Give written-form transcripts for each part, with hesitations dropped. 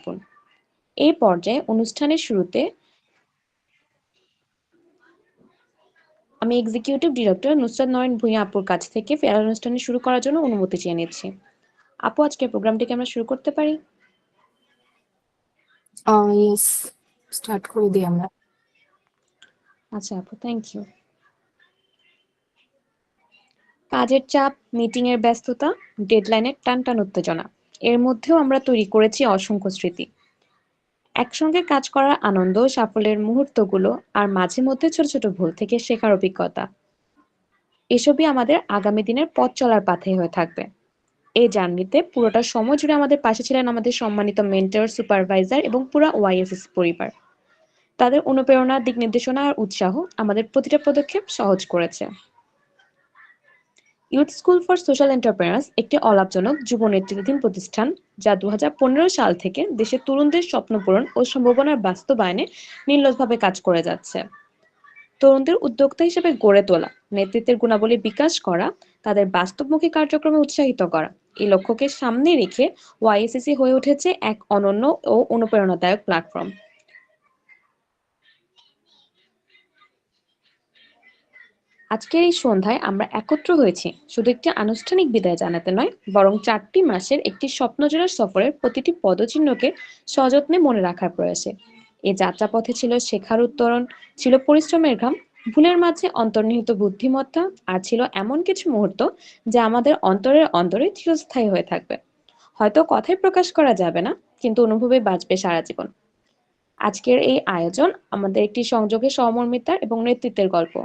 থাকুন। এই পর্যায়ে অনুষ্ঠানের শুরুতে আমি এক্সিকিউটিভ ডিরেক্টর নুসরাত নয়ন ভূঁইয়া আপুর কাছ থেকে ফেয়ার অনুষ্ঠানটি শুরু করার জন্য অনুমতি চেয়ে নিচ্ছি। আপু, আজকের প্রোগ্রামটিকে আমরা শুরু করতে পারি? ইয়েস, স্টার্ট করে দিই আমরা। আচ্ছা আপু, থ্যাংক ইউ। কাজের চাপ, মিটিং এর ব্যস্ততা, ডেডলাইনের টানটান উত্তেজনা, এর মধ্যেও আমরা তৈরি করেছি অসংখ্য স্মৃতি। একসঙ্গে কাজ করার আনন্দ, সাফল্যের মুহূর্তগুলো আর মাঝে মধ্যে ছোট ছোট ভুল থেকে শেখার অভিজ্ঞতা, এসবই আমাদের আগামী দিনের পথ চলার পাথেয় হয়ে থাকবে। এই জার্নিতে পুরোটা সময় জুড়ে আমাদের পাশে ছিলেন আমাদের সম্মানিত মেন্টর, সুপারভাইজার এবং পুরো ওয়াইএসএস পরিবার। তাদের অনুপ্রেরণা, দিক নির্দেশনা আর উৎসাহ আমাদের প্রতিটা পদক্ষেপ সহজ করেছে। Youth school for social entrepreneurs একটি অলাভজনক যুব নেতৃত্বাধীন প্রতিষ্ঠান যা 2015 সাল থেকে দেশের তরুণদের স্বপ্ন পূরণ ও সম্ভাবনার বাস্তবায়নে নির্লসভাবে কাজ করে যাচ্ছে। তরুণদের উদ্যোক্তা হিসেবে গড়ে তোলা, নেতৃত্বের গুণাবলী বিকাশ করা, তাদের বাস্তবমুখী কার্যক্রমে উৎসাহিত করা, এই লক্ষ্যকে সামনে রেখে ওয়াইএসএসি হয়ে উঠেছে এক অনন্য ও অনুপ্রেরণাদায়ক প্ল্যাটফর্ম। আজকের এই সন্ধ্যায় আমরা একত্র হয়েছি শুধু একটি আনুষ্ঠানিক বিদায় জানাতে নয়, বরং 4টি মাসের একটি স্বপ্নজোড়া সফরের প্রতিটি পদচিহ্নকে সযত্নে মনে রাখার প্রয়াসে। এই যাত্রাপথে ছিল শেখার উত্তরণ, ছিল পরিশ্রমের ঘাম, ভুলের মাঝে অন্তর্নিহিত বুদ্ধিমত্তা, আর ছিল এমন কিছু মুহূর্ত যা আমাদের অন্তরের অন্তরে চিরস্থায়ী হয়ে থাকবে। হয়তো কথায় প্রকাশ করা যাবে না, কিন্তু অনুভবে বাঁচবে সারা জীবন। আজকের এই আয়োজন আমাদের একটি সংযোগে সহমর্মিতার এবং নেতৃত্বের গল্প।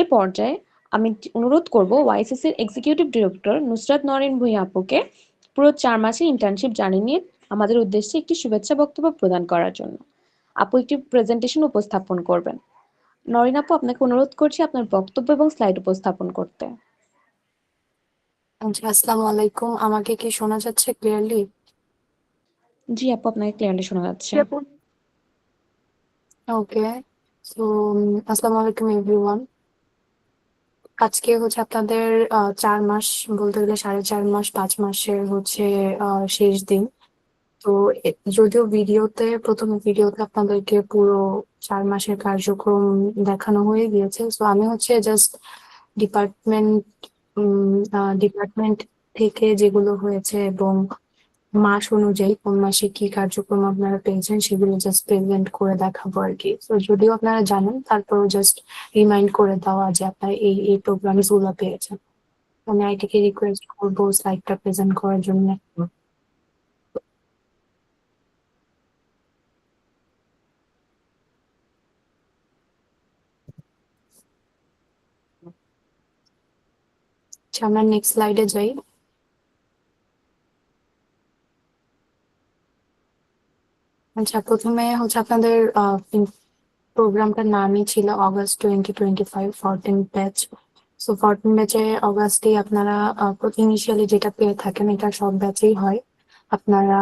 এ পর্যায়ে আমি অনুরোধ করব ওয়াইসিসির এক্সিকিউটিভ ডিরেক্টর নুসরাত নরিন ভূঁইয়া আপুকে পুরো 4 মাসের ইন্টার্নশিপ জার্নি নিয়ে আমাদের উদ্দেশ্যে একটি শুভেচ্ছা বক্তব্য প্রদান করার জন্য। আপু একটি প্রেজেন্টেশন উপস্থাপন করবেন। নরিন আপু, আপনাকে অনুরোধ করছি আপনার বক্তব্য এবং স্লাইড উপস্থাপন করতে। আচ্ছা, আসসালামু আলাইকুম। আমাকে কি শোনা যাচ্ছে ক্লিয়ারলি? জি আপু, আপনাকে ক্লিয়ারলি শোনা যাচ্ছে। ওকে। সো আসসালামু আলাইকুম এভরিওয়ান। আজকে হচ্ছে আপনাদের 4 মাস, বলতে গেলে 4.5 মাস, 5 মাসের হচ্ছে শেষ দিন। তো যদিও প্রথম ভিডিওতে আপনাদেরকে পুরো 4 মাসের কার্যক্রম দেখানো হয়ে গিয়েছে, তো আমি হচ্ছে জাস্ট ডিপার্টমেন্ট ডিপার্টমেন্ট থেকে যেগুলো হয়েছে এবং মাস অনুযায়ী কোন মাসে কি কার্যক্রম আপনারা পেয়েছেন সেগুলো জাস্ট প্রেজেন্ট করে দেখাবো আর কি। তো যদিও আপনারা জানেন, তারপরও জাস্ট রিমাইন্ড করে দেওয়া যে আপনারা এই এই প্রোগ্রামস গুলো পেয়েছেন। আমি আইটিকে রিকোয়েস্ট করবো স্লাইডটা প্রেজেন্ট করার জন্য। আচ্ছা, আমরা নেক্সট স্লাইডে যাই। আচ্ছা, প্রথমে হচ্ছে আপনাদের প্রোগ্রামটার নামই ছিল অগাস্ট 2025 14 ব্যাচ। সো 14 ব্যাচে অগাস্টে আপনারা ইনিশিয়ালি যেটা পেয়ে থাকেন এটা সব ব্যাচেই হয়। আপনারা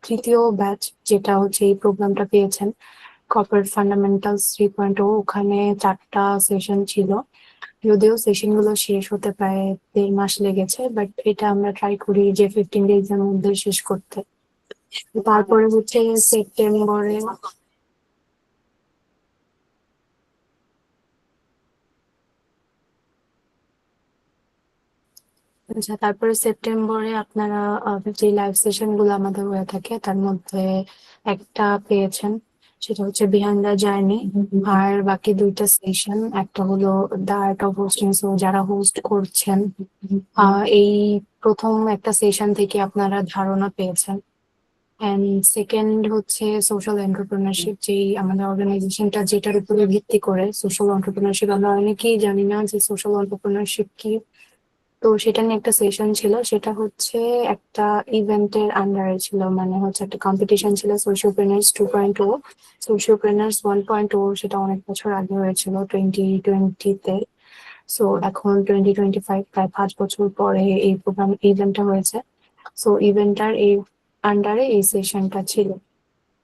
তৃতীয় ব্যাচ যেটা হচ্ছে এই প্রোগ্রামটা পেয়েছেন, কর্পোরেট ফান্ডামেন্টালস 3.0, ওখানে 4টা সেশন ছিল। যদিও সেশন গুলো শেষ হতে প্রায় 1.5 মাস লেগেছে, বাট এটা আমরা ট্রাই করি যে 15 ডেজ এর মধ্যে শেষ করতে। তারপরে হচ্ছে সেপ্টেম্বরে আচ্ছা, তারপরে সেপ্টেম্বরে আপনারা যে লাইভ সেশন গুলো আমাদের হয়ে থাকে তার মধ্যে একটা পেয়েছেন, সেটা হচ্ছে বিহাইন্ড দ্য জার্নি। আর বাকি 2টা সেশন, একটা হলো the art of hosting. So যারা হোস্ট করছেন, এই প্রথম একটা সেশন থেকে আপনারা ধারণা পেয়েছেন। এন্ড সেকেন্ড হচ্ছে সোশ্যাল এন্টারপ্রেনারশিপ, যেই আমাদের অর্গানাইজেশনটা যেটার উপরে ভিত্তি করে সোশ্যাল এন্টারপ্রেনারশিপ। আমরা অনেকেই জানি না যে সোশ্যাল এন্টারপ্রেনারশিপ কি। তো সেটা নিয়ে একটা সেশন ছিল, সেটা হচ্ছে একটা ইভেন্টের আন্ডারে ছিল, মানে হচ্ছে একটা কম্পিটিশন ছিল সোশিওপ্রেনার্স 2.0। সোশিওপ্রেনার্স 1.0 সেটা অনেক বছর আগে হয়েছিল, 2020-তে। সো এখন 2025, প্রায় 5 বছর পরে এই প্রোগ্রাম ইভেন্টটা হয়েছে। সো ইভেন্টটার এই আন্ডারে এই সেশনটা ছিল।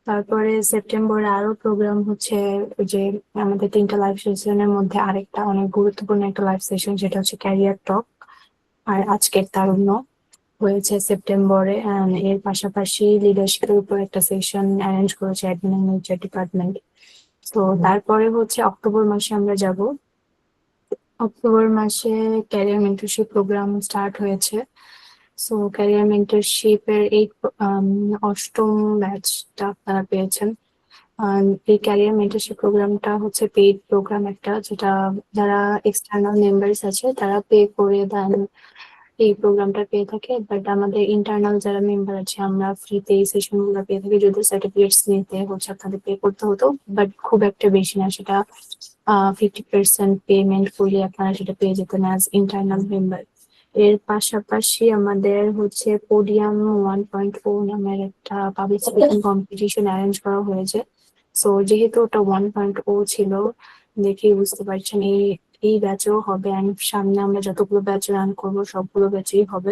তারপরে সেপ্টেম্বরে আরো প্রোগ্রাম হচ্ছে, ওই যে আমাদের 3টা লাইভ সেশনের মধ্যে আরেকটা অনেক গুরুত্বপূর্ণ একটা লাইভ সেশন, যেটা হচ্ছে ক্যারিয়ার টক। আর আজকের তারুণ্য হয়েছে সেপ্টেম্বরে, and এর পাশাপাশি লিডারশিপের উপর একটা সেশন অ্যারেঞ্জ করেছে অ্যাডমিন এন্ড এইচআর ডিপার্টমেন্ট। তো তারপরে হচ্ছে অক্টোবর মাসে আমরা যাব। অক্টোবর মাসে ক্যারিয়ার মেন্টরশিপ প্রোগ্রাম স্টার্ট হয়েছে। সো ক্যারিয়ার মেন্টরশিপের এই অষ্টম ব্যাচটা আপনারা পেয়েছেন। এই ক্যারিয়ার মেন্টরশিপ প্রোগ্রামটা হচ্ছে পেইড প্রোগ্রাম একটা, যেটা যারা এক্সটার্নাল মেম্বার্স আছে তারা পে করে দেন এই প্রোগ্রামটা পেয়ে থাকে। বাট আমাদের ইন্টারনাল যারা মেম্বার আছে আমরা ফ্রিতে এই সেশন গুলো পেয়ে থাকি, যদি সার্টিফিকেটস নিতে হচ্ছে আপনাদের পে করতে হতো, বাট খুব একটা বেশি না, সেটা 50% পেমেন্ট করলে আপনারা সেটা পেয়ে যেতেন অ্যাজ ইন্টারনাল মেম্বার। এর পাশাপাশি আমাদের হচ্ছে পোডিয়াম 1.0 নামের একটা পাবলিক স্পিকিং কম্পিটিশন অ্যারেঞ্জ করা হয়েছে। সো যেহেতু ওটা 1.0 ছিল, দেখেই বুঝতে পারছেন এই ব্যাচেও হবে, and সামনে আমরা যতগুলো ব্যাচ রান করবো সবগুলো ব্যাচেই হবে।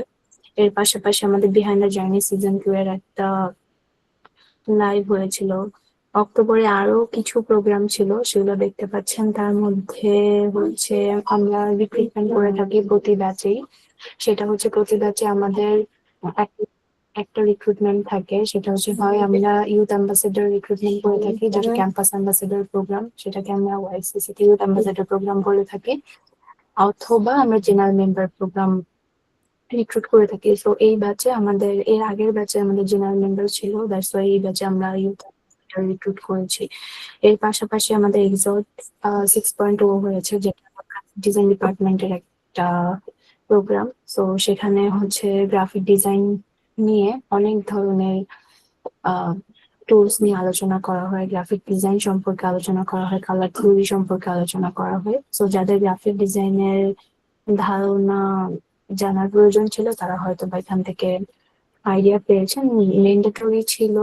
এর পাশাপাশি আমাদের বিহাইন্ড দ্য জার্নি সিজন 2 এর একটা লাইভ হয়েছিল। অক্টোবরে আরো কিছু প্রোগ্রাম ছিল, সেগুলো দেখতে পাচ্ছেন। তার মধ্যে হচ্ছে আমরা রিক্রুটমেন্ট করে থাকি প্রতি ব্যাচেই। সেটা হচ্ছে প্রতি ব্যাচে আমাদের এক- একটা রিক্রুটমেন্ট থাকে, সেটা হচ্ছে হয় আমরা ইউথ অ্যাম্বাসেডর রিক্রুটমেন্ট করে থাকি, যেটা ক্যাম্পাস অ্যাম্বাসেডর প্রোগ্রাম, সেটাকে আমরা ওয়াইসিসিটি ইউথ অ্যাম্বাসেডর প্রোগ্রাম করে থাকি, অথবা আমরা জেনারেল মেম্বার প্রোগ্রাম রিক্রুট করে থাকি। সো এই ব্যাচে আমাদের, এর আগের ব্যাচে আমাদের জেনারেল মেম্বার ছিল, দ্যাটস ওয়াই এই ব্যাচে আমরা ইউথ রিক্রুট করেছি। এর পাশাপাশি আমাদের এক্সট 6.0 হয়েছে, যেটা ডিজাইন ডিপার্টমেন্টের একটা প্রোগ্রাম। সো সেখানে হচ্ছে গ্রাফিক ডিজাইন নিয়ে অনেক ধরনের টুলস নিয়ে আলোচনা করা হয়, গ্রাফিক ডিজাইন সম্পর্কে আলোচনা করা হয়, কালার থিওরি সম্পর্কে আলোচনা করা হয়। সো যাদের গ্রাফিক ডিজাইনের ধারণা জানার প্রয়োজন ছিল তারা হয়তো বা এখান থেকে আইডিয়া পেয়েছেন। ম্যান্ডেটরি ছিল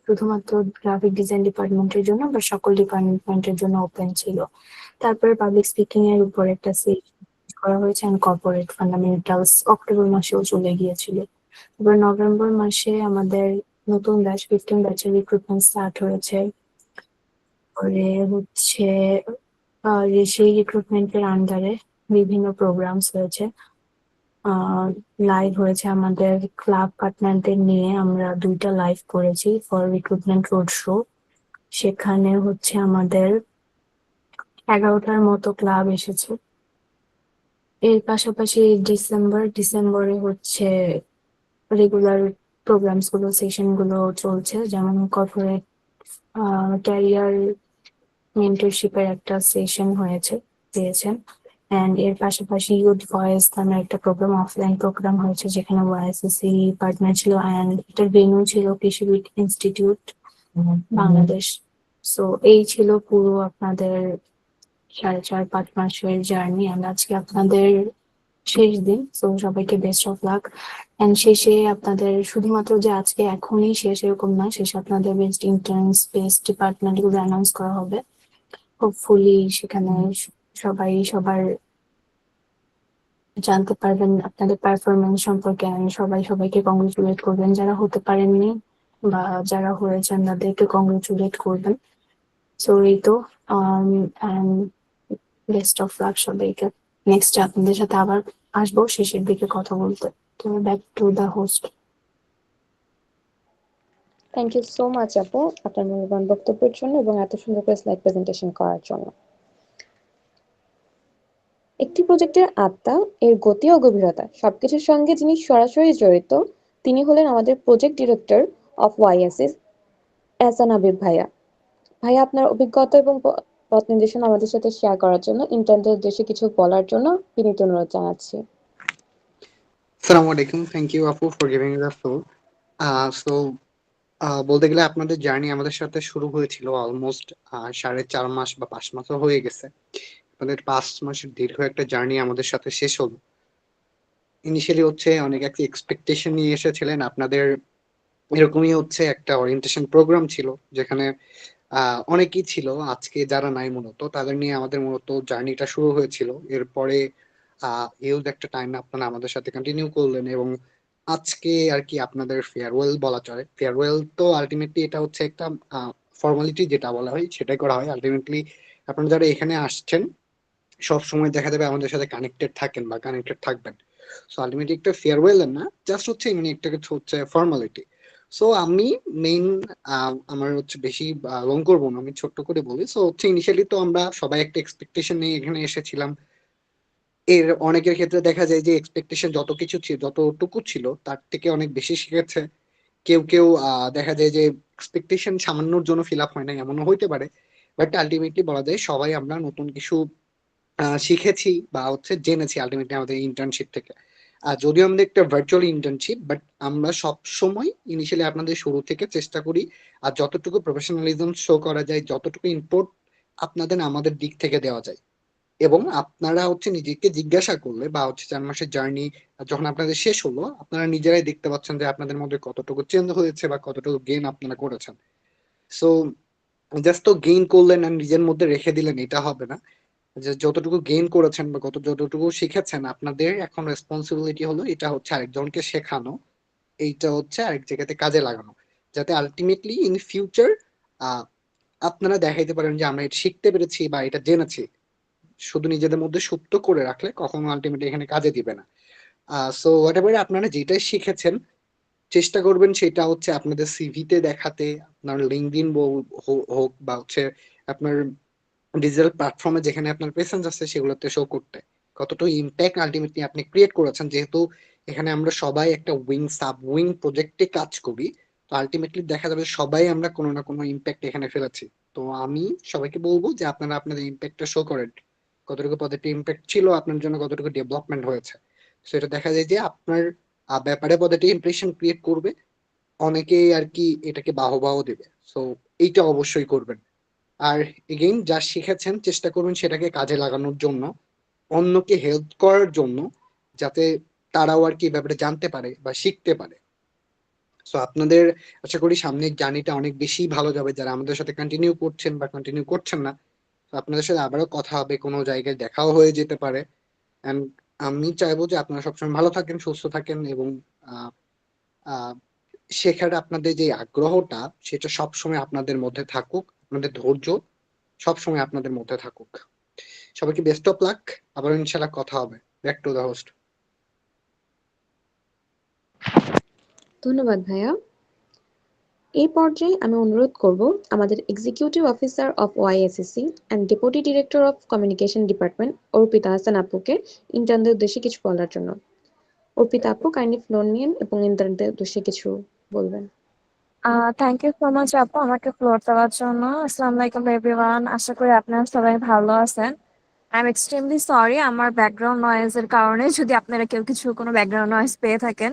শুধুমাত্র গ্রাফিক ডিজাইন ডিপার্টমেন্টের জন্য, বা সকল ডিপার্টমেন্টের জন্য ওপেন ছিল। তারপরে পাবলিক স্পিকিং এর উপর একটা সেশন করা হয়েছে, এন্ড কর্পোরেট ফান্ডামেন্টালস অক্টোবর মাসেও চলে গিয়েছিল। এবার নভেম্বর মাসে আমাদের নতুন ব্যাচ 15 ব্যাচের রিক্রুটমেন্ট স্টার্ট হয়েছে। পরে হচ্ছে সেই রিক্রুটমেন্টের আন্ডারে বিভিন্ন প্রোগ্রামস হয়েছে। লাইভ হয়েছে আমাদের ক্লাব পার্টনারদের নিয়ে, আমরা 2টা লাইভ করেছি ফর রিক্রুটমেন্ট রোড শো। সেখানে হচ্ছে আমাদের 11টার মতো ক্লাব এসেছে। এর পাশাপাশি ডিসেম্বরে হচ্ছে রেগুলার প্রোগ্রামস গুলো, সেশন গুলো চলছে, যেমন কর্পোরেট ক্যারিয়ার মেন্টরশিপের একটা সেশন হয়েছে, পেয়েছেন। এন্ড এর পাশাপাশি ইউথ ভয়েস নামের একটা প্রোগ্রাম, অফলাইন প্রোগ্রাম হয়েছে, যেখানে ওয়াইএসএসসি পার্টনার ছিল, এন্ড এটার ভেন্যু ছিল কৃষিবিদ ইনস্টিটিউট বাংলাদেশ। সো এই ছিল পুরো আপনাদের 4.5 মাসের জার্নি, এন্ড আজকে আপনাদের শেষ দিন। সো সবাইকে বেস্ট অফ লাক। এন্ড শেষে আপনাদের শুধুমাত্র যে আজকে এখনই শেষ এরকম না, শেষে আপনাদের বেস্ট ইন্টার্নস, বেস্ট ডিপার্টমেন্ট গুলো অ্যানাউন্স করা হবে। হোপফুলি সেখানে সবাই সবার জানতে পারবেন আপনাদের পারফরমেন্স সম্পর্কে, and সবাই সবাইকে কংগ্রেচুলেট করবেন, যারা হতে পারেননি বা যারা হয়েছেন তাদেরকে কংগ্রেচুলেট করবেন। সো এই তো, অ্যান্ড বেস্ট অফ লাক সবাইকে। নেক্সট আপনাদের সাথে আবার আসবো শেষের দিকে কথা বলতে। তো back to the host. Thank you so much আপু, আপনার মূল্যবান বক্তব্যের জন্য এবং এত সুন্দর করে স্লাইড প্রেজেন্টেশন করার জন্য। একটি প্রজেক্টের আত্মা, এর গতি ও গভীরতা সবকিছুর সঙ্গে যিনি সরাসরি জড়িত, তিনি হলেন আমাদের প্রজেক্ট ডিরেক্টর অফ ওয়াইএসএস, এহসান হাবিব ভাইয়া। ভাইয়া, আপনার অভিজ্ঞতা এবং পথ নির্দেশনা আমাদের সাথে শেয়ার করার জন্য, ইন্টারনেটের উদ্দেশ্যে কিছু বলার জন্য বিনীত অনুরোধ জানাচ্ছি। আসসালামু আলাইকুম, থ্যাংক ইউ আপু for giving the floor. So বলতে গেলে আপনাদের জার্নি আমাদের সাথে শুরু হয়েছিল অলমোস্ট 4.5 মাস বা 5 মাসও হয়ে গেছে। আপনাদের 5 মাসের দীর্ঘ একটা জার্নি আমাদের সাথে শেষ হলো। ইনিশিয়ালি হচ্ছে অনেক একটা এক্সপেকটেশন নিয়ে এসেছিলেন আপনাদের, এরকমই হচ্ছে একটা ওরিয়েন্টেশন প্রোগ্রাম ছিল, যেখানে অনেকেই ছিল আজকে যারা নাই, মূলত তাদের নিয়ে আমাদের মূলত জার্নিটা শুরু হয়েছিল। এরপরে হিউজ একটা টাইম আপনারা আমাদের সাথে কন্টিনিউ করলেন, এবং আজকে আর কি আপনাদের ফেয়ারওয়েল বলা চলে। ফেয়ারওয়েল তো আলটিমেটলি এটা হচ্ছে একটা ফর্মালিটি, যেটা বলা হয় সেটাই করা হয়। আলটিমেটলি আপনারা যারা এখানে আসছেন সব সময় দেখা যাবে আমাদের সাথে কানেক্টেড থাকেন বা কানেক্টেড থাকবেন। সো আলটিমেটলি একটা ফেয়ারওয়েল না, জাস্ট হচ্ছে এমনি একটা কিছু হচ্ছে ফর্মালিটি। সো আমি মেইন আমার হচ্ছে বেশি লং করবো না, আমি ছোট্ট করে বলি। সো হচ্ছে ইনিশিয়ালি তো আমরা সবাই একটা এক্সপেকটেশন নিয়ে এখানে এসেছিলাম। এর অনেকের ক্ষেত্রে দেখা যায় যে এক্সপেকটেশন যত কিছু ছিল, যতটুকু ছিল তার থেকে অনেক বেশি শিখেছে। কেউ কেউ দেখা যায় যে এক্সপেকটেশন সামান্যর জন্য ফিল আপ হয় না, এমনও হইতে পারে। বাট আলটিমেটলি বলা যায় সবাই আমরা নতুন কিছু শিখেছি বা হচ্ছে জেনেছি আলটিমেটলি আমাদের ইন্টার্নশিপ থেকে। আর যদিও আমাদের একটা ভার্চুয়াল ইন্টার্নশিপ, বাট আমরা সব সময় ইনিশিয়ালি আপনাদের শুরু থেকে চেষ্টা করি আর যতটুকু প্রফেশনালিজম শো করা যায়, যতটুকু ইনপুট আপনাদের আমাদের দিক থেকে দেওয়া যায়। এবং আপনারা হচ্ছে নিজেকে জিজ্ঞাসা করলে বা হচ্ছে 4 মাসের জার্নি যখন আপনাদের শেষ হলো, আপনারা নিজেরাই দেখতে পাচ্ছেন যে আপনাদের মধ্যে কতটুকু চেঞ্জ হয়েছে বা কতটুকু গেইন আপনারা করেছেন। সো জাস্ট তো গেইন করলেন আর নিজের মধ্যে রেখে দিলেন, এটা হবে না। যে যতটুকু গেইন করেছেন বা যতটুকু শিখেছেন, আপনাদের এখন রেসপন্সিবিলিটি হলো এটা হচ্ছে আরেকজনকে শেখানো, এইটা হচ্ছে আরেক জায়গাতে কাজে লাগানো, যাতে আলটিমেটলি ইন ফিউচার আপনারা দেখাইতে পারেন যে আমরা এটা শিখতে পেরেছি বা এটা জেনেছি। শুধু নিজেদের মধ্যে সুপ্ত করে রাখলে কখনো আলটিমেটলি এখানে কাজে দিবে না। সো হোয়াট এভার আপনারা যেটাই শিখেছেন, চেষ্টা করবেন সেটা হচ্ছে আপনাদের সিভিতে দেখাতে, আপনার লিঙ্কডইন হোক বা হচ্ছে আপনার ডিজিটাল প্ল্যাটফর্মে যেখানে আপনার প্রেসেন্স আছে সেগুলোতে শো করতে। কতটুকু ইম্প্যাক্ট আলটিমেটলি আপনি ক্রিয়েট করেছেন, যেহেতু এখানে আমরা সবাই একটা উইং সাব উইং প্রজেক্টে কাজ করি। তো আলটিমেটলি দেখা যাবে সবাই আমরা কোনো না কোনো ইম্প্যাক্ট এখানে ফেলেছি। তো আমি সবাইকে বলবো যে আপনারা আপনাদের ইম্প্যাক্টটা শো করেন, কতটুকু পজিটিভ ইম্প্যাক্ট ছিল আপনার জন্য, কতটুকু ডেভেলপমেন্ট হয়েছে। সেটা দেখা যায় যে আপনার ব্যাপারে পজিটিভ ইমপ্রেশন ক্রিয়েট করবে, অনেকেই আর কি এটাকে বাহবাহ দেবে। সো এইটা অবশ্যই করবেন। আর এগেইন যা শিখেছেন চেষ্টা করবেন সেটাকে কাজে লাগানোর জন্য, অন্যকে হেল্প করার জন্য, যাতে তারাও আর কি এই ব্যাপারে জানতে পারে বা শিখতে পারে। সো আপনাদের আশা করি সামনের জার্নিটা অনেক বেশি ভালো যাবে, যারা আমাদের সাথে কন্টিনিউ করছেন বা কন্টিনিউ করছেন না। তো আপনাদের সাথে আবারও কথা হবে, কোনো জায়গায় দেখাও হয়ে যেতে পারে। এন্ড আমি চাইবো যে আপনারা সবসময় ভালো থাকেন, সুস্থ থাকেন এবং আহ আহ শেখার আপনাদের যে আগ্রহটা সেটা সবসময় আপনাদের মধ্যে থাকুক, আপনাদের ধৈর্য সবসময় আপনাদের মধ্যে থাকুক। সবাইকে বেস্ট অফ লাক। আবার ইনশাল্লাহ কথা হবে। Back to the host. ধন্যবাদ ভাইয়া। এই পর্যায়ে আমি অনুরোধ করব আমাদের executive officer of YSSC and deputy director of communication department Arpita Hasan আপুকে ইন্টার্নদের উদ্দেশ্যে কিছু বলার জন্য। অর্পিতা আপু কাইন্ডলি ফ্লোর নিন এবং ইন্টার্নদের উদ্দেশ্যে কিছু বলবেন। থ্যাংক ইউ সো মাচ আপু আমাকে ফ্লোর দেওয়ার জন্য। আসসালামু আলাইকুম এভরিওয়ান, আশা করি আপনারা সবাই ভালো আছেন। আই এম এক্সট্রিমলি সরি আমার ব্যাকগ্রাউন্ড নয়েজের কারণে যদি আপনারা কেউ কোনো ব্যাকগ্রাউন্ড নয়েজ পেয়ে থাকেন।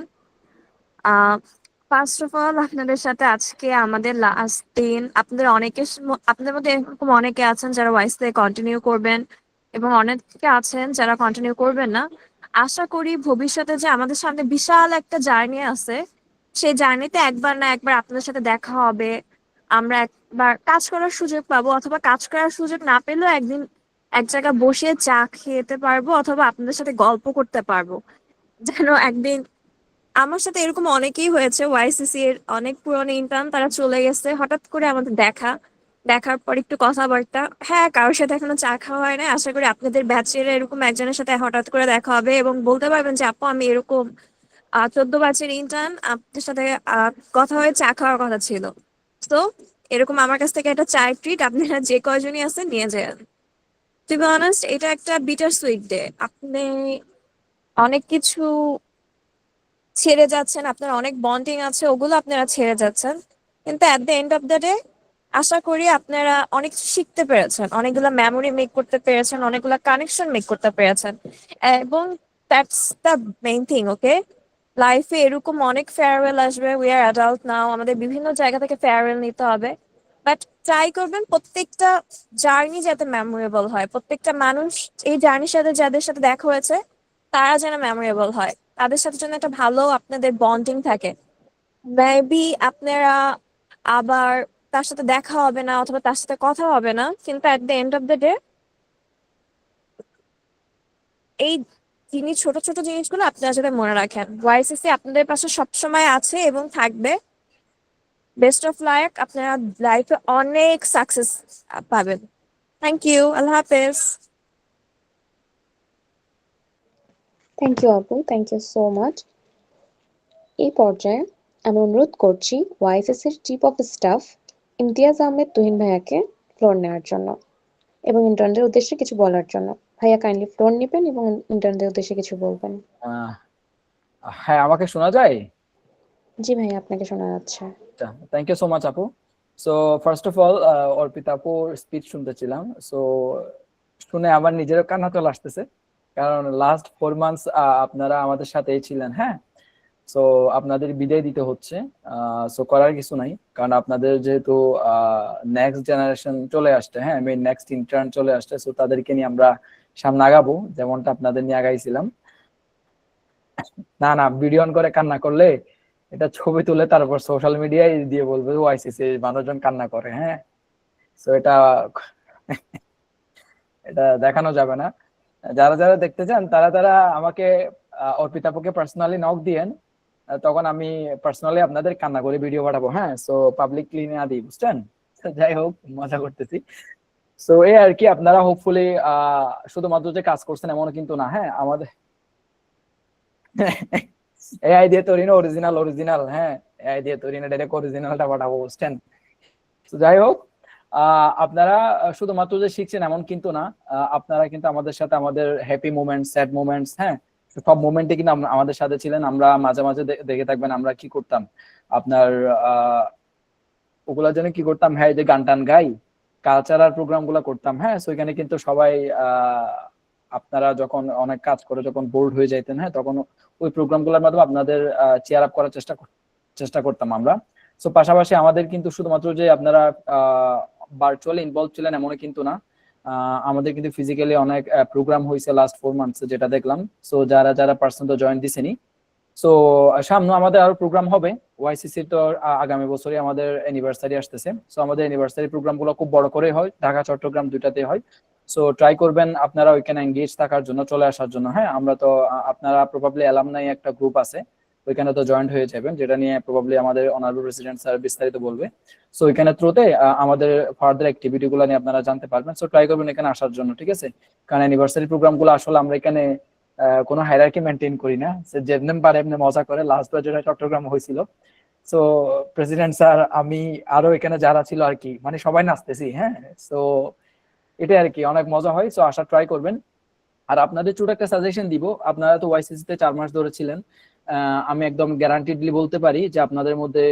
ফার্স্ট অফ অল আপনাদের সাথে আজকে আমাদের লাস্ট দিন। আপনাদের মধ্যে এরকম অনেকে আছেন যারা ওয়াইসে কন্টিনিউ করবেন এবং অনেকে আছেন যারা কন্টিনিউ করবেন না। আশা করি ভবিষ্যতে যে আমাদের সামনে বিশাল একটা জার্নি আছে, সেই জার্নিতে একবার না একবার আপনাদের সাথে দেখা হবে। আমরা একবার কাজ করার সুযোগ পাবো, অথবা কাজ করার সুযোগ না পেলেও একদিন এক জায়গায় বসে চা খেতে পারবো অথবা আপনাদের সাথে গল্প করতে পারবো। যেন একদিন আমার সাথে এরকম অনেকেই হয়েছে, ওয়াইসিসি এর অনেক পুরনো ইন্টার্ন তারা চলে গেছে, হঠাৎ করে আমাদের দেখার পর একটু কথাবার্তা। হ্যাঁ, কারোর সাথে এখনো চা খাওয়া হয় না, আশা করি আপনাদের ব্যাচের এরকম একজনের সাথে হঠাৎ করে দেখা হবে এবং বলতে পারবেন যে আপু আমি এরকম 14 ব্যাচের ইন্টার্ন, আপনাদের সাথে কথা হয়ে চা খাওয়ার কথা ছিল। তো এরকম আমার কাছ থেকে একটা চায়ের ট্রিট আপনারা যে কয়জনই আছেন নিয়ে যান। টু বি অনেস্ট এটা একটা বিটার সুইট ডে। আপনি অনেক কিছু ছেড়ে যাচ্ছেন, আপনার অনেক বন্ডিং আছে ওগুলো আপনারা ছেড়ে যাচ্ছেন, কিন্তু at the end of the day আশা করি আপনারা অনেক কিছু শিখতে পেরেছেন, অনেকগুলো মেমোরি মেক করতে পেরেছেন, অনেকগুলো কানেকশন মেক করতে পেরেছেন। এবং দ্যাটস দ্য মেইন থিং। ওকে, লাইফে এরকম অনেক ফেয়ারওয়েল আসবে, উই আর অ্যাডাল্ট নাও, আমাদের বিভিন্ন জায়গা থেকে ফেয়ারওয়েল নিতে হবে। বাট ট্রাই করবেন প্রত্যেকটা জার্নি যাতে মেমোরেবল হয়, প্রত্যেকটা মানুষ এই জার্নির সাথে যাদের সাথে দেখা হয়েছে তারা যেন মেমোরেবল হয়, তাদের সাথে যেন একটা ভালো আপনাদের বন্ডিং থাকে। মেবি আপনারা আবার তার সাথে দেখা হবে না অথবা তার সাথে কথা হবে না, কিন্তু at the end of the day এই ছোট ছোট জিনিসগুলো আপনারা যাতে মনে রাখেন, ওয়াইসিসি আপনাদের পাশে সবসময় আছে এবং থাকবে। বেস্ট অফ লাক, আপনারা লাইফে অনেক সাকসেস পাবেন। থ্যাংক ইউ, আল্লাহ হাফেজ। থ্যাংক ইউ আপু, থ্যাংক ইউ সো মাচ। এই পর্যায়ে আমি অনুরোধ করছি ওয়াইএসএসির chief of staff Imtiaz Ahmed Tuhin ভাইয়াকে ফ্লোর নেওয়ার জন্য এবং ইন্টার্নদের উদ্দেশ্যে কিছু বলার জন্য। ভাইয়া কাইন্ডলি ফ্লোর নেবেন এবং ইন্টার্নদের উদ্দেশ্যে কিছু বলবেন। আহ, হ্যাঁ, আমাকে শোনা যায়? জি ভাইয়া, আপনাকে শোনা যাচ্ছে। থ্যাংক ইউ সো মাচ আপু। So first of all, Arpita আপুর স্পিচ শুনতেছিলাম, সো শুনে আমার নিজেরও কান্না চলে আসতেছে, কারণ লাস্ট 4 মান্থস আপনারা আমাদের সাথেই ছিলেন। হ্যাঁ, সো আপনাদের বিদায় দিতে হচ্ছে, সো করার কিছু নাই, কারণ আপনাদের যেহেতু নেক্সট জেনারেশন চলে আসছে, হ্যাঁ আমি নেক্সট ইন্টার্ন চলে আসছে, সো তাদেরকে নিয়ে আমরা সামনে আগাবো, যেমনটা আপনাদের নিয়ে আগাইছিলাম। না না, ভিডিও অন করে কান্না করলে এটা ছবি তুলে তারপর সোশ্যাল মিডিয়ায় দিয়ে বলবে ওয়াইসিসি মানুষজন কান্না করে। হ্যাঁ, সো এটা এটা দেখানো যাবে না। যারা যারা দেখতে চান তারা তারা আমাকে অর্পিতাপুকে পার্সোনালি নক দিয়েন, তখন আমি পার্সোনালি আপনাদের কান্না করে ভিডিও পাঠাবো। হ্যাঁ, সো পাবলিকলি না দিই, বুঝছেন? যাই হোক, মজা করতেছি। সো এই আর কি, আপনারা হোপফুলি শুধুমাত্র যে কাজ করছেন এমন কিন্তু না। হ্যাঁ, আমাদের এআই দিয়ে তৈরি না, অরিজিনাল অরিজিনাল। হ্যাঁ, এআই দিয়ে তৈরি না, ডাইরেক্ট অরিজিনালটা পাঠাবো, বুঝছেন? তো যাই হোক, আপনারা শুধুমাত্র যে শিখছেন এমন কিন্তু না, আপনারা কিন্তু আমাদের সাথে আমাদের হ্যাপি মোমেন্টস, স্যাড মোমেন্টস, হ্যাঁ সব মোমেন্টে কিন্তু আমাদের সাথে ছিলেন। আমরা মাঝে মাঝে দেখে থাকবেন আমরা কি করতাম, আপনার ওগুলোর জন্য কি করতাম, হ্যাঁ যে গান টান গাই, কালচারাল প্রোগ্রাম গুলা করতাম। হ্যাঁ, সো এখানে কিন্তু সবাই আপনারা যখন অনেক কাজ করে যখন বোর্ড হয়ে যাইতেন, হ্যাঁ তখন ওই প্রোগ্রাম গুলোর মাধ্যমে আপনাদের চেয়ার আপ করার চেষ্টা করতাম আমরা। সো পাশাপাশি আমাদের কিন্তু শুধুমাত্র যে আপনারা ভার্চুয়ালি ইনভলভ ছিলেন এমন কিন্তু না, আমাদের কিন্তু ফিজিক্যালি অনেক প্রোগ্রাম হয়েছে লাস্ট 4 মান্থস যেটা দেখলাম। সো যারা যারা পার্সন তো জয়েন দিছেনি, সো সামনে আমাদের আরো প্রোগ্রাম হবে। ওয়াইসিসি তো আগামী বছরই আমাদের অ্যানিভার্সারি আসতেছে, সো আমাদের অ্যানিভার্সারি প্রোগ্রাম গুলো খুব বড় করে হয়, ঢাকা চট্টগ্রাম দুইটাতে হয়। সো ট্রাই করবেন আপনারা ওইখানে এঙ্গেজ থাকার জন্য, চলে আসার জন্য। হ্যাঁ, আমরা তো আপনারা প্রবাবলি অ্যালামনাই একটা গ্রুপ আছে, ওইখানে তো জয়েন্ট হয়ে যাবেন, যেটা নিয়ে প্রবাবলি আমাদের অনারেবল প্রেসিডেন্ট স্যার বিস্তারিত বলবে। সো ওইখানে থ্রুতে আমাদের ফার্দার অ্যাক্টিভিটি গুলো নিয়ে আপনারা জানতে পারবেন। সো ট্রাই করবেন এখানে আসার জন্য, ঠিক আছে? কারণ অ্যানিভার্সারি প্রোগ্রাম গুলো আসলে আমরা এখানে কোনো হায়ারার্কি মেনটেন করি না, যেমনি পারে এমনি মজা করে। লাস্ট বার যেটা চট্টগ্রাম হয়েছিল, সো প্রেসিডেন্ট স্যার, আমি আরো এখানে যারা ছিল আর কি, মানে সবাই নাচতেছি। হ্যাঁ, সো এটাই আর কি, অনেক মজা হয়। সো আসা ট্রাই করবেন। আর আপনাদের ছোট একটা সাজেশন দিব, আপনারা তো ওয়াইসিসি তে 4 মাস ধরে ছিলেন, আমি একদম গ্যারান্টিডলি বলতে পারি যে আপনাদের মধ্যে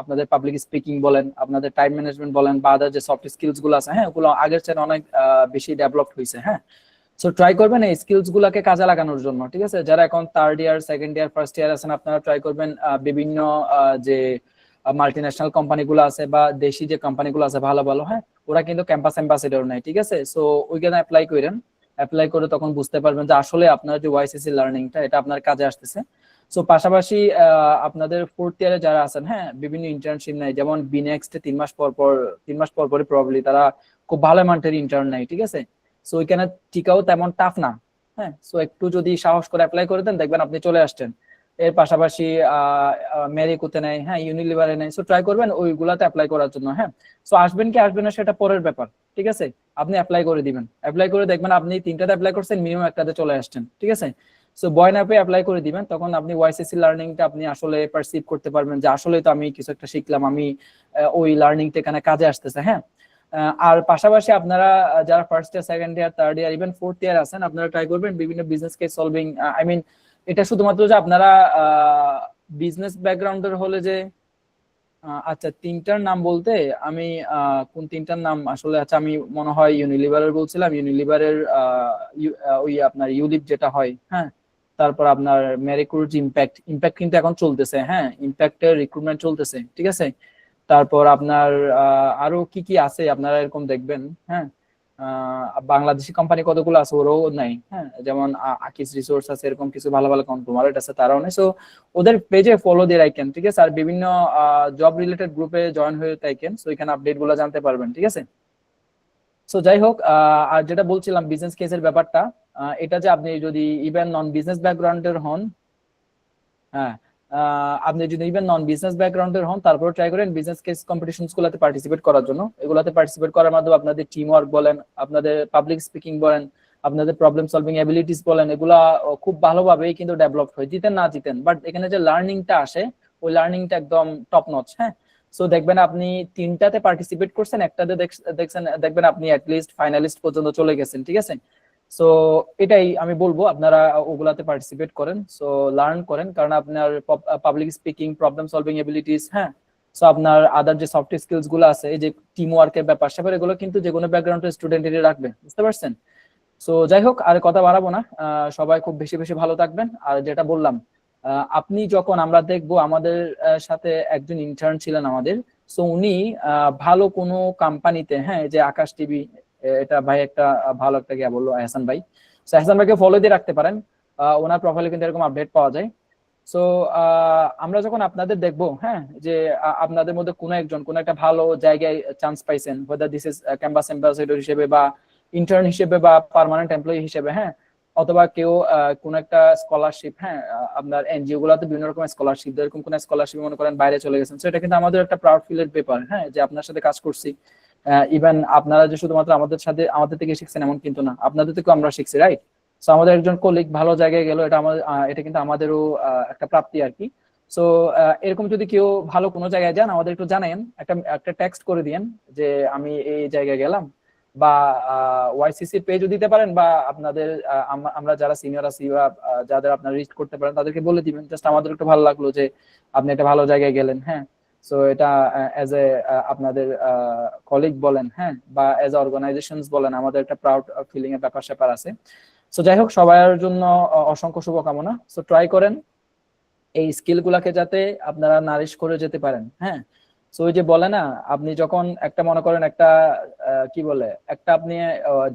আপনাদের পাবলিক স্পিকিং বলেন, আপনাদের টাইম ম্যানেজমেন্ট বলেন, বা আদার যে সফট স্কিলস গুলো আছে, হ্যাঁ ওগুলো আগের চেয়ে অনেক বেশি ডেভেলপ হয়েছে। হ্যাঁ, সো ট্রাই করবেন এই স্কিলস গুলাকে কাজে লাগানোর জন্য, ঠিক আছে? যারা এখন থার্ড ইয়ার, সেকেন্ড ইয়ার, ফার্স্ট ইয়ার আছেন, আপনারা ট্রাই করবেন বিভিন্ন যে মাল্টিন্যাশনাল কোম্পানিগুলো আছে বা দেশি যে কোম্পানিগুলো আছে ভালো ভালো, হ্যাঁ ওরা কিন্তু ক্যাম্পাস অ্যাম্বাসেডর নাই, ঠিক আছে? সো ওইখানে অ্যাপ্লাই করেন, অ্যাপ্লাই করে তখন বুঝতে পারবেন যে আসলে আপনার যে ওয়াইসিসি লার্নিংটা এটা আপনার কাজে আসতেছে। সো পাশাপাশি আপনাদের ফোর্থ ইয়ারে যারা আছেন, হ্যাঁ বিভিন্ন ইন্টার্নশিপ নাই, যেমন বিনেক্সট 3 মাস পর প্রবাবলি তারা খুব ভালো অ্যামাউন্টের ইন্টার্ন নাই, ঠিক আছে? সো ওইখানে টিকাও তেমন টাফ না। হ্যাঁ, সো একটু যদি সাহস করে অ্যাপ্লাই করে দেন দেখবেন আপনি চলে আসছেন। এর পাশাপাশি মেরিকোতে নেয়, হ্যাঁ ইউনিলিভারে নেয়, সো ট্রাই করবেন ওইগুলাতে অ্যাপ্লাই করার জন্য। হ্যাঁ, সো আসবেন কি আসবেন না সেটা পরের ব্যাপার, ঠিক আছে? আপনি অ্যাপ্লাই করে দিবেন, অ্যাপ্লাই করে দেখবেন আপনি 3টাতে অ্যাপ্লাই করছেন, মিনিমাম একটাতে চলে আসছেন, ঠিক আছে? সো ভয় না পেয়ে অ্যাপ্লাই করে দিবেন, তখন আপনি ওয়াইসিসি লার্নিংটা আপনি আসলে পারসিভ করতে পারবেন যে আসলে তো আমি কিছু একটা শিখলাম, আমি ওই লার্নিংটা এখানে কাজে আসতেছে। হ্যাঁ, আর পাশাপাশি আপনারা যারা first year, second year, third year, even fourth year আছেন, আপনারা ট্রাই করবেন বিভিন্ন business case solving. I mean এটা শুধুমাত্র যে আপনারা বিজনেস ব্যাকগ্রাউন্ডের হলে যে আচ্ছা 3টার নাম বলতে আমি কোন 3টার নাম আসলে, আচ্ছা আমি মনে হয় ইউনিলিভারের বলছিলাম, ইউনিলিভারের ওই আপনার ইউলিপ যেটা হয়, হ্যাঁ তারপর আপনার মেরিকুর ইম্প্যাক্ট কিন্তু এখন চলতেছে। হ্যাঁ, ইম্প্যাক্টের রিক্রুটমেন্ট চলতেছে, ঠিক আছে? তারপর আপনার আরো কি কি আছে আপনারা এরকম দেখবেন। হ্যাঁ, বাংলাদেশি কোম্পানি কতগুলো আছে ওরাও নাই, হ্যাঁ যেমন আকিস রিসোর্স আছে, এরকম কিছু ভালো ভালো কংগ্লোমারেট আছে, তারাও নেই। সো ওদের পেজে ফলো দিয়ে রাখেন, ঠিক আছে? আর বিভিন্ন জব রিলেটেড গ্রুপে জয়েন হয়ে থাকেন, সো এখানে আপডেট গুলো জানতে পারবেন, ঠিক আছে? সো যাই হোক, আর যেটা বলছিলাম বিজনেস কেসের ব্যাপারটা, এটা যে আপনি যদি ইভেন নন বিজনেস ব্যাকগ্রাউন্ডের হন, হ্যাঁ আপনি যদি ইভেন নন বিজনেস ব্যাকগ্রাউন্ডের হন, তারপরে ট্রাই করেন বিজনেস কেস কম্পিটিশনস গুলোতে পার্টিসিপেট করার জন্য। এগুলাতে পার্টিসিপেট করার মাধ্যমে আপনাদের টিম ওয়ার্ক বলেন, আপনাদের পাবলিক স্পিকিং বলেন, আপনাদের প্রবলেম সলভিং এবিলিটিস বলেন, এগুলা খুব ভালোভাবেই কিন্তু ডেভেলপ হয়, জিতেন না জিতেন, বাট এখানে যে লার্নিংটা আসে ওই লার্নিংটা একদম টপ নচ। হ্যাঁ, সো দেখবেন আপনি 3টাতে পার্টিসিপেট করছেন, একটাতে দেখছেন, দেখবেন আপনি অ্যাটলিস্ট ফাইনালিস্ট পর্যন্ত চলে গেছেন, ঠিক আছে? সো এটাই আমি বলবো, আপনারা ওগুলাতে পার্টিসিপেট করেন, সো লার্ন করেন, কারণ আপনার public speaking, problem solving abilities, হ্যাঁ, সো আপনার আদার যে সফট স্কিলস গুলো আছে, এই যে টিম ওয়ার্কের ব্যাপার স্যাপার, এগুলো কিন্তু যে কোনো ব্যাকগ্রাউন্ডের স্টুডেন্টেরই রাখবে, বুঝতে পারছেন? সো যাই হোক, আর কথা বাড়াবো না, সবাই খুব বেশি বেশি ভালো থাকবেন। আর যেটা বললাম, আপনি যখন, আমরা দেখবো আমাদের সাথে একজন ইন্টার্ন ছিলেন আমাদের, সো উনি ভালো কোনো কোম্পানিতে, হ্যাঁ, যে আকাশ টিভি, এটা ভাই একটা ভালো একটা গিয়া বললো এহসান ভাই, সো এহসান ভাইকে ফলো দিয়ে রাখতে পারেন, ওনার প্রোফাইলে কিন্তু এরকম আপডেট পাওয়া যায়। সো আমরা যখন আপনাদের দেখবো, হ্যাঁ, যে আপনাদের মধ্যে কোনো একজন কোনো একটা ভালো জায়গায় চান্স পাইছেন, whether this is campus ambassador হিসেবে বা ইন্টার্ন হিসেবে বা পার্মানেন্ট এমপ্লয়ি হিসেবে, হ্যাঁ, অথবা কেউ কোন একটা স্কলারশিপ, হ্যাঁ, আপনার এনজিও গুলাতে বিভিন্ন রকম স্কলারশিপ, এরকম কোন স্কলারশিপ মনে করেন বাইরে চলে গেছেন, তো এটা কিন্তু আমাদের একটা প্রাউড ফিলের ব্যাপার, হ্যাঁ, যে আপনার সাথে কাজ করছি। ইভেন আপনারা যে শুধুমাত্র আমাদের থেকে শিখছেন এমন কিন্তু না, আপনাদের থেকেও আমরা শিখছি, রাইট? সো আমাদের একজন কলিগ ভালো জায়গায় গেল, এটা আমাদের, এটা কিন্তু আমাদেরও একটা প্রাপ্তি আর কি। সো এরকম যদি কেউ ভালো কোনো জায়গায় যান, আমাদের একটু জানান, একটা টেক্সট করে দিয়েন যে আমি এই জায়গায় গেলাম, বা ওয়াইসিসির পেজও দিতে পারেন, বা আপনাদের আমরা যারা সিনিয়র আছি বা যাদের আপনারা রিচ করতে পারেন তাদেরকে বলে দিবেন, জাস্ট আমাদের একটু ভালো লাগলো যে আপনি একটা ভালো জায়গায় গেলেন, হ্যাঁ। সো এটা অ্যাজ এ আপনাদের কলিগ বলেন, হ্যাঁ, বা অ্যাজ অর্গানাইজেশনস বলেন, আমাদের একটা প্রাউড ফিলিং এর ব্যাপার স্যাপার আছে। সো যাই হোক, সবার জন্য অসংখ্য শুভকামনা। সো ট্রাই করেন এই স্কিল গুলাকে যাতে আপনারা নারিশ করে যেতে পারেন, হ্যাঁ। সো ওই যে বলে না, আপনি যখন একটা মনে করেন একটা কি বলে, একটা আপনি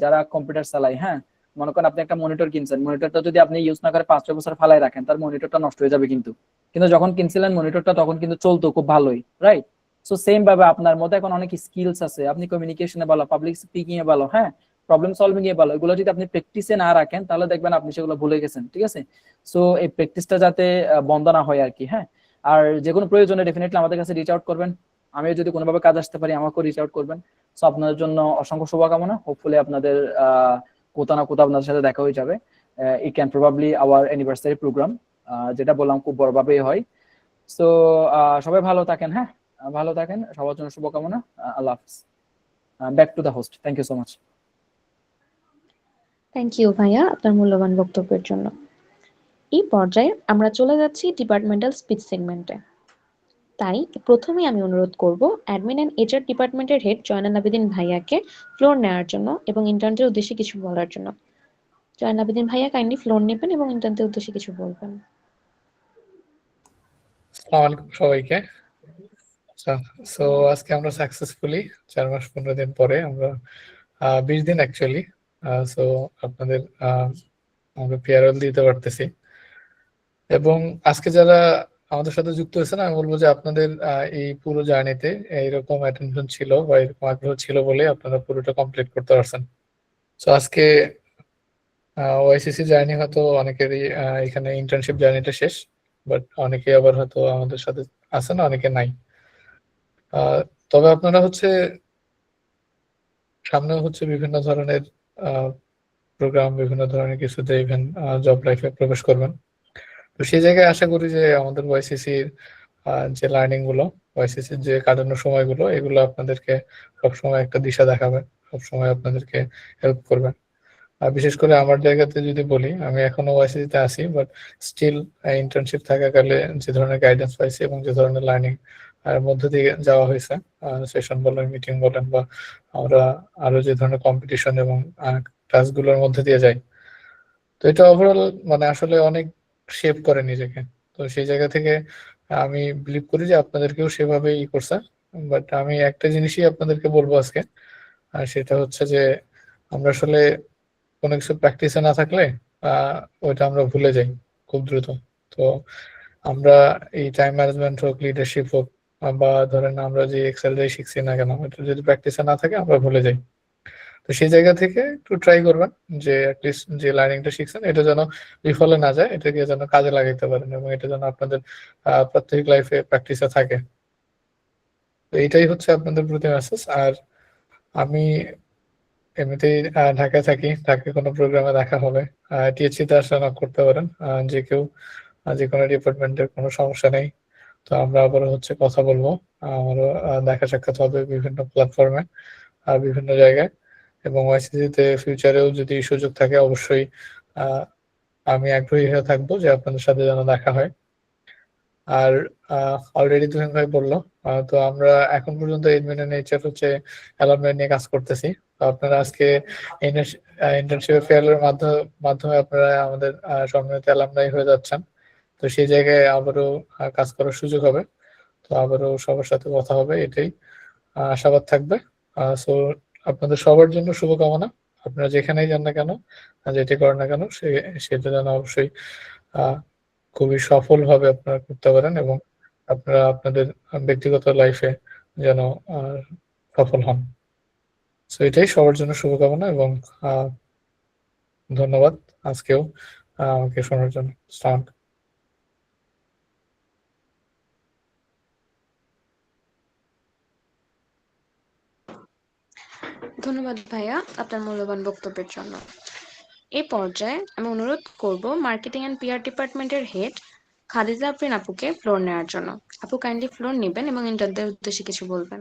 যারা কম্পিউটার চালায়, হ্যাঁ, মনে করেন আপনি একটা মনিটর কিনছেন, মনিটরটা যদি আপনি ইউজ না করে 5-6 বছর ফালাই রাখেন, তার মনিটরটা নষ্ট হয়ে যাবে, কিন্তু কিন্তু যখন কিনছিলেন মনিটরটা তখন কিন্তু চলতো খুব ভালোই, রাইট? সো সেম ভাবে আপনার মধ্যে এখন অনেক স্কিলস আছে, আপনি কমিউনিকেশনে ভালো, পাবলিক স্পিকিং এ ভালো, হ্যাঁ, প্রবলেম সলভিং এ ভালো, এগুলো যদি আপনি প্র্যাকটিসে না রাখেন তাহলে দেখবেন আপনি সেগুলো ভুলে গেছেন, ঠিক আছে? সো এই প্র্যাকটিসটা যাতে বন্ধ না হয় আর কি, হ্যাঁ। আর যে কোনো প্রয়োজনে ডেফিনেটলি আমাদের কাছে রিচ আউট করবেন, আমিও যদি কোনোভাবে কাজ আসতে পারি আমাকেও রিচ আউট করবেন। সো আপনাদের জন্য অসংখ্য শুভকামনা, হোপফুলি আপনাদের কোথাও না কোথাও আপনাদের সাথে দেখা হয়ে যাবে। It can probably our anniversary program, যেটা বললাম খুব বড়ভাবেই হয়। সো সবাই ভালো থাকেন, হ্যাঁ, ভালো থাকেন, সবার জন্য শুভকামনা। আল্লাহ হাফিজ। Back to the host, thank you so much. Thank you ভাইয়া আপনার মূল্যবান বক্তব্যের জন্য। এই পর্যায়ে আমরা চলে যাচ্ছি ডিপার্টমেন্টাল স্পিচ সেগমেন্টে। তাই প্রথমেই আমি অনুরোধ করব অ্যাডমিন অ্যান্ড এইচআর ডিপার্টমেন্টের হেড জয়নাল আবেদিন ভাইয়াকে ফ্লোর নেওয়ার জন্য এবং ইন্টার্নদের উদ্দেশ্যে কিছু বলার জন্য। জয়নাল আবেদিন ভাইয়া কাইন্ডলি ফ্লোর নেবেন এবং ইন্টার্নদের উদ্দেশ্যে কিছু বলবেন। আসসালামু আলাইকুম সবাইকে। আচ্ছা, সো আজকে আমরা সাকসেসফুলি 4 মাস 15 দিন পরে আমরা 20 দিন অ্যাকচুয়ালি, সো আপনাদের আমরা ফেয়ারওয়েল দিতে পারতেছি। এবং আজকে যারা আমাদের সাথে যুক্ত হয়েছেন, আমি বলবো যে আপনাদের এই পুরো জার্নিতে এইরকম অ্যাটেনশন ছিল বা এরকম আগ্রহ ছিল বলে আপনারা পুরোটা কমপ্লিট করতে পারছেন। সো আজকে ওআইসিসি জার্নি হয়তো অনেকেরই এখানে ইন্টার্নশিপ জার্নিটা শেষ, বাট অনেকে আবার হয়তো আমাদের সাথে আছেন, অনেকে নাই। তবে আপনারা হচ্ছে সামনে হচ্ছে বিভিন্ন ধরনের প্রোগ্রাম, বিভিন্ন ধরনের কিছুতে ইভেন জব লাইফে প্রবেশ করবেন। তো সেই জায়গায় আশা করি যে আমাদের ওয়াইসিসির যে লার্নিং গুলো, ওয়াইসিসির যে কাটানোর সময়গুলো, এগুলো আপনাদেরকে সবসময় একটা দিশা দেখাবে, সবসময় আপনাদেরকে হেল্প করবে। আর বিশেষ করে আমার জায়গাতে যদি বলি, আমি এখনো ওয়াইসিসিতে আছি, বাট স্টিল ইন্টার্নশিপ থাকাকালে যে ধরনের গাইডেন্স পাইছি এবং যে ধরনের লার্নিং মধ্য দিয়ে যাওয়া হয়েছে, সেশন বলেন, মিটিং বলেন, বা আমরা আরো যে ধরনের কম্পিটিশন এবং ক্লাসগুলোর মধ্যে দিয়ে যাই, তো এটা ওভারঅল মানে আসলে অনেক শেপ করে নিজেকে। তো সেই জায়গা থেকে আমি বিলিভ করি যে আপনাদেরকেও সেভাবে ই করছে। বাট আমি একটা জিনিসই আপনাদেরকে বলবো আজকে, আর সেটা হচ্ছে যে আমরা আসলে কোনো কিছু প্র্যাকটিসে না থাকলে ওইটা আমরা ভুলে যাই খুব দ্রুত। তো আমরা এই টাইম ম্যানেজমেন্ট হোক, লিডারশিপ হোক, বা ধরেন আমরা যে এক্সেল দিয়ে শিখছি না কেন, এটা যদি প্র্যাকটিসে না থাকে আমরা ভুলে যাই। তো সেই জায়গা থেকে একটু ট্রাই করবেন যে অ্যাটলিস্ট যে লার্নিংটা শিখছেন এটা যেন বিফলে না যায়, এটাকে যেন কাজে লাগাইতে পারেন এবং এটা যেন আপনাদের প্রত্যেক লাইফে প্র্যাকটিসে থাকে। তো এইটাই হচ্ছে আপনাদের প্রতি মেসেজ। আর আমি এমনিতেই ঢাকায় থাকি, ঢাকায় কোনো প্রোগ্রামে দেখা হবে টিএসসি তে আসলে knock করতে পারেন, যে কেউ যে কোনো ডিপার্টমেন্টের কোনো সমস্যা নেই। তো আমরা আবারও হচ্ছে কথা বলবো, আমারও দেখা সাক্ষাৎ হবে বিভিন্ন প্ল্যাটফর্মে আর বিভিন্ন জায়গায়, এবং ওয়াইসিসি তে ফিউচারেও যদি সুযোগ থাকে অবশ্যই আমি আগ্রহী হয়ে থাকবো যে আপনাদের সাথে যেন দেখা হয়। আর অলরেডি তুহিন ভাই বললো, তো আমরা এখন পর্যন্ত এডমিন নেচার হচ্ছে অ্যালামনাই নিয়ে কাজ করতেছি। তো আপনারা আজকে ইন্টার্নশিপ ফেয়ারের মাধ্যমে আপনারা আমাদের সম্মানিত অ্যালামনাই হয়ে যাচ্ছেন। তো সেই জায়গায় আবারও কাজ করার সুযোগ হবে, তো আবারও সবার সাথে কথা হবে, এটাই আশাবাদ থাকবে। সো আপনাদের সবার জন্য শুভকামনা, আপনারা যেখানেই যান না কেন, যেটি করেন না কেন, সেটা যেন অবশ্যই খুবই সফলভাবে আপনারা করতে পারেন, এবং আপনারা আপনাদের ব্যক্তিগত লাইফে যেন সফল হন। সো এটাই সবার জন্য শুভকামনা, এবং ধন্যবাদ আজকেও আমাকে শোনার জন্য। আসসালামু আলাইকুম। ধন্যবাদ ভাইয়া আপনার মূল্যবান বক্তব্যের জন্য। এই পর্যায়ে আমি অনুরোধ করব মার্কেটিং অ্যান্ড পিআর ডিপার্টমেন্টের হেড খাদিজা আফরিন আপুকে ফ্লোর নেওয়ার জন্য। আপু কাইন্ডলি ফ্লোর নেবেন এবং ইন্টারদের উদ্দেশ্যে কিছু বলবেন।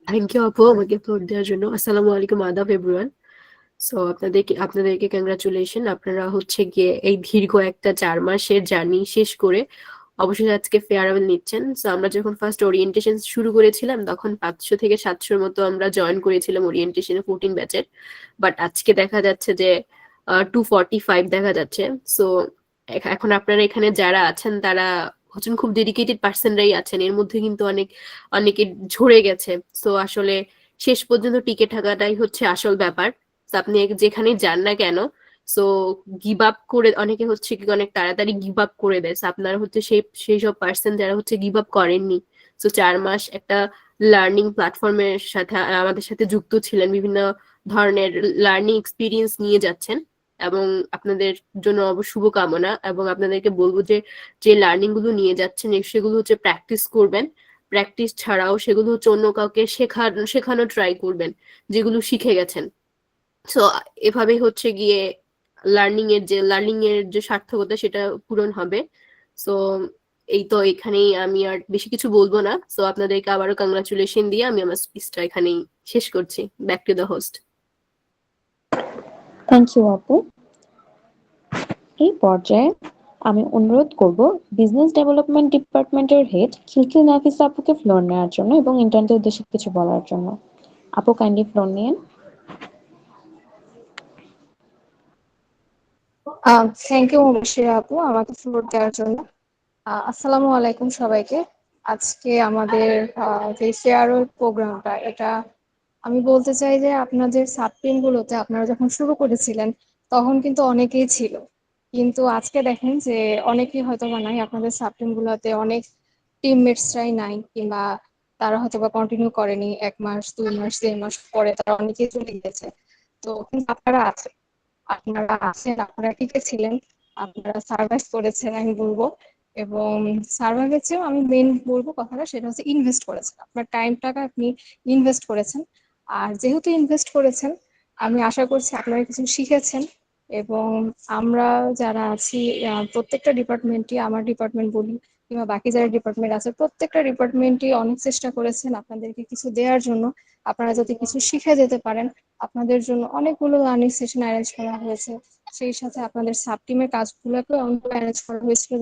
থ্যাংক ইউ আপু আমাকে ফ্লোর দেওয়ার জন্য। আসসালামু আলাইকুম, আদাব এভরিওয়ান। সো আপনাদেরকে কংগ্রাচুলেশন, আপনারা হচ্ছে গিয়ে এই দীর্ঘ একটা 4 মাসের জার্নি শেষ করে অবশ্যই আজকে ফেয়ারওয়েল নিচ্ছেন। সো আমরা যখন ফার্স্ট ওরিয়েন্টেশন শুরু করেছিলাম তখন 500 থেকে 700-র মতো আমরা জয়েন করেছিলাম ওরিয়েন্টেশনে 14 ব্যাচের, বাট আজকে দেখা যাচ্ছে যে 245 দেখা যাচ্ছে। সো এখন আপনারা এখানে যারা আছেন তারা হচ্ছেন খুব ডেডিকেটেড পার্সনরাই আছেন, এর মধ্যে কিন্তু অনেকে ঝরে গেছে। সো আসলে শেষ পর্যন্ত টিকে থাকাটাই হচ্ছে আসল ব্যাপার। তো আপনি যেখানে যান না কেন, সো গিভ আপ করে অনেকে হচ্ছে কি অনেক তাড়াতাড়ি গিভ আপ করে দেয়। So আপনারা হচ্ছে সেই সব পার্সন যারা হচ্ছে গিভ আপ করেননি। সো 4 মাস একটা লার্নিং প্ল্যাটফর্মের সাথে আমাদের সাথে যুক্ত ছিলেন, বিভিন্ন ধরনের লার্নিং এক্সপিরিয়েন্স নিয়ে যাচ্ছেন, এবং আপনাদের জন্য শুভকামনা। এবং আপনাদেরকে বলবো যে যে লার্নিং গুলো নিয়ে যাচ্ছেন সেগুলো হচ্ছে প্র্যাকটিস করবেন, প্র্যাকটিস ছাড়াও সেগুলো হচ্ছে অন্য কাউকে শেখানো ট্রাই করবেন যেগুলো শিখে গেছেন। সো এভাবেই হচ্ছে গিয়ে লার্নিং এর যে সার্থকতা সেটা পূরণ হবে। সো এই তো, এখানেই আমি আর বেশি কিছু বলবো না। সো আপনাদেরকে আবারও কংগ্রাচুলেশন দিয়ে আমি আমার স্পিচটা এখানেই শেষ করছি। Back to the host. Thank you আপু। এই পর্যায়ে আমি অনুরোধ করব বিজনেস ডেভেলপমেন্ট ডিপার্টমেন্টের হেড খিলখিল নাফিসা আপুকে ফ্লোর নেওয়ার জন্য এবং ইন্টার্নদের উদ্দেশ্যে কিছু বলার জন্য। আপু কাইন্ডলি ফ্লোর নিন। থ্যাংক ইউ মুবাশিরা আপু আমাকে ফ্লোর দেওয়ার জন্য। আসসালামু আলাইকুম সবাইকে। আজকে আমাদের যে ফেয়ারওয়েল প্রোগ্রামটা, এটা আমি বলতে চাই যে আপনাদের সাবটিম গুলোতে আপনারা যখন শুরু করেছিলেন তখন কিন্তু অনেকেই ছিল, কিন্তু আজকে দেখেন যে অনেকেই হয়তো বা নাই, আপনাদের সাবটিম গুলোতে অনেক টিমমেটসরাই নাই, কিংবা তারা হয়তো বা কন্টিনিউ করেনি, 1 মাস 2 মাস 3 মাস পরে তারা অনেকেই চলে গেছে। তো কিন্তু আপনারা আছেন, আপনারা টিকে ছিলেন, আপনারা সার্ভাইভ করেছেন আমি বলবো। এবং সার্ভাইভের চেয়েও আমি মেইন বলবো কথাটা, সেটা হচ্ছে ইনভেস্ট করেছেন, আপনার টাইমটাকে আপনি ইনভেস্ট করেছেন। আর যেহেতু ইনভেস্ট করেছেন, আমি আশা করছি আপনারা কিছু শিখেছেন। এবং আমরা যারা আছি প্রত্যেকটা ডিপার্টমেন্টই, আমার ডিপার্টমেন্ট বলি কিংবা বাকি যারা ডিপার্টমেন্ট আছে, প্রত্যেকটা ডিপার্টমেন্টই অনেক চেষ্টা করেছেন আপনাদেরকে কিছু দেওয়ার জন্য, আপনারা যাতে কিছু শিখে যেতে পারেন। আপনাদের জন্য অনেকগুলো লার্নিং সেশন অ্যারেঞ্জ করা হয়েছে, সেই সাথে আপনাদের সাব টিমের কাজগুলোকেও অ্যারেঞ্জ করা হয়েছিল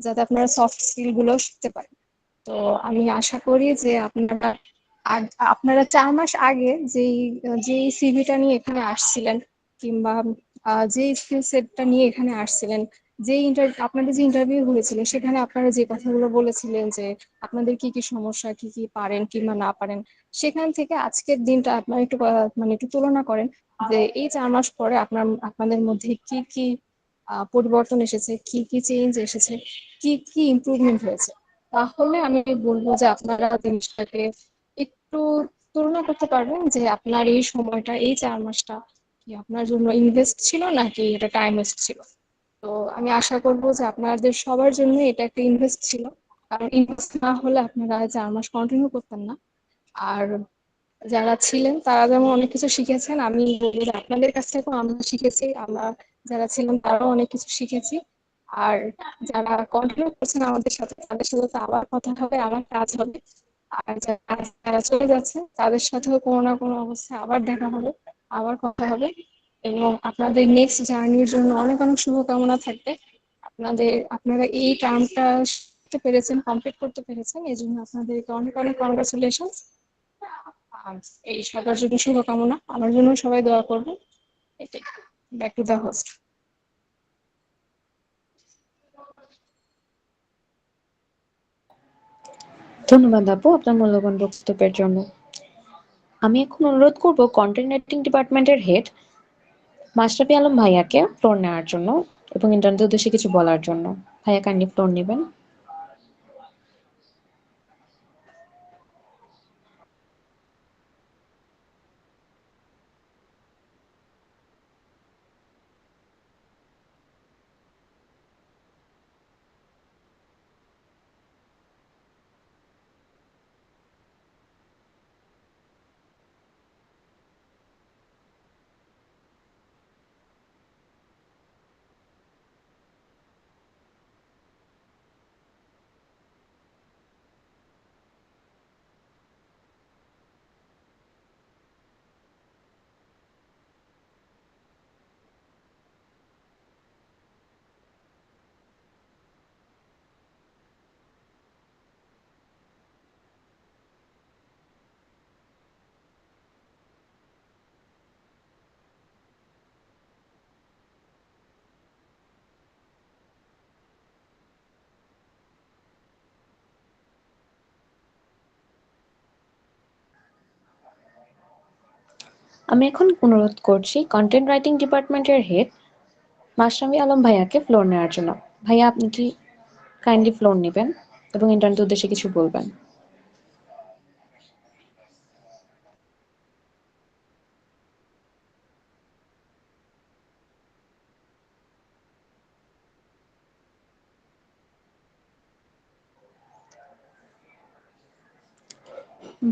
যাতে আপনারা সফট স্কিল গুলো শিখতে পারেন। তো আমি আশা করি যে আপনারা 4 মাস আগে যেই সিভিটা নিয়ে এখানে আসছিলেন, কিংবা যে স্কিল সেটটা নিয়ে এখানে আসছিলেন, আপনাদের যে ইন্টারভিউ হয়েছিল সেখানে আপনারা যে কথাগুলো বলেছিলেন যে আপনাদের কি কি সমস্যা, কি কি পারেন কিংবা না পারেন, সেখান থেকে আজকের দিনটা আপনারা একটু মানে একটু তুলনা করেন যে এই 4 মাস পরে আপনাদের মধ্যে কি কি পরিবর্তন এসেছে, কি কি চেঞ্জ এসেছে, কি কি ইমপ্রুভমেন্ট হয়েছে। তাহলে আমি বলবো যে আপনারা জিনিসটাকে একটু তুলনা করতে পারবেন যে আপনার এই সময়টা, এই 4 মাসটা কি আপনার জন্য ইনভেস্ট ছিল নাকি এটা টাইম ওয়েস্ট ছিল। তো আমি আশা করবো যে আপনাদের সবার জন্য এটা একটা ইনভেস্ট ছিল, কারণ ইনভেস্ট না হলে আপনারা 4 মাস কন্টিনিউ করতেন না। আর যারা ছিলেন তারা যেমন অনেক কিছু শিখেছেন, আমি বলবো যে আপনাদের কাছ থেকেও আমরা শিখেছি, আমরা যারা ছিলাম তারাও অনেক কিছু শিখেছি। আর যারা কন্টিনিউ করছেন আমাদের সাথে, তাদের সাথে তো আবার কথা হবে, আবার কাজ হবে। আর যারা চলে যাচ্ছে তাদের সাথেও কোনো না কোনো অবস্থায় আবার দেখা হবে, আবার কথা হবে। এবং আপনাদের নেক্সট জার্নির জন্য অনেক অনেক শুভকামনা থাকবে। আপনারা এই টার্মটা করতে পেরেছেন, কমপ্লিট করতে পেরেছেন, এই জন্য আপনাদেরকে অনেক অনেক কনগ্রাচুলেশন। এই সবার জন্য শুভকামনা, আমার জন্য সবাই দোয়া করবেন। এটাই। Back to the host. ধন্যবাদ আপু আপনার মূল্যবান বক্তব্যের জন্য। আমি এখন অনুরোধ করব কন্টেন্ট রাইটিং ডিপার্টমেন্টের হেড মাশরাফি আলম ভাইয়াকে ফ্লোর নেওয়ার জন্য এবং ইন্টারনেটের উদ্দেশ্যে কিছু বলার জন্য। ভাইয়া কাইন্ডলি ফ্লোর নেবেন। আমি এখন অনুরোধ করছি কন্টেন্ট রাইটিং ডিপার্টমেন্টের হেড মাশরাফি আলম ভাইয়াকে ফ্লোর নেওয়ার জন্য। ভাইয়া আপনি কি কাইন্ডলি ফ্লোর নেবেন এবং ইন্টারনেটের উদ্দেশ্যে কিছু বলবেন।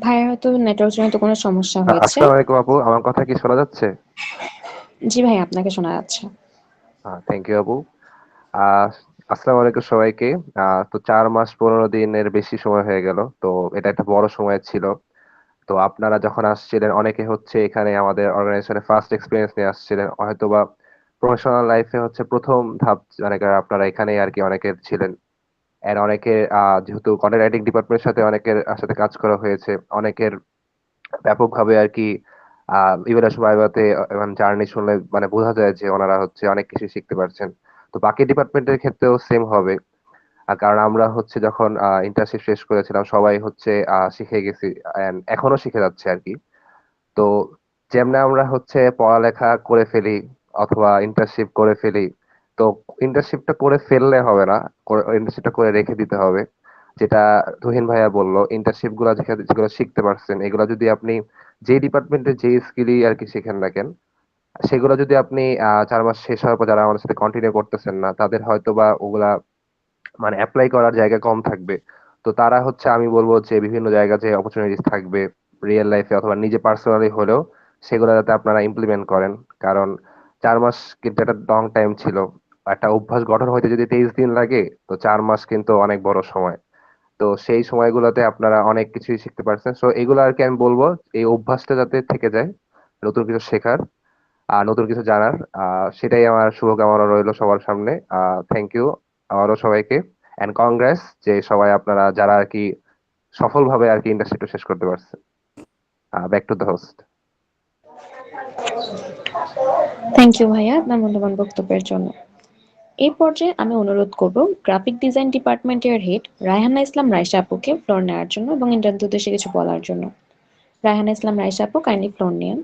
ভাইয়া হয়তো নেটওয়ার্ক জনিত কোনো সমস্যা হয়েছে। আসসালামু আলাইকুম আপু, আমার কথা কি শোনা যাচ্ছে? জি ভাই, আপনাকে শোনা যাচ্ছে। থ্যাংক ইউ আপু। আহ আসসালামু আলাইকুম সবাইকে। তো 4 মাস 15 দিনের বেশি সময় হয়ে গেল, তো এটা একটা বড় সময় ছিল। তো আপনারা যখন আসছিলেন, অনেকে হচ্ছে এখানে আমাদের অর্গানাইজেশনে ফার্স্ট এক্সপিরিয়েন্স নিয়ে আসছিলেন, হয়তোবা প্রফেশনাল লাইফে হচ্ছে প্রথম ধাপ, মানে আপনারা এখানেই আর কি অনেকে ছিলেন। এর অনেকে যেহেতু কন্টেন্ট রাইটিং ডিপার্টমেন্টের সাথে অনেকের সাথে কাজ করা হয়েছে, অনেকের ব্যাপকভাবে আর কি ইভ্যালুয়েশন ভাইভাতে জার্নি শুনলে মানে বোঝা যায় যে ওনারা হচ্ছে অনেক কিছু শিখতে পারছেন। তো বাকি ডিপার্টমেন্টের ক্ষেত্রেও সেম হবে। কারণ আমরা হচ্ছে যখন ইন্টার্নশিপ শেষ করেছিলাম, সবাই হচ্ছে শিখে গেছি and এখনো শিখে যাচ্ছে আর কি। তো যেমনি আমরা হচ্ছে পড়ালেখা করে ফেলি অথবা ইন্টার্নশিপ করে ফেলি, তো ইন্টার্নশিপটা করে ফেললে হবে না, ইন্টার্নশিপটা করে রেখে দিতে হবে। যেটা তুহিন ভাইয়া বললো, ইন্টার্নশিপ গুলা যেগুলো শিখতে পারছেন, এগুলো যদি আপনি যে ডিপার্টমেন্টে যে স্কিলই আর কি শিখেন না কেন, সেগুলো যদি আপনি 4 মাস শেষ হওয়ার পর যারা আমাদের সাথে কন্টিনিউ করতেছেন না, তাদের হয়তো বা ওগুলা মানে অ্যাপ্লাই করার জায়গা কম থাকবে। তো তারা হচ্ছে, আমি বলবো যে বিভিন্ন জায়গা যে অপরচুনিটিস থাকবে রিয়েল লাইফে অথবা নিজে পার্সোনালি হলেও, সেগুলো যাতে আপনারা ইমপ্লিমেন্ট করেন। কারণ 4 মাস কিন্তু একটা লং টাইম ছিল। একটা অভ্যাস গঠন হইতে যদি 23 দিন লাগে, তো 4 মাস কিন্তু অনেক বড় সময়। তো সেই সময়গুলোতে আপনারা অনেক কিছুই শিখতে পারছেন। সো এগুলো আর কি আমি বলবো, এই অভ্যাসটা যাতে থেকে যায় নতুন কিছু শেখার আর নতুন কিছু জানার। সেটাই আমার শুভকামনা রইলো সবার সামনে। থ্যাংক ইউ আবারও সবাইকে, এন্ড কংগ্রেস যে সবাই আপনারা যারা আর কি সফলভাবে আর কি ইন্ডাস্ট্রিটা শেষ করতে পারছে। Back to the host. Thank you ভাইয়া আপনার মূল্যবান বক্তব্যের জন্য। এই পর্যায়ে আমি অনুরোধ করব গ্রাফিক ডিজাইন ডিপার্টমেন্টের হেড রায়হানা ইসলাম রাইসা আপুকে ফ্লোর নেওয়ার জন্য এবং ইন্টারনেটের উদ্দেশ্যে কিছু বলার জন্য। রায়হানা ইসলাম রাইসা আপু কাইন্ডলি ফ্লোর নিন।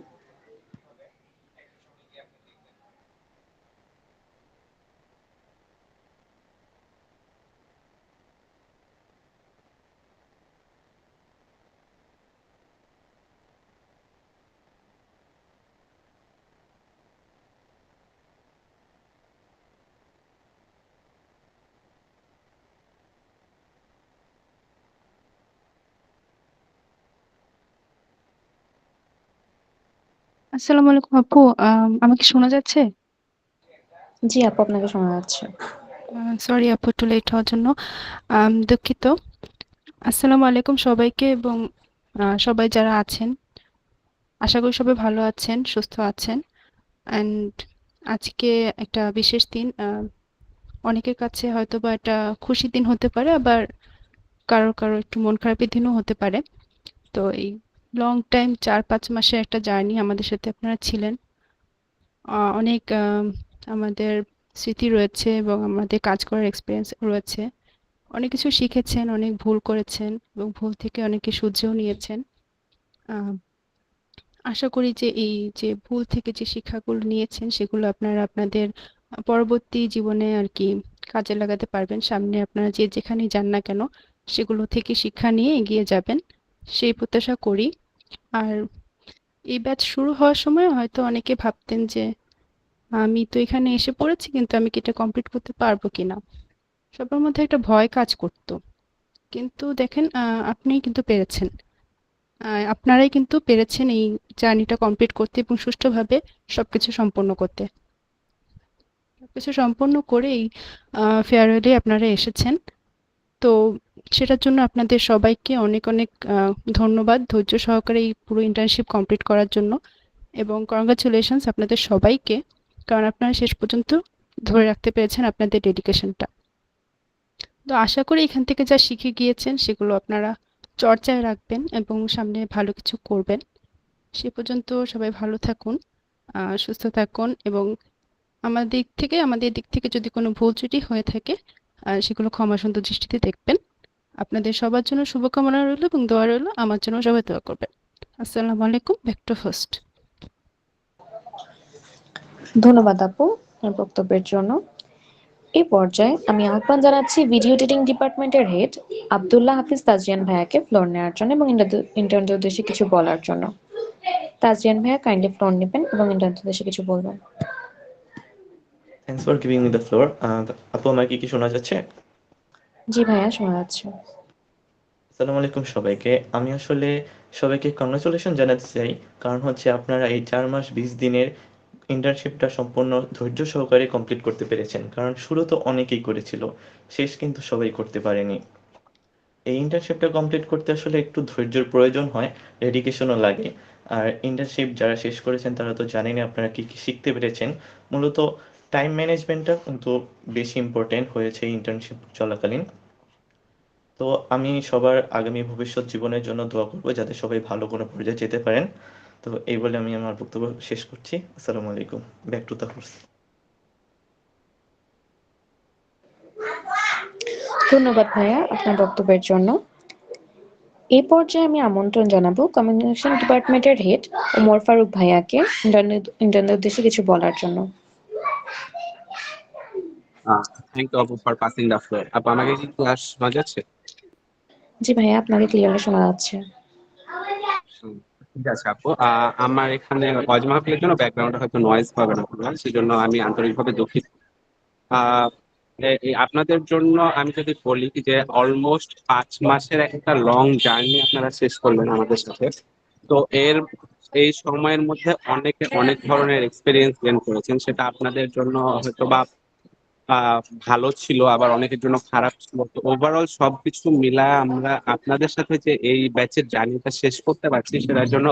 আসসালামু আলাইকুম আপু, আমাকে শোনা যাচ্ছে? জি আপু, আপনাকে শোনা যাচ্ছে। সরি আপু, একটু লেট হওয়ার জন্য দুঃখিত। আসসালামু আলাইকুম সবাইকে, এবং সবাই যারা আছেন, আশা করি সবাই ভালো আছেন, সুস্থ আছেন। অ্যান্ড আজকে একটা বিশেষ দিন। অনেকের কাছে হয়তো বা একটা খুশির দিন হতে পারে, আবার কারো কারো একটু মন খারাপের দিনও হতে পারে। তো এই লং টাইম 4-5 মাসের একটা জার্নি আমাদের সাথে আপনারা ছিলেন। অনেক আমাদের স্মৃতি রয়েছে এবং আমাদের কাজ করার এক্সপিরিয়েন্স রয়েছে। অনেক কিছু শিখেছেন, অনেক ভুল করেছেন এবং ভুল থেকে অনেকে শুধরেও নিয়েছেন। আহ, আশা করি যে এই যে ভুল থেকে যে শিক্ষাগুলো নিয়েছেন সেগুলো আপনারা আপনাদের পরবর্তী জীবনে আর কি কাজে লাগাতে পারবেন। সামনে আপনারা যে যেখানেই যান না কেন সেগুলো থেকে শিক্ষা নিয়ে এগিয়ে যাবেন, সেই প্রত্যাশা করি। আর এই ব্যাচ শুরু হওয়ার সময় হয়তো অনেকে ভাবতেন যে আমি তো এখানে এসে পড়েছি, কিন্তু আমি কি এটা কমপ্লিট করতে পারবো কিনা। সবার মধ্যে একটা ভয় কাজ করতো, কিন্তু দেখেন আপনি কিন্তু পেরেছেন। আপনারাই কিন্তু পেরেছেন এই জার্নিটা কমপ্লিট করতে এবং সুষ্ঠুভাবে সবকিছু সম্পন্ন করতে। সবকিছু সম্পন্ন করে এই ফেয়ারওয়েলে আপনারা এসেছেন। তো সেটার জন্য আপনাদের সবাইকে অনেক অনেক ধন্যবাদ, ধৈর্য সহকারে এই পুরো ইন্টার্নশিপ কমপ্লিট করার জন্য। এবং কংগ্রাচুলেশনস আপনাদের সবাইকে, কারণ আপনারা শেষ পর্যন্ত ধরে রাখতে পেরেছেন আপনাদের ডেডিকেশনটা। তো আশা করি এখান থেকে যা শিখে গিয়েছেন সেগুলো আপনারা চর্চায় রাখবেন এবং সামনে ভালো কিছু করবেন। সে পর্যন্ত সবাই ভালো থাকুন, সুস্থ থাকুন, এবং আমাদের দিক থেকে যদি কোনো ভুল ত্রুটি হয়ে থাকে সেগুলো ক্ষমা সুন্দর দৃষ্টিতে দেখবেন। আপনাদের সবার জন্য শুভকামনা রইল এবং দোয়া রইল, আমার জন্য সবাই দোয়া করবেন। আসসালামু আলাইকুম, ব্যাক টু হোস্ট। ধন্যবাদ আপু আপনার বক্তব্যের জন্য। এই পর্যায়ে আমি আহ্বান জানাচ্ছি ভিডিও এডিটিং ডিপার্টমেন্টের হেড আব্দুল্লাহ হাফিজ তাজরিয়ান ভাইয়াকে ফ্লোর নেওয়ার জন্য এবং ইন্টারনেটের উদ্দেশ্যে কিছু বলার জন্য। তাজরিয়ান ভাইয়া কাইন্ডলি ফ্লোর নেবেন এবং ইন্টারনেটের উদ্দেশ্যে কিছু বলবেন। Thanks for giving me the floor. আপু, আমার কি শোনা যাচ্ছে? জি ভাইয়া, শোনা যাচ্ছে। আসসালামু আলাইকুম সবাইকে। আমি আসলে সবাইকে কংগ্রাচুলেশন জানাতে চাই, কারণ হচ্ছে আপনারা এই 4 মাস 20 দিনের ইন্টার্নশিপটা সম্পূর্ণ ধৈর্য সহকারে কমপ্লিট করতে পেরেছেন, কারণ শুরু তো অনেকেই করেছিল, শেষ কিন্তু সবাই করতে পারেনি। এই ইন্টার্নশিপটা কমপ্লিট করতে আসলে একটু ধৈর্যের প্রয়োজন হয়, ডেডিকেশনও লাগে। আর ইন্টার্নশিপ যারা শেষ করেছেন তারা তো জানেনই আপনারা কি কি শিখতে পেরেছেন। মূলত টাইম ম্যানেজমেন্টটা কিন্তু বেশি ইম্পর্টেন্ট হয়েছে ইন্টার্নশিপ চলাকালীন। তো আমি সবার আগামী ভবিষ্যৎ জীবনের জন্য দোয়া করবো, যাতে সবাই ভালো কোনো পর্যায়ে যেতে পারেন। তো এই বলে আমি আমার বক্তব্য শেষ করছি। আসসালামু আলাইকুম, ব্যাক টু দ্য হোস্ট। ধন্যবাদ ভাইয়া আপনার বক্তব্যের জন্য। এই পর্যায়ে আমি আমন্ত্রণ জানাবো কমিউনিকেশন ডিপার্টমেন্টের হেড ওমর ফারুক ভাইয়াকে ইন্টারনেট উদ্দেশ্যে কিছু বলার জন্য। থ্যাংক ইউ আপু ফর পাসিং দ্য ফ্লোর। আপু, আমাকে কি ক্লাস শোনা যাচ্ছে? জি ভাইয়া, আপনাকে ক্লিয়ারলি শোনা যাচ্ছে। হুম, ঠিক আছে আপু। আমার এখানে ওয়াজ মাহফিলের জন্য ব্যাকগ্রাউন্ডে হয়তো নয়েজ পাবে না আপনারা, সেজন্য আমি আন্তরিকভাবে দুঃখিত। আহ, আপনাদের জন্য আমি যদি বলি যে অলমোস্ট 5 মাসের একটা লং জার্নি আপনারা শেষ করলেন আমাদের সাথে। তো এই সময়ের মধ্যে অনেকে অনেক ধরনের এক্সপিরিয়েন্স গেইন করেছেন, সেটা আপনাদের জন্য হয়তো বা ভালো ছিল, আবার অনেকের জন্য খারাপ ছিল। তো ওভারঅল সবকিছু মিলায় আমরা আপনাদের সাথে যে এই ব্যাচের জার্নিটা শেষ করতে পারছি, সেটার জন্য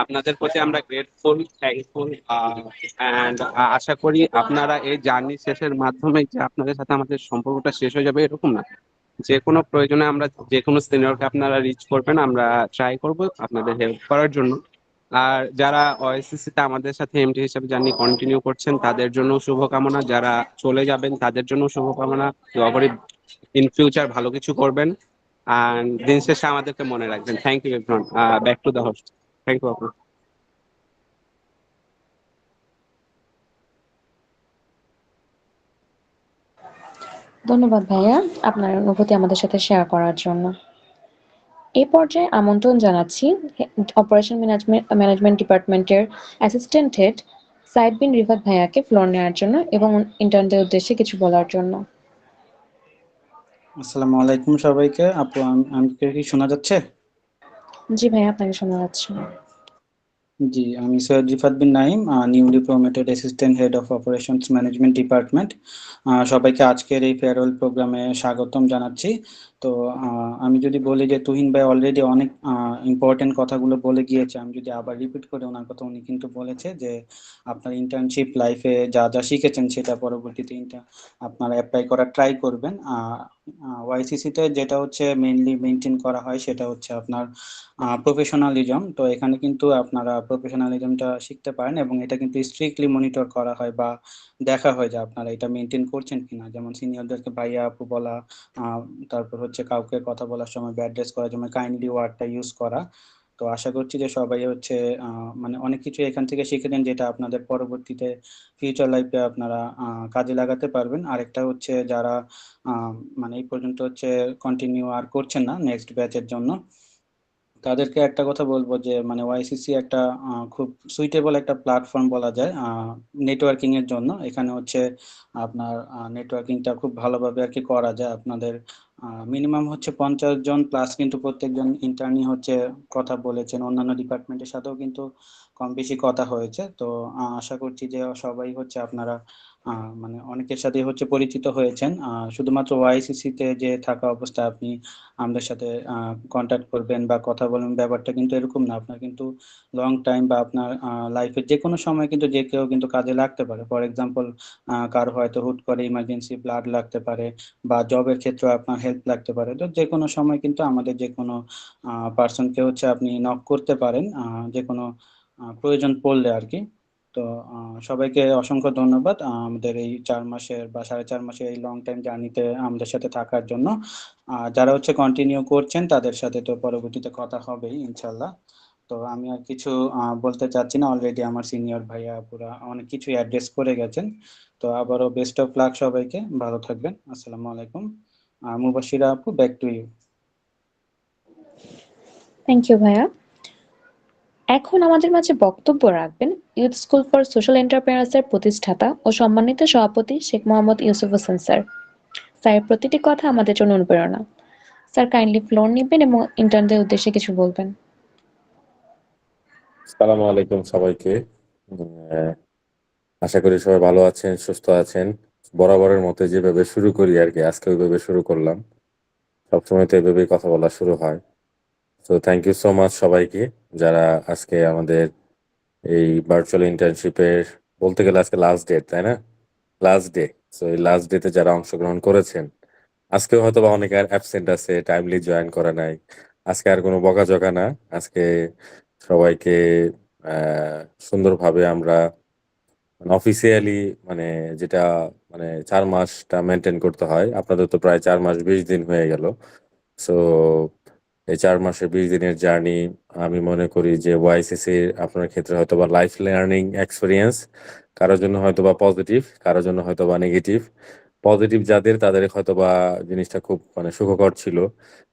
আপনাদের প্রতি আমরা গ্রেটফুল, থ্যাঙ্কফুল। অ্যান্ড আশা করি আপনারা এই জার্নি শেষের মাধ্যমে যে আপনাদের সাথে আমাদের সম্পর্কটা শেষ হয়ে যাবে এরকম না। যে কোনো প্রয়োজনে আমরা যে কোনো সিনিয়রকে আপনারা রিচ করবেন, আমরা ট্রাই করব আপনাদের হেল্প করার জন্য। আর যারা ওএসসিসি তে আমাদের সাথে এমটি হিসেবে জার্নি কন্টিনিউ করছেন তাদের জন্য শুভকামনা, যারা চলে যাবেন তাদের জন্য শুভকামনা। দোয়া করি ইন ফিউচার ভালো কিছু করবেন। আর দিন শেষে আমাদেরকে মনে রাখবেন। Thank you everyone. Back to the host. Thank you আপু। ধন্যবাদ ভাইয়া আপনার অনুভূতি আমাদের সাথে শেয়ার করার জন্য। এই পর্যায়ে আমন্ত্রণ জানাচ্ছি অপারেশন ম্যানেজমেন্ট ডিপার্টমেন্টের অ্যাসিস্ট্যান্ট হেড সাইদ বিন রিফাত ভাইয়াকে ফ্লোর নেওয়ার জন্য এবং ইন্টার্নদের উদ্দেশ্যে কিছু বলার জন্য। আসসালামু আলাইকুম সবাইকে। আপু, আমি কি শোনা যাচ্ছে? জি ভাইয়া, আপনাকে শোনা যাচ্ছে। জি, আমি Syed Rifat bin Naim, newly promoted assistant head of operations management department. সবাইকে আজকের এই ফেয়ারওয়েল প্রোগ্রামে স্বাগতম জানাচ্ছি। তো আমি যদি বলি যে তুহিন ভাই অলরেডি অনেক ইম্পর্টেন্ট কথাগুলো বলে গিয়েছে, আমি যদি আবার রিপিট করি ওনার কথা, উনি কিন্তু বলেছে যে আপনার ইন্টার্নশিপ লাইফে যা যা শিখেছেন সেটা পরবর্তীতে আপনারা অ্যাপ্লাই করার ট্রাই করবেন। ওয়াইসিসিতে যেটা হচ্ছে মেইনলি মেনটেন করা হয় সেটা হচ্ছে আপনার প্রফেশনালিজম। তো এখানে কিন্তু আপনারা প্রফেশনালিজমটা শিখতে পারেন এবং এটা কিন্তু স্ট্রিক্টলি মনিটর করা হয় বা দেখা হয় যে আপনারা এটা মেনটেন করছেন কিনা। যেমন সিনিয়রদেরকে ভাইয়া আপু বলা, আহ, তারপর হচ্ছে কাউকে কথা বলার সময় ব্যাড ড্রেস করার জন্য কাইন্ডলি ওয়ার্ডটা ইউজ করা। তো আশা করছি যে সবাই হচ্ছে মানে অনেক কিছু এখান থেকে শিখেছেন যেটা আপনাদের পরবর্তীতে ফিউচার লাইফে আপনারা কাজে লাগাতে পারবেন। আরেকটা হচ্ছে যারা আহ, মানে এই পর্যন্ত হচ্ছে কন্টিনিউ আর করছেন না নেক্সট ব্যাচের জন্য, তাদেরকে একটা কথা বলবো যে মানে ওয়াইসিসি একটা খুব সুইটেবল একটা প্ল্যাটফর্ম বলা যায় নেটওয়ার্কিং এর জন্য। এখানে হচ্ছে আপনার নেটওয়ার্কিংটা খুব ভালোভাবে আর কি করা যায়। আপনাদের মিনিমাম হচ্ছে 50 জন প্লাস কিন্তু প্রত্যেকজন ইন্টার্নি হচ্ছে কথা বলেছেন, অন্যান্য ডিপার্টমেন্টের সাথেও কিন্তু কম বেশি কথা হয়েছে। তো আশা করছি যে সবাই হচ্ছে আপনারা মানে অনেকের সাথে হচ্ছে পরিচিত হয়েছেন। শুধুমাত্র ওয়াইসিসি তে যে থাকা অবস্থায় আপনি আমাদের সাথে কন্ট্যাক্ট করবেন বা কথা বলবেন, ব্যাপারটা কিন্তু এরকম না। আপনার কিন্তু লং টাইম বা আপনার লাইফের যে কোনো সময় কিন্তু যে কেউ কিন্তু কাজে লাগতে পারে। ফর এক্সাম্পল কারো হয়তো হুট করে ইমার্জেন্সি ব্লাড লাগতে পারে বা জবের ক্ষেত্রে আপনার হেল্প লাগতে পারে। তো যে কোনো সময় কিন্তু আমাদের যে কোনো পার্সনকে হচ্ছে আপনি নক করতে পারেন যে কোনো প্রয়োজন পড়লে আর কি। তো সবাইকে অসংখ্য ধন্যবাদ আমাদের এই 4 মাসের বা 4.5 মাসের এই লং টাইম জার্নিতে আমাদের সাথে থাকার জন্য। যারা হচ্ছে কন্টিনিউ করছেন তাদের সাথে তো পরবর্তীতে কথা হবেই ইনশাল্লাহ। তো আমি আর কিছু বলতে চাচ্ছি না, অলরেডি আমার সিনিয়র ভাইয়া পুরা অনেক কিছু অ্যাড্রেস করে গেছেন। তো আবারও বেস্ট অফ লাক সবাইকে, ভালো থাকবেন। আসসালামু আলাইকুম। মুবাশিরা আপু, back to you. Thank you ভাইয়া। এখন আমাদের মাঝে বক্তব্য রাখবেন ইউথ স্কুল ফর সোশ্যাল এন্টারপ্রেনার্সের প্রতিষ্ঠাতা ও সম্মানিত সভাপতি শেখ মোহাম্মদ ইউসুফ হোসেন স্যার। স্যারের প্রতিটি কথা আমাদের জন্য অনুপ্রেরণা। স্যার কাইন্ডলি ফ্লোর নেবেন এবং ইন্টার্নদের উদ্দেশ্যে কিছু বলবেন। সালামু আলাইকুম সবাইকে। আহ, আশা করি সবাই ভালো আছেন, সুস্থ আছেন। বরাবরের মতো যেভাবে শুরু করি আর কি, আজকে ওইভাবে শুরু করলাম। সবসময় তো এভাবেই কথা বলা শুরু হয়। তো থ্যাংক ইউ সো মাচ সবাইকে যারা আজকে আমাদের এই ভার্চুয়াল ইন্টার্নশিপের, বলতে গেলে আজকে লাস্ট ডেট, তাই না? Last day. তো এই লাস্ট ডেতে যারা অংশগ্রহণ করেছেন, আজকে হয়তো বা অনেকে অ্যাবসেন্ট আছে, টাইমলি জয়েন করে নাই। আজকে আর কোনো বকাঝকা না। আজকে সবাইকে আহ সুন্দরভাবে আমরা অফিসিয়ালি, মানে যেটা, মানে 4 মাসটা মেনটেন করতে হয়। আপনাদের তো প্রায় 4 মাস 20 দিন হয়ে গেল। সো এই 4 মাসের 20 দিনের জার্নি, আমি মনে করি যে ওয়াইসিসি আপনার ক্ষেত্রে হয়তো বা লাইফ লার্নিং এক্সপিরিয়েন্স। কারোর জন্য হয়তো বা পজিটিভ, কারোর জন্য হয়তো বা নেগেটিভ। পজিটিভ যাদের, তাদের হয়তো বা জিনিসটা খুব মানে সুখকর ছিল।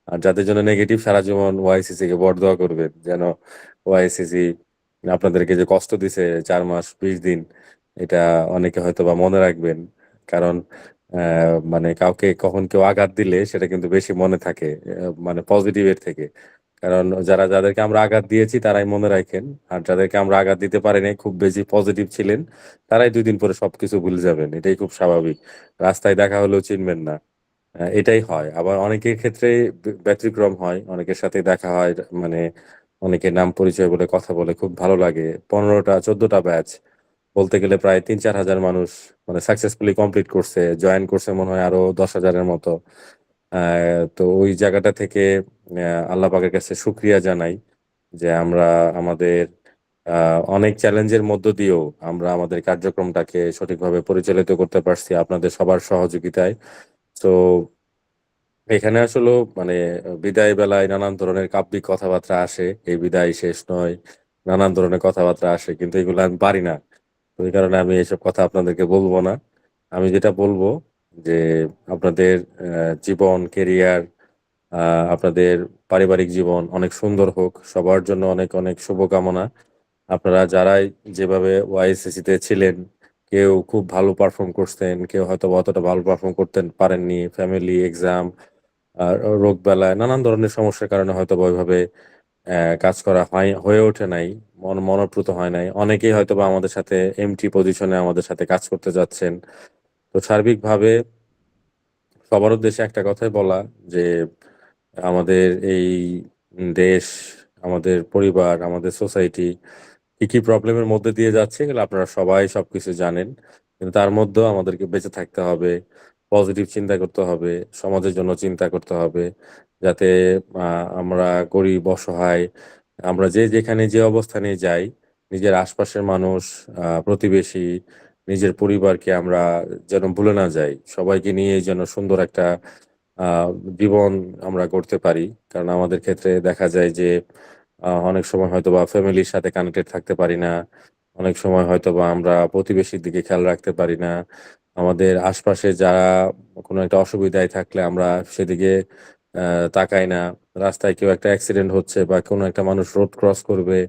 আর যাদের জন্য নেগেটিভ, সারা জীবন ওয়াইসিসি কে বরদোয়া করবেন যেন ওয়াইসিসি আপনাদেরকে যে কষ্ট দিছে 4 মাস 20 দিন, এটা অনেকে হয়তো বা মনে রাখবেন। কারণ মানে কাউকে কখন কেউ আঘাত দিলে সেটা কিন্তু বেশি মনে থাকে, মানে পজিটিভের থেকে। কারণ যাদেরকে আমরা আঘাত দিয়েছি তারাই মনে রাখেন, আর যাদেরকে আমরা আঘাত দিতে পারিনি, খুব বেশি পজিটিভ ছিলেন, তারাই 2 দিন পরে সবকিছু ভুলে যাবেন। এটাই খুব স্বাভাবিক। রাস্তায় দেখা হলেও চিনবেন না। এটাই হয়। আবার অনেকের ক্ষেত্রে ব্যতিক্রম হয়, অনেকের সাথে দেখা হয়, মানে অনেকের নাম পরিচয় বলে কথা বলে খুব ভালো লাগে। 15টা 14টা ব্যাচ, বলতে গেলে প্রায় 3-4 হাজার মানুষ মানে সাকসেসফুলি কমপ্লিট করছে, জয়েন করছে মনে হয় আরো 10 হাজারের মতো। তো ওই জায়গাটা থেকে আল্লাহ পাকের কাছে শুক্রিয়া জানাই যে আমরা আমাদের অনেক চ্যালেঞ্জের মধ্য দিয়েও আমরা আমাদের কার্যক্রমটাকে সঠিকভাবে পরিচালিত করতে পারছি আপনাদের সবার সহযোগিতায়। তো এখানে আসলে মানে বিদায় বেলায় নানান ধরনের কাব্যিক কথাবার্তা আসে, এই বিদায় শেষ নয়, নানান ধরনের কথাবার্তা আসে, কিন্তু এগুলো আমি পারি না। তো এই কারণে আমি এসব কথা আপনাদেরকে বলবো না। আমি যেটা বলবো যে আপনাদের জীবন, কেরিয়ার, আপনাদের পারিবারিক জীবন অনেক সুন্দর হোক, সবার জন্য অনেক অনেক শুভকামনা। আপনারা যারাই যেভাবে ওয়াইসিসি তে ছিলেন, কেউ খুব ভালো পারফর্ম করতেন, কেউ হয়তো বা অতটা ভালো পারফর্ম করতে পারেননি, ফ্যামিলি, এক্সাম আর রোগ বেলায় নানান ধরনের সমস্যার কারণে হয়তো বা ওইভাবে কাজ করা হয়ে ওঠে নাই, মনোপ্রত হয় নাই। অনেকেই হয়তো বা আমাদের সাথে এমটি পজিশনে আমাদের সাথে কাজ করতে যাচ্ছেন। তো সার্বিকভাবে সবার উদ্দেশ্যে একটা কথাই বলা যে আমাদের এই দেশ, আমাদের পরিবার, আমাদের সোসাইটি কি কি প্রবলেমের মধ্যে দিয়ে যাচ্ছে এগুলো আপনারা সবাই সবকিছু জানেন, কিন্তু তার মধ্যেও আমাদেরকে বেঁচে থাকতে হবে, পজিটিভ চিন্তা করতে হবে, সমাজের জন্য চিন্তা করতে হবে, যাতে আমরা গরিব অসহায়, আমরা যে যেখানে যে অবস্থানে যাই, নিজের আশপাশের মানুষ, প্রতিবেশী, নিজের পরিবারকে আমরা যেন ভুলে না যাই, সবাইকে নিয়ে যেন সুন্দর একটা আহ জীবন আমরা করতে পারি। কারণ আমাদের ক্ষেত্রে দেখা যায় যে অনেক সময় হয়তো বা ফ্যামিলির সাথে কানেক্টেড থাকতে পারি না, অনেক সময় হয়তো বা আমরা প্রতিবেশীর দিকে খেয়াল রাখতে পারি না, আমাদের আশপাশে যারা কোনো একটা অসুবিধায় থাকলে আমরা সেদিকে তাকাই না। রাস্তায় কেউ একটা অ্যাক্সিডেন্ট হচ্ছে বা কোনো একটা মানুষ রোড ক্রস করবে,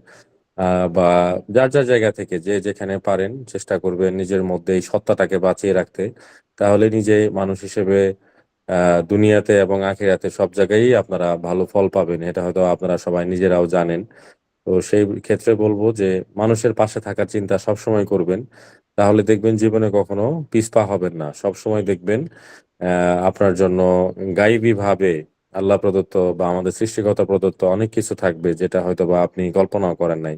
বা যার যার জায়গা থেকে যে যেখানে পারেন চেষ্টা করবেন নিজের মধ্যে এই সত্তাটাকে বাঁচিয়ে রাখতে। তাহলে নিজে মানুষ হিসেবে দুনিয়াতে এবং আখিরাতে সব জায়গায়ই আপনারা ভালো ফল পাবেন, এটা হয়তো আপনারা সবাই নিজেরাও জানেন। তো সেই ক্ষেত্রে বলবো যে মানুষের পাশে থাকার চিন্তা সবসময় করবেন, তাহলে দেখবেন জীবনে কখনো পিছপা হবেন না। সবসময় দেখবেন আপনার জন্য গাইবী ভাবে আল্লাহ প্রদত্ত বা আমাদের সৃষ্টিকর্তা প্রদত্ত অনেক কিছু থাকবে, যেটা হয়তো বা আপনি কল্পনাও করেন নাই।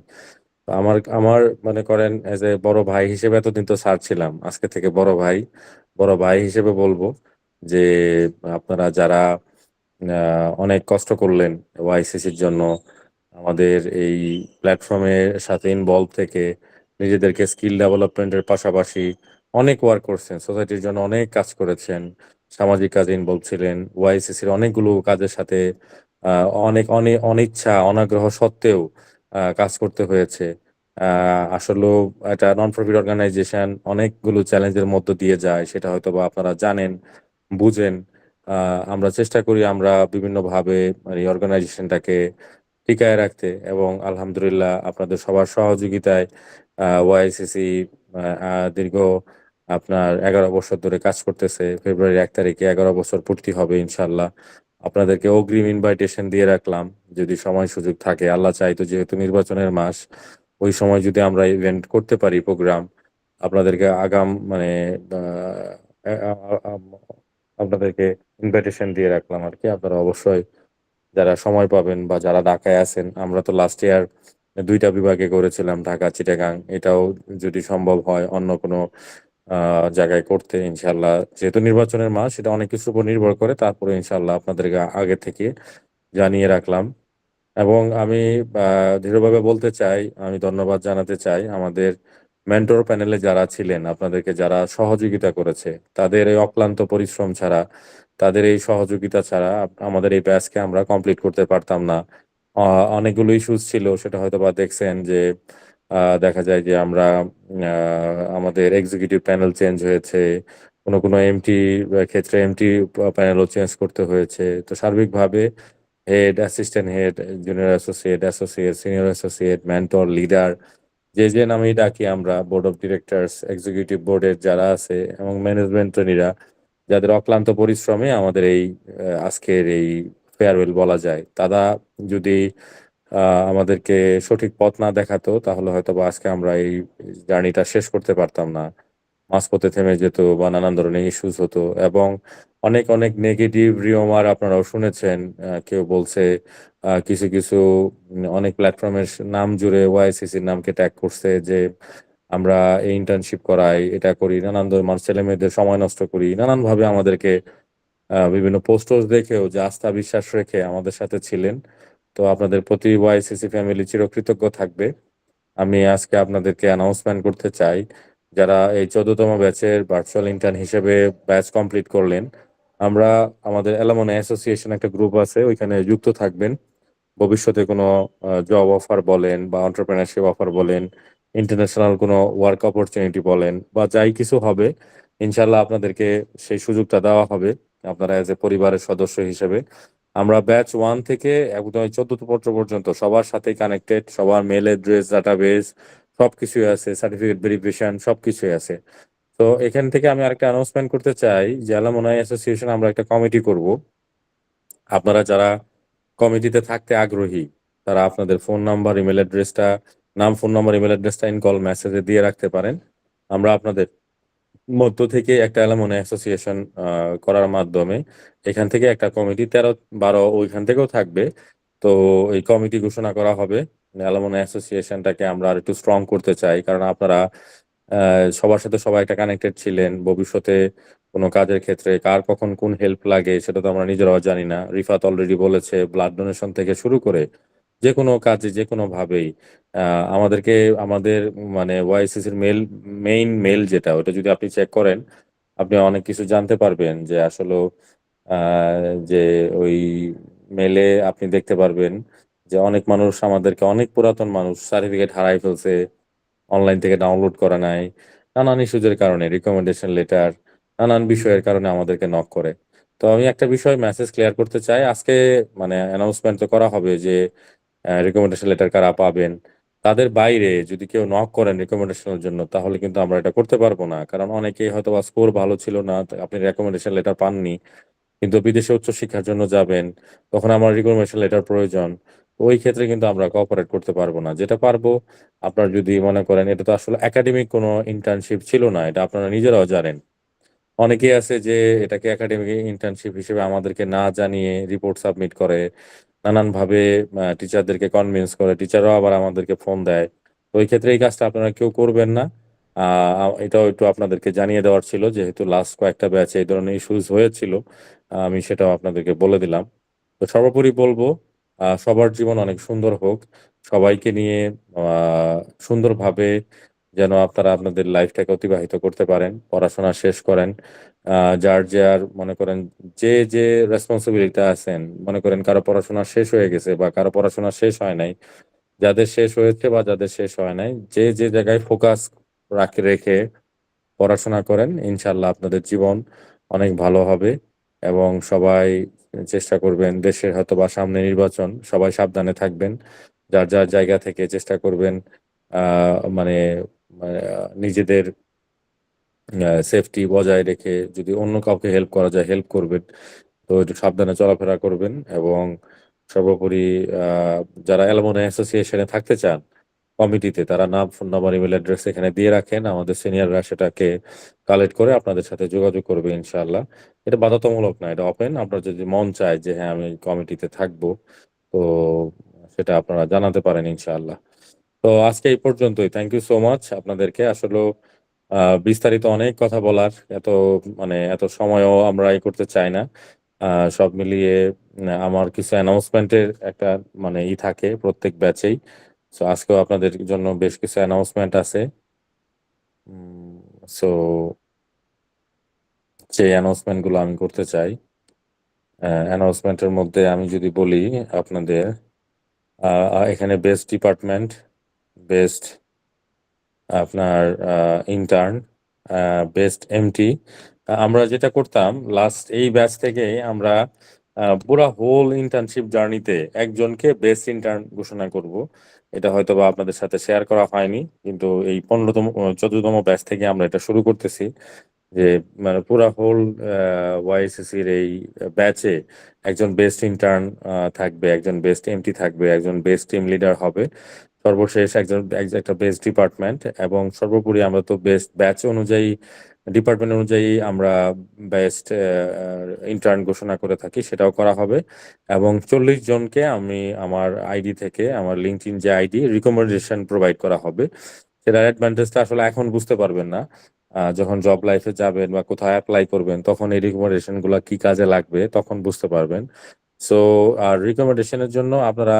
তো আমার আমার মনে করেন এজ এ বড় ভাই হিসেবে, এতদিন তো স্যার ছিলাম, আজকে থেকে বড় ভাই হিসেবে বলবো যে আপনারা যারা অনেক কষ্ট করলেন ওয়াইসিসির জন্য, আমাদের এই প্ল্যাটফর্মের সাথে ইনভলভ থেকে নিজেদেরকে স্কিল ডেভেলপমেন্টের পাশাপাশি অনেক ওয়ার্ক করছেন, সোসাইটির জন্য অনেক কাজ করেছেন, সামাজিক কাজে ইনভলভ ছিলেন, ওয়াইসিসির অনেকগুলো কাজের সাথে অনেক অনেক অনিচ্ছা অনাগ্রহ সত্ত্বেও কাজ করতে হয়েছে। আসলেও একটা নন প্রফিট অর্গানাইজেশন অনেকগুলো চ্যালেঞ্জের মধ্য দিয়ে যায়, সেটা হয়তো বা আপনারা জানেন, বুঝেন। আমরা চেষ্টা করি আমরা বিভিন্নভাবে মানে অর্গানাইজেশনটাকে টিকায় রাখতে, এবং আলহামদুলিল্লাহ আপনাদের সবার সহযোগিতায় ওয়াইসিসি দীর্ঘ আপনার 11 বছর ধরে কাজ করতেছে। ফেব্রুয়ারি 1 তারিখে 11 বছর পূর্তি হবে ইনশাল্লাহ। আপনাদেরকে অগ্রিম ইনভাইটেশন দিয়ে রাখলাম, যদি সময় সুযোগ থাকে, আল্লাহ চাইতো যেহেতু নির্বাচনের মাস, ওই সময় যদি আমরা ইভেন্ট করতে পারি, প্রোগ্রাম, আপনাদেরকে আগাম মানে আপনাদেরকে ইনভাইটেশন দিয়ে রাখলাম আর কি। আপনারা অবশ্যই যারা সময় পাবেন বা যারা ঢাকায় আছেন, আমরা তো লাস্ট ইয়ার 2টা বিভাগে করেছিলাম, ঢাকা চিটাগাং, এটাও যদি সম্ভব হয় অন্য কোনো জায়গায় করতে ইনশাল্লাহ। যেহেতু নির্বাচনের মাস, সেটা অনেক কিছুর উপর নির্ভর করে, তারপরে ইনশাল্লাহ আপনাদেরকে আগে থেকে জানিয়ে রাখলাম। এবং আমি দৃঢ়ভাবে বলতে চাই, আমি ধন্যবাদ জানাতে চাই আমাদের মেন্টর প্যানেলে যারা ছিলেন, আপনাদেরকে যারা সহযোগিতা করেছে, তাদের এই অক্লান্ত পরিশ্রম ছাড়া, তাদের এই সহযোগিতা ছাড়া আমাদের এই ব্যাচকে আমরা কমপ্লিট করতে পারতাম না। অনেকগুলো ইস্যুস ছিল, সেটা হয়তো বা দেখছেন যে দেখা যায় যে আমরা আমাদের এক্সিকিউটিভ প্যানেল চেঞ্জ হয়েছে, কোনো কোনো এমটি ক্ষেত্রে এমটি প্যানেলও চেঞ্জ করতে হয়েছে। তো সার্বিকভাবে head, assistant head, junior associate, associate, senior associate, mentor, leader, যে যে নামেই ডাকি আমরা, বোর্ড অফ ডিরেক্টরস, এক্সিকিউটিভ বোর্ডের যারা আছে এবং ম্যানেজমেন্ট ট্রেনিরা, যাদের অক্লান্ত পরিশ্রমে আমাদের এই আজকের এই ফেয়ারওয়েল বলা যায়। তারা যদি আমাদেরকে সঠিক পথ না দেখাতো, তাহলে হয়তো বা আজকে আমরা এই জার্নিটা শেষ করতে পারতাম না, মাঝপথে থেমে যেত বা নানান ধরনের ইস্যুস হতো। এবং অনেক অনেক নেগেটিভ রিউমার আপনারাও শুনেছেন, কেউ বলছে কিছু কিছু অনেক প্ল্যাটফর্মের নাম জুড়ে ওয়াইসিসির নামকে ট্যাগ করছে যে আমরা এই ইন্টার্নশিপ করাই, এটা করি, নানান ধরনের ছেলে মেয়েদের সময় নষ্ট করি, নানানভাবে আমাদেরকে বিভিন্ন পোস্টার দেখেও যে আস্থা বিশ্বাস রেখে আমাদের সাথে ছিলেন। তো আপনাদের প্রতি ওয়াইসিসি ফ্যামিলি চিরকৃতজ্ঞ থাকবে। আমি আজকে আপনাদেরকে অ্যানাউন্সমেন্ট করতে চাই, যারা এই 14তম ব্যাচের ভার্চুয়াল ইন্টার্ন হিসেবে ব্যাচ কমপ্লিট করলেন, আমরা আমাদের অ্যালুমনি অ্যাসোসিয়েশন একটা গ্রুপ আছে, ওইখানে যুক্ত থাকবেন। ভবিষ্যতে কোনো জব অফার বলেন বা এন্টারপ্রেনারশিপ অফার বলেন, ইন্টারন্যাশনাল কোনো ওয়ার্ক অপরচুনিটি বলেন, বা যাই কিছু হবে, ইনশাল্লাহ আপনাদেরকে সেই সুযোগটা দেওয়া হবে আপনারা এজ এ পরিবারের সদস্য হিসেবে। আমরা ব্যাচ 1 থেকে একদম 14th পত্র পর্যন্ত সবার সাথে কানেক্টেড, সবার মেল অ্যাড্রেস, ডাটাবেস সবকিছুই আছে, সার্টিফিকেট ভেরিফিকেশন সবকিছুই আছে। তো এখান থেকে আমি আরেকটা অ্যানাউন্সমেন্ট করতে চাই যে অ্যালুমনি অ্যাসোসিয়েশন আমরা একটা কমিটি করব। আপনারা যারা কমিটিতে থাকতে আগ্রহী, তারা আপনাদের ফোন নাম্বার ইমেল অ্যাড্রেসটা ফোন নাম্বার ইমেল অ্যাড্রেসটা ইন কল মেসেজে দিয়ে রাখতে পারেন। আমরা আপনাদের মধ্য থেকে একটা অ্যালুমনি অ্যাসোসিয়েশন করার মাধ্যমে এখান থেকে একটা কমিটি 13-12 ওইখান থেকেও থাকবে। তো এই কমিটি ঘোষণা করা হবে। অ্যালুমনি অ্যাসোসিয়েশনটাকে আমরা আর একটু স্ট্রং করতে চাই, কারণ আপনারা সবার সাথে সবাই একটা কানেক্টেড ছিলেন। ভবিষ্যতে কোনো কাজের ক্ষেত্রে কার কখন কোন হেল্প লাগে সেটা তো আমরা নিজেরাও জানি না। রিফাত অলরেডি বলেছে ব্লাড ডোনেশন থেকে শুরু করে যে কোনো কাজে যে কোনো ভাবেই আমাদেরকে আমাদের মানে ওয়াইসিসির মেইল যেটা ওটা যদি আপনি চেক করেন আপনি অনেক কিছু জানতে পারবেন যে আসলে যে ওই মেলে আপনি দেখতে পারবেন যে অনেক মানুষ আমাদেরকে অনেক পুরাতন মানুষ সার্টিফিকেট হারাই ফেলছে, অনলাইন থেকে ডাউনলোড করা নাই, নানান ইস্যুজের কারণে রিকমেন্ডেশন লেটার নানান বিষয়ের কারণে আমাদেরকে নক করে। তো আমি একটা বিষয় মেসেজ ক্লিয়ার করতে চাই আজকে, মানে অ্যানাউন্সমেন্ট তো করা হবে যে রিকমেন্ডেশন লেটার কারা পাবেন। তাদের বাইরে যদি কেউ নক করেন রিকমেন্ডেশনের জন্য তাহলে কিন্তু আমরা এটা করতে পারবো না, কারণ অনেকেই হয়তো বা স্কোর ভালো ছিল না, আপনি রেকমেন্ডেশন লেটার পাননি, কিন্তু বিদেশে উচ্চশিক্ষার জন্য যাবেন, তখন আমার রিকমেন্ডেশন লেটার প্রয়োজন। তো ওই ক্ষেত্রে কিন্তু আমরা কোঅপারেট করতে পারবো না। যেটা পারবো, আপনার যদি মনে করেন এটা তো আসলে একাডেমিক কোনো ইন্টার্নশিপ ছিল না, এটা আপনারা নিজেরাও জানেন। অনেকেই আছে যে এটাকে একাডেমিক ইন্টার্নশিপ হিসেবে আমাদেরকে না জানিয়ে রিপোর্ট সাবমিট করে, নানানভাবে টিচারদেরকে কনভিন্স করে, টিচাররাও আবার আমাদেরকে ফোন দেয়। তো ওই ক্ষেত্রে এই কাজটা আপনারা কেউ করবেন না। এটাও একটু আপনাদেরকে জানিয়ে দেওয়ার ছিল, যেহেতু লাস্ট কয়েকটা ব্যাচে এই ধরনের ইস্যুস হয়েছিল, আমি সেটাও আপনাদেরকে বলে দিলাম। তো সর্বোপরি বলবো সবার জীবন অনেক সুন্দর হোক, সবাইকে নিয়ে সুন্দরভাবে যেন আপনারা আপনাদের লাইফটাকে অতিবাহিত করতে পারেন, পড়াশোনা শেষ করেন। যার যার মনে করেন যে রেসপন্সিবিলিটি আছেন, মনে করেন কারো পড়াশোনা শেষ হয়ে গেছে বা কারো পড়াশোনা শেষ হয় নাই, যাদের শেষ হয়েছে বা যাদের শেষ হয় নাই, যে জায়গায় ফোকাস রেখে পড়াশোনা করেন, ইনশাল্লাহ আপনাদের জীবন অনেক ভালো হবে। এবং সবাই চেষ্টা করবেন, দেশের হয়তো বা সামনে নির্বাচন, সবাই সাবধানে থাকবেন, যার যার জায়গা থেকে চেষ্টা করবেন মানে নিজেদের সেফটি বজায় রেখে যদি অন্য কাউকে হেল্প করা যায় হেল্প করবেন। তো একটু সাবধানে চলাফেরা করবেন। এবং সর্বোপরি যারা অ্যালুমনি অ্যাসোসিয়েশনে থাকতে চান কমিটিতে, তারা নাম ফোন নাম্বার ইমেল অ্যাড্রেস এখানে দিয়ে রাখেন, আমাদের সিনিয়ররা সেটাকে কালেক্ট করে আপনাদের সাথে যোগাযোগ করবে ইনশাআল্লাহ। এটা বাধ্যতামূলক না, এটা ওপেন। আপনার যদি মন চায় যে হ্যাঁ আমি কমিটিতে থাকবো, তো সেটা আপনারা জানাতে পারেন ইনশাআল্লাহ। তো আজকে এই পর্যন্তই। থ্যাংক ইউ সো মাচ আপনাদেরকে। আসলে বিস্তারিত অনেক কথা বলার এত সময়ও আমরা করতে চাই না। সব মিলিয়ে আমার কিছু অ্যানাউন্সমেন্টের একটা থাকে প্রত্যেক ব্যাচেই। সো আজকেও আপনাদের জন্য বেশ কিছু অ্যানাউন্সমেন্ট আছে। সো সেই অ্যানাউন্সমেন্ট গুলো আমি করতে চাই। অ্যানাউন্সমেন্টের মধ্যে আমি যদি বলি আপনাদের, এখানে বেস্ট ডিপার্টমেন্ট, বেস্ট আপনার ইন্টার্ন, বেস্ট এমটি, আমরা যেটা করতাম লাস্ট এই ব্যাচ থেকে আমরা পুরা হোল ইন্টার্নশিপ জার্নিতে একজনকে বেস্ট ইন্টার্ন ঘোষণা করব। এটা হয়তো বা আপনাদের সাথে শেয়ার করা হয়নি, কিন্তু এই 14তম ব্যাচ থেকে আমরা এটা শুরু করতেছি যে মানে পুরা হোল ওয়াইএসএসির এই ব্যাচে একজন বেস্ট ইন্টার্ন থাকবে, একজন বেস্ট এমটি থাকবে, একজন বেস্ট টিম লিডার হবে, সর্বশেষ একটা বেস্ট ডিপার্টমেন্ট, এবং সর্বোপরি আমরা তো বেস্ট ব্যাচ অনুযায়ী ডিপার্টমেন্ট অনুযায়ী আমরা বেস্ট ইন্টার্ন ঘোষণা করে থাকি, সেটাও করা হবে। এবং 40 জনকে আমি আমার আইডি থেকে, আমার লিঙ্কডইন যে আইডি, রিকমেন্ডেশন প্রোভাইড করা হবে। সেটার অ্যাডভান্টেজটা আসলে এখন বুঝতে পারবেন না, যখন জব লাইফে যাবেন বা কোথায় অ্যাপ্লাই করবেন তখন এই রিকমেন্ডেশন গুলা কি কাজে লাগবে তখন বুঝতে পারবেন। সো আর রিকমেন্ডেশনের জন্য আপনারা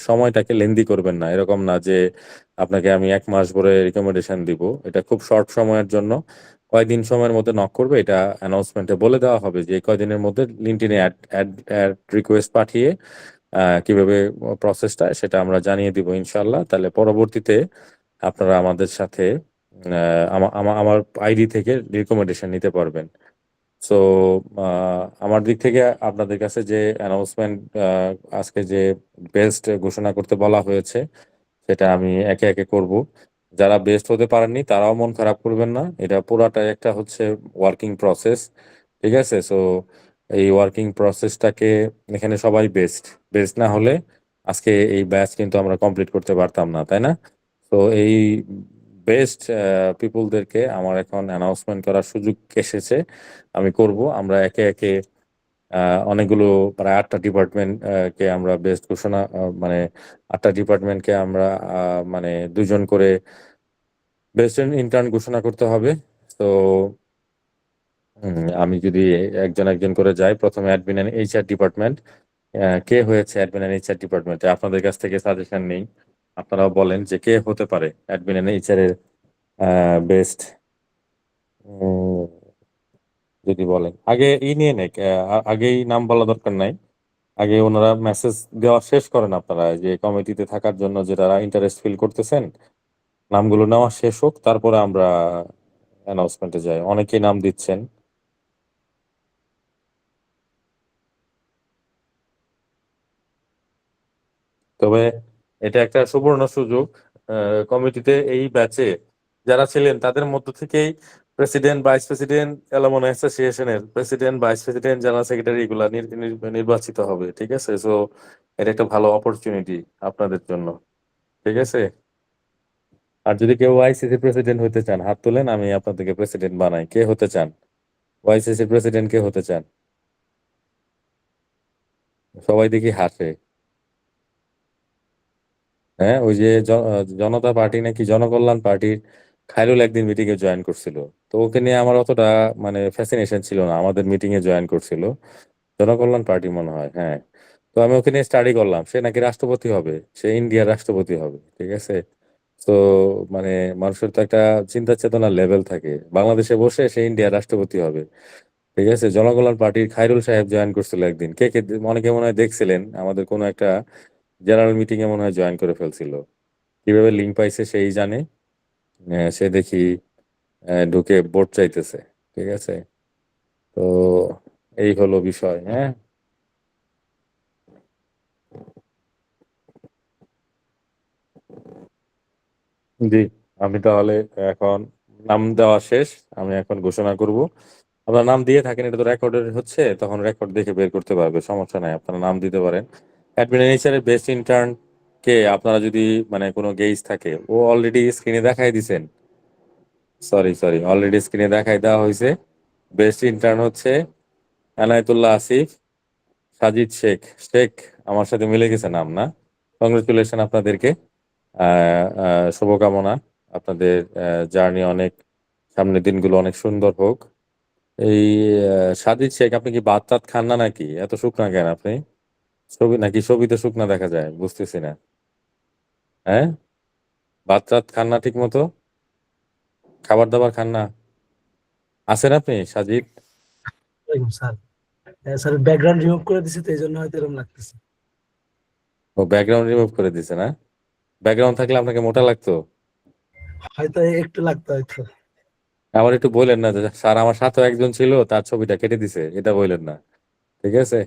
সময়টাকে লেন্দি করবেন না, এরকম না যে আপনাকে আমি 1 মাস ভরে রিকমেন্ডেশন দিব। এটা খুব শর্ট সময়ের জন্য, কয়েকদিন সময়ের মধ্যে নক করবে, এটা অ্যানাউন্সমেন্টে বলে দেওয়া হবে যে এই কয়দিনের মধ্যে লিঙ্কডইনে অ্যাড রিকোয়েস্ট পাঠিয়ে কিভাবে প্রসেসটা সেটা আমরা জানিয়ে দিব ইনশাল্লাহ। তাহলে পরবর্তীতে আপনারা আমাদের সাথে আমার আইডি থেকে রিকমেন্ডেশন নিতে পারবেন। সো আমার দিক থেকে আপনাদের কাছে যে অ্যানাউন্সমেন্ট আজকে যে বেস্ট ঘোষণা করতে বলা হয়েছে সেটা আমি একে একে করব। যারা বেস্ট হতে পারেননি তারাও মন খারাপ করবেন না, এটা পুরাটাই একটা হচ্ছে ওয়ার্কিং প্রসেস, ঠিক আছে? সো এই ওয়ার্কিং প্রসেসটাকে এখানে সবাই বেস্ট বেস্ট না হলে আজকে এই ব্যাচ কিন্তু আমরা কমপ্লিট করতে পারতাম না, তাই না? তো এই বেস্ট পিপলদেরকে আমার এখন অ্যানাউন্সমেন্ট করার সুযোগ এসেছে, আমি করব। আমরা একে একে অনেকগুলো প্রায় 8টা ডিপার্টমেন্ট কে আমরা বেস্ট ঘোষণা মানে 8টা ডিপার্টমেন্টকে আমরা মানে 2জন করে বেস্ট ইন্টার্ন ঘোষণা করতে হবে। তো আমি যদি একজন একজন করে যাই, প্রথমে অ্যাডমিন এন্ড এইচআর ডিপার্টমেন্ট। কে হয়েছে অ্যাডমিন এন্ড এইচআর ডিপার্টমেন্টে? আপনাদের কাছ থেকে সাজেশন নেই, আপনারাও বলেন যে কে হতে পারে অ্যাডমিন এন্ড এইচআর এর বেস্ট, যদি বলেন। আগে নিয়ে নেক, আগেই নাম বলা দরকার নাই, আগে ওনারা মেসেজ দেওয়া শেষ করেন আপনারা, যে কমিটিতে থাকার জন্য যারা ইন্টারেস্ট ফিল করতেছেন নামগুলো নেওয়া শেষ হোক, তারপরে আমরা অ্যানাউন্সমেন্টে যাই। অনেকেই নাম দিচ্ছেন। তবে এটা একটা সুবর্ণ সুযোগ, কমিটিতে এই ব্যাচে যারা ছিলেন তাদের মধ্য থেকেই প্রেসিডেন্ট, ভাইস প্রেসিডেন্ট, অ্যালুমনি অ্যাসোসিয়েশনের president, vice president, general secretary এগুলা নির্বাচিত হবে, ঠিক আছে? সো এটা একটা ভালো অপরচুনিটি আপনাদের জন্য, ঠিক আছে? আর যদি কেউ ওয়াইসিসি প্রেসিডেন্ট হতে চান হাত তোলেন, আমি আপনাদেরকে প্রেসিডেন্ট বানাই। কে হতে চান ওয়াইসিসি প্রেসিডেন্ট? কে হতে চান? সবাই দেখি হাসে। হ্যাঁ, ওই যে জনতা পার্টি নাকি জনকল্যাণ পার্টির খায়রুল একদিন মিটিং এ জয়েন করছিল, তো ওকে নিয়ে আমার অতটা মানে ফ্যাসিনেশন ছিল না। আমাদের মিটিং এ জয়েন করছিল, জনকল্যাণ পার্টি মনে হয়, হ্যাঁ। তো আমি ওকে নিয়ে স্টাডি করলাম, সে নাকি রাষ্ট্রপতি হবে, সে ইন্ডিয়ার রাষ্ট্রপতি হবে, ঠিক আছে? তো মানে মানুষের তো একটা চিন্তা চেতনার লেভেল থাকে, বাংলাদেশে বসে সে ইন্ডিয়ার রাষ্ট্রপতি হবে, ঠিক আছে? জনকল্যাণ পার্টির খায়রুল সাহেব জয়েন করছিল একদিন। কে কে অনেকে মনে হয় দেখছিলেন, আমাদের কোনো একটা জেনারেল মিটিং এ মনে হয় জয়েন করে ফেলছিল। কিভাবে লিঙ্ক পাইছে সেই জানে। সে দেখি ঢুকে ভোট চাইতেছে, ঠিক আছে? তো এই হলো বিষয়, হ্যাঁ। জি, আমি তাহলে এখন নাম দেওয়া শেষ, আমি এখন ঘোষণা করব। আপনারা নাম দিয়ে থাকেন, এটা তো রেকর্ডের হচ্ছে, তখন রেকর্ড দেখে বের করতে পারবে, সমস্যা নাই, আপনারা নাম দিতে পারেন। অ্যাডমিনিস্ট্রেটরের বেস্ট ইন্টার্ন কে? আপনারা যদি মানে কোনো গেইজ থাকে, ও অলরেডি স্ক্রিনে দেখাই দিছেন, সরি অলরেডি স্ক্রিনে দেখাই দেওয়া হয়েছে। বেস্ট ইন্টার্ন হচ্ছে এনায়েতুল্লাহ আসিফ, সাজিদ শেখ। শেখ আমার সাথে মিলে গেছে নাম, না? কংগ্রেচুলেশন আপনাদেরকে, শুভকামনা। আপনাদের জার্নি অনেক, সামনের দিনগুলো অনেক সুন্দর হোক। এই সাজিদ শেখ, আপনি কি ভাত টাত খান না নাকি? এত শুকনা কেন আপনি? ছবিতে শুকনা দেখা যায়, বুঝতেছি না। হ্যাঁ, ভাত টাত খান না ঠিক মতো? খাবার দাবার খান না? আছেন আপনি Sajid? Sir, sir background remove করে দিছে তো এই জন্য হয়তো এরকম লাগতেছে। ও, ব্যাকগ্রাউন্ড রিমুভ করে দিছে না? ব্যাকগ্রাউন্ড থাকলে আপনাকে মোটা লাগতো? হয়তো একটু লাগতো হয়তো। আমার একটু বললেন না যে স্যার আমার সাথেও একজন ছিল, তার ছবিটা কেটে দিছে, এটা বললেন না, ঠিক আছে?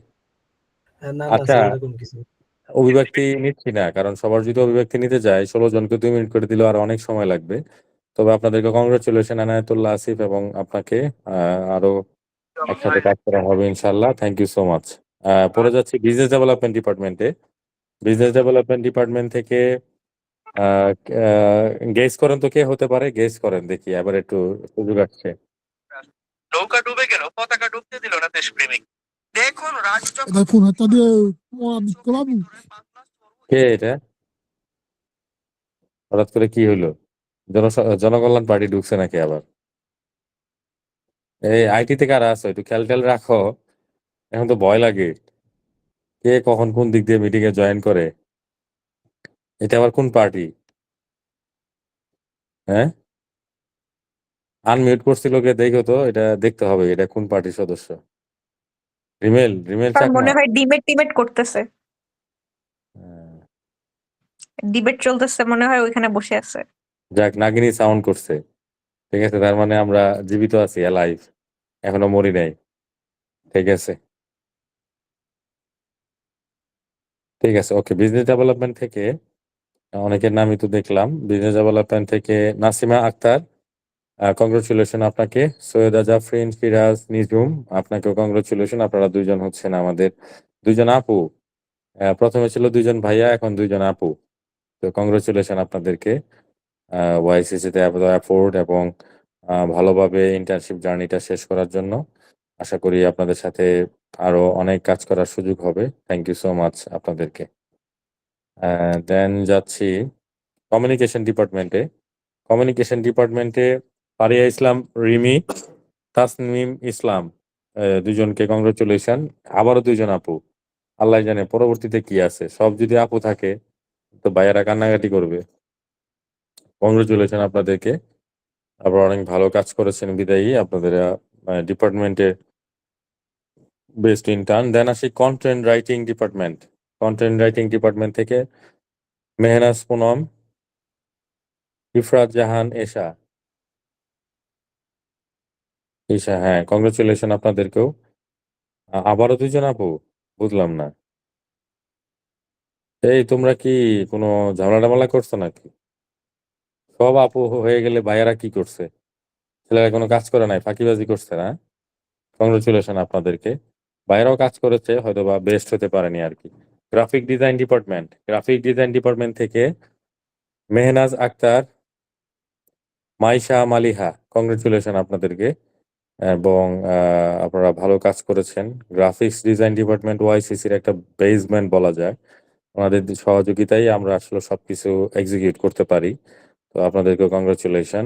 না আচ্ছা, স্যার এরকম কিছু। অভিব্যক্তি নিচ্ছি না, কারণ সবার যদি অভিব্যক্তি নিতে যায় 16 জনকে 2 মিনিট করে দিলেও আর অনেক সময় লাগবে। তবে আপনাদেরকে কংগ্রেচুলেশন এনায়েতুল্লাহ আসিফ, এবং আপনাকে আরো একসাথে কাজ করা হবে ইনশাল্লাহ। Thank you so much. পরে যাচ্ছি বিজনেস ডেভেলপমেন্ট ডিপার্টমেন্টে। বিজনেস ডেভেলপমেন্ট ডিপার্টমেন্ট থেকে গেস করেন তো কে হতে পারে, গেস করেন দেখি, এবার একটু সুযোগ আসছে। নৌকা ডুবে গেল, পতাকা ডুবতে দিল না দেশপ্রেমিক। দেখুন কে এটা? হঠাৎ করে কি হইলো? জনকল্যাণ পার্টি ঢুকছে নাকি আবার? এই আইটি থেকে কারা আছো, একটু খেয়াল টেয়াল রাখো, এখন তো ভয় লাগে, কে কখন কোন দিক দিয়ে মিটিং এ জয়েন করে। এটা আবার কোন পার্টি? হ্যাঁ, আনমিউট করছিল কে? দেখো তো, এটা দেখতে হবে, এটা কোন পার্টির সদস্য। রিমেল তার চাকমা? মনে হয় ডিবেট করতেছে, হ্যাঁ, ডিবেট চলতেছে মনে হয়, ওইখানে বসে আছে। যাক, নাগিনী সাউন্ড করছে, ঠিক আছে, তার মানে আমরা জীবিত আছি, অ্যালাইভ, এখনো মরি নাই, ঠিক আছে, ঠিক আছে, ওকে। বিজনেস ডেভেলপমেন্ট থেকে অনেকের নামই তো দেখলাম। বিজনেস ডেভেলপমেন্ট থেকে নাসিমা আক্তার, কংগ্রেচুলেশন আপনাকে। সৈয়দা জাফরিন, ফিরাজ, নিজুম, আপনাকেও কংগ্রেচুলেশন। আপনারা দুইজন হচ্ছেন আমাদের দুইজন আপু, প্রথমে ছিল 2জন ভাইয়া, এখন 2জন আপু। তো কংগ্রেচুলেশন আপনাদেরকে ওয়াইসিসিতে এত এফোর্ট এবং ভালোভাবে ইন্টার্নশিপ জার্নিটা শেষ করার জন্য। আশা করি আপনাদের সাথে আরো অনেক কাজ করার সুযোগ হবে। থ্যাংক ইউ সো মাচ আপনাদেরকে। দেন যাচ্ছি কমিউনিকেশন ডিপার্টমেন্টে। কমিউনিকেশন ডিপার্টমেন্টে ফারিয়া ইসলাম রিমি, তাসনিম ইসলাম, 2জনকে কংগ্রেচুলেশন। আবারও 2জন আপু। আল্লাহ জানে পরবর্তীতে কি আছে। সব যদি আপু থাকে তো ভাইয়ারা কান্নাকাটি করবে। কংগ্রেচুলেশন আপনাদেরকে। আপনারা অনেক ভালো কাজ করেছেন বিদায়ী আপনাদের ডিপার্টমেন্টে বেস্ট ইন্টার্ন। দেন আসি content writing department. Content writing department থেকে মেহনাজ পুনম, ইফরাত জাহান, এশা। হ্যাঁ, কংগ্রেচুলেশন আপনাদেরকেও। আবারও 2জন আপু, বুঝলাম না। এই তোমরা কি কোনো ঝামেলা টামেলা করছো নাকি? সব আপু হয়ে গেলে ভাইয়ারা কি করছে? ছেলেরা কোনো কাজ করে নাই, ফাঁকিবাজি করছে না? কংগ্রেচুলেশন আপনাদেরকে। ভাইয়ারাও কাজ করেছে, হয়তো বা বেস্ট হতে পারেনি আর কি। Graphic design department. Graphic design department থেকে মেহনাজ আক্তার, মাইশা মালিহা, কংগ্রেচুলেশন আপনাদেরকে। এবং আপনারা ভালো কাজ করেছেন। গ্রাফিক্স ডিজাইন ডিপার্টমেন্ট ওয়াইসিসির একটা বেসমেন্ট বলা যায়। ওনাদের সহযোগিতায় আমরা আসলে সবকিছু এক্সিকিউট করতে পারি। তো আপনাদেরকে কংগ্রেচুলেশন,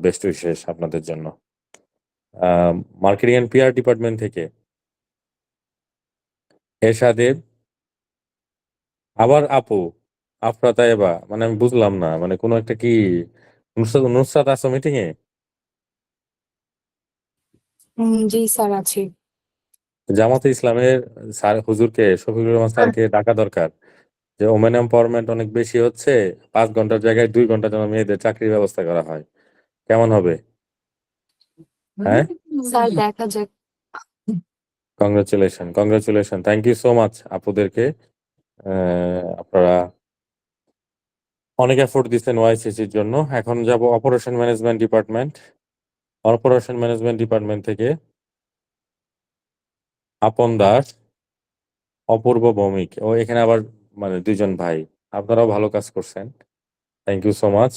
বেস্ট উইশেস আপনাদের জন্য। মার্কেটিং অ্যান্ড পিআর ডিপার্টমেন্ট থেকে এশা দেব, আবার আপু, আফরাত আয়েবা, মানে আমি বুঝলাম না, মানে কোনো একটা কি নুসরাত আসো মিটিং এ? জি স্যার আছি। জামাতে ইসলামের স্যার হুজুরকে, শফিকুর রহমান স্যারকে ডাকা দরকার যে ওমেন এম্পাওয়ারমেন্ট অনেক বেশি হচ্ছে, 5 ঘন্টার জায়গায় 2 ঘন্টা যেন মেয়েদের চাকরির ব্যবস্থা করা হয়। কেমন হবে? হ্যাঁ, স্যার দেখা যাক। Congratulation, congratulation, thank you so much আপুদেরকে। আপনারা অনেক এফোর্ট দিচ্ছেন ওয়াইসিসির জন্য। এখন যাব operation management department. Operation management department থেকে আপন দাস, অপূর্ব ভৌমিক। ও এখানে আবার মানে 2জন ভাই। আপনারাও ভালো কাজ করছেন, থ্যাংক ইউ সো মাচ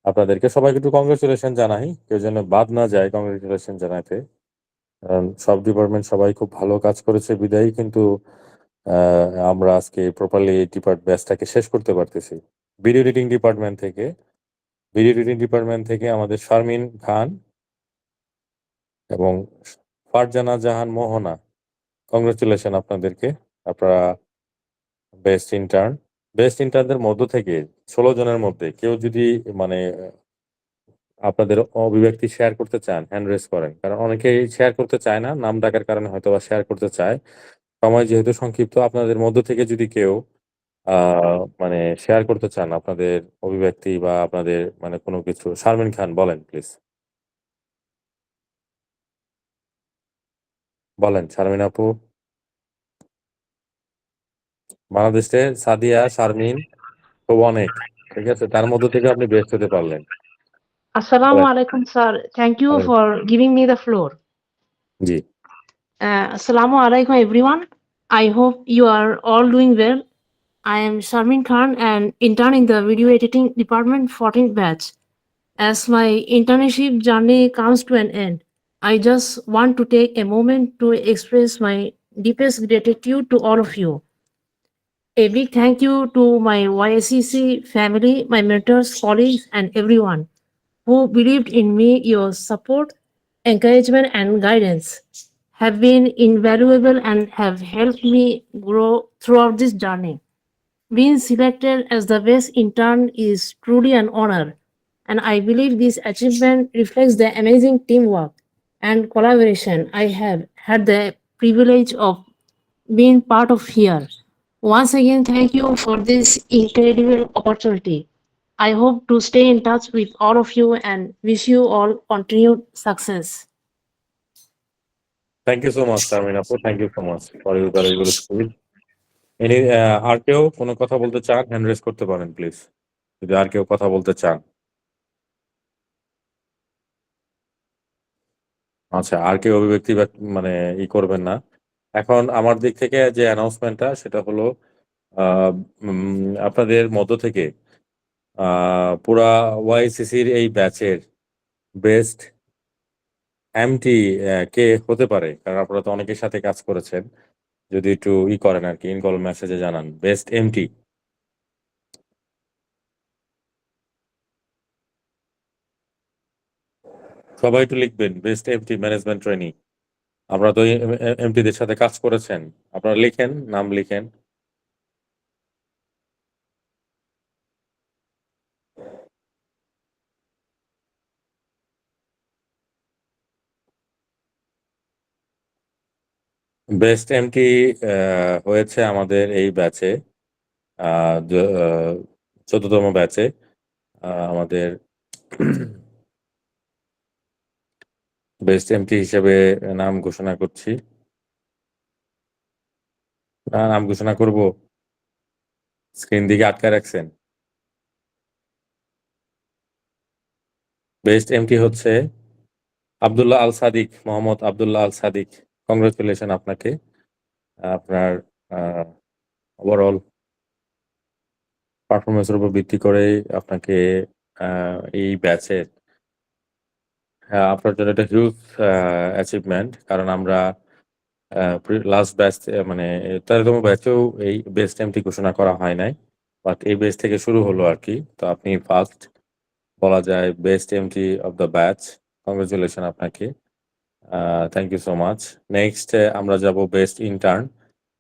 আপনাদেরকে। সবাইকে একটু কংগ্রেচুলেশন জানাই, কেউ যেন বাদ না যায় কংগ্রেচুলেশন জানাতে। কারণ সব ডিপার্টমেন্ট সবাই খুব ভালো কাজ করেছে বিদায়ী কিন্তু আমরা আজকে প্রপারলি এই ব্যাচটাকে শেষ করতে পারতেছি। ভিডিও এডিটিং ডিপার্টমেন্ট থেকে আমাদের শারমিন খান এবং ফারজানা জাহান মোহনা, কংগ্রেচুলেশন আপনাদেরকে। আপনারা বেস্ট ইন্টার্নদের মধ্য থেকে 16 জনের মধ্যে কেউ যদি মানে আপনাদের অভিব্যক্তি শেয়ার করতে চান, হ্যান্ড রেজ করেন। কারণ অনেকেই শেয়ার করতে চায় না, নাম ডাকার কারণে হয়তো বা শেয়ার করতে চায়। সময় যেহেতু সংক্ষিপ্ত, আপনাদের মধ্য থেকে যদি কেউ মানে শেয়ার করতে চান আপনাদের অভিব্যক্তি বা আপনাদের মানে কোনো কিছু, শারমিন খান বলেন প্লিজ, বলেন শারমিন আপু। বাংলাদেশে সাদিয়া, শারমিন খুব অনেক, ঠিক আছে, তার মধ্য থেকে আপনি বেস্ট হতে পারলেন। Assalamu বলেন। alaikum, sir. Thank you for giving me the floor. G, Assalamu alaikum, everyone. I hope you are all doing well. I am Sharmin Khan, an intern in the video editing department 14th batch. As my internship journey comes to an end, I just want to take a moment to express my deepest gratitude to all of you. A big thank you to my YSCC family, my mentors, colleagues, and everyone who believed in me. Your support, encouragement, and guidance have been invaluable and have helped me grow throughout this journey. Being selected as the best intern is truly an honor, and I believe this achievement reflects the amazing teamwork and collaboration I have had the privilege of being part of here. Once again, thank you for this incredible opportunity. I hope to stay in touch with all of you and wish you all continued success. Thank you so much Sharmin আপু, thank you so much for your valuable speech. আর কেউ কোনো কথা বলতে চান, hand raise করতে পারেন please, যদি আর কেউ কথা বলতে চান। আচ্ছা, আর কেউ অভিব্যক্তি মানে করবেন না। এখন আমার দিক থেকে যে অ্যানাউন্সমেন্টটা সেটা হলো আপনাদের মধ্য থেকে পুরা ওয়াইসিসির এই ব্যাচের বেস্ট এমটি কে হতে পারে, কারণ আপনারা তো অনেকের সাথে কাজ করেছেন, যদি একটু করেন আর কি, ইনকল মেসেজে জানান বেস্ট এমটি। সবাই একটু লিখবেন বেস্ট এমটি ম্যানেজমেন্ট ট্রেনিং। আপনারা তো এমটিদের সাথে কাজ করেছেন, আপনারা লিখেন, নাম লিখেন। বেস্ট এমটি হয়েছে আমাদের এই ব্যাচে 14তম ব্যাচে আমাদের বেস্ট এমটি হিসেবে নাম ঘোষণা করছি। নাম ঘোষণা করব, স্ক্রিন দিকে আটকে রাখছেন। বেস্ট এমটি হচ্ছে আব্দুল্লাহ আল সাদিক, মোহাম্মদ আব্দুল্লাহ আল সাদিক। কংগ্রেচুলেশন আপনাকে, আপনার ওভারঅল পারফরমেন্সের উপর ভিত্তি করে আপনাকে এই ব্যাচে, আপনার জন্য এটা হিউজ অ্যাচিভমেন্ট, কারণ আমরা লাস্ট ব্যাচ মানে 13তম ব্যাচেও এই বেস্ট এমটি ঘোষণা করা হয় নাই, বাট এই ব্যাচ থেকে শুরু হলো আর কি। তো আপনি ফার্স্ট বলা যায় best MT of the batch. Congratulation আপনাকে, thank you so much. Next আমরা যাব best intern,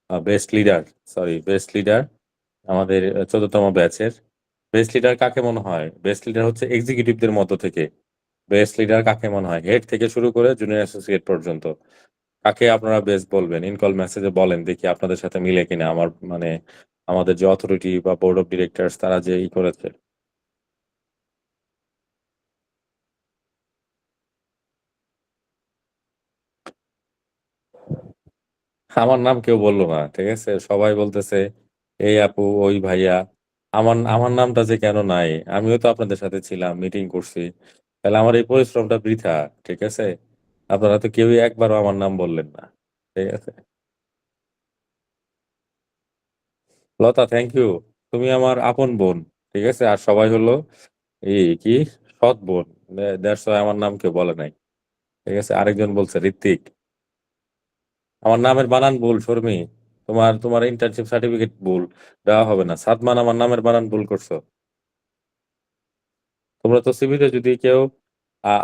best leader, best leader আমাদের 14তম ব্যাচের। বেস্ট লিডার কাকে মনে হয়? বেস্ট লিডার হচ্ছে এক্সিকিউটিভদের মধ্য থেকে। বেস্ট লিডার কাকে মনে হয়? হেড থেকে শুরু করে জুনিয়র অ্যাসোসিয়েট পর্যন্ত কাকে আপনারা বেস্ট বলবেন? ইনকল মেসেজে বলেন, দেখি আপনাদের সাথে মিলে কিনা। আমার মানে আমাদের যে অথরিটি বা বোর্ড অফ ডিরেক্টরস তারা যে করেছে। আমার নাম কেউ বললো না, ঠিক আছে? সবাই বলতেছে এই আপু, ওই ভাইয়া। আমার আমার নামটা যে কেন নাই? আমিও তো আপনাদের সাথে ছিলাম, মিটিং করছি, তাহলে আমার এই পরিশ্রমটা বৃথা, ঠিক আছে? আপনারা তো কেউই একবারও আমার নাম বললেন না, ঠিক আছে? লতা, থ্যাংক ইউ, তুমি আমার আপন বোন, ঠিক আছে? আর সবাই হলো এই কি সৎ বোন, দ্যাটস ওয়াই আমার নাম কেউ বলে নাই, ঠিক আছে? আরেকজন বলছে ঋত্বিক, আমার নামের বানান ভুল শর্মি, তোমার তোমার ইন্টার্নশিপ সার্টিফিকেট ভুল, দেওয়া হবে না। সাদমান, আমার নামের বানান ভুল করছো। তোমরা তো সিভিতে যদি কেউ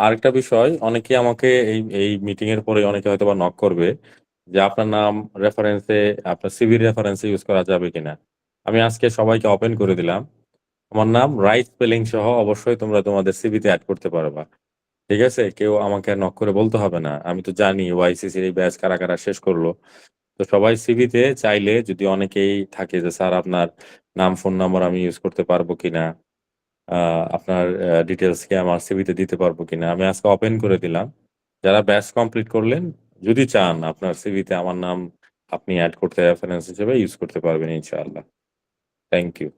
আরেকটা বিষয়, অনেকে আমাকে এই এই মিটিং এর পরে অনেকে হয়তো বা নক করবে যে আপনার নাম রেফারেন্সে, আপনার সিভি রেফারেন্সে ইউজ করা যাবে কিনা। আমি আজকে সবাইকে ওপেন করে দিলাম, আমার নাম রাইট স্পেলিং সহ অবশ্যই তোমরা তোমাদের সিভিতে অ্যাড করতে পারবা, ঠিক আছে? কেউ আমাকে নক করে বলতে হবে না, আমি তো জানি ওয়াইসিসির এই ব্যাচ কারা কারা শেষ করলো। তো সবাই সিভিতে চাইলে, যদি অনেকেই থাকে যে স্যার আপনার নাম ফোন নাম্বার আমি ইউজ করতে পারবো কিনা, আপনার ডিটেলস কি আমার সিভিতে দিতে পারবো কিনা, আমি আজকে ওপেন করে দিলাম। যারা ব্যাচ কমপ্লিট করলেন, যদি চান আপনার সিভিতে আমার নাম আপনি অ্যাড করতে রেফারেন্স হিসেবে ইউজ করতে পারবেন ইনশাআল্লাহ। Thank you,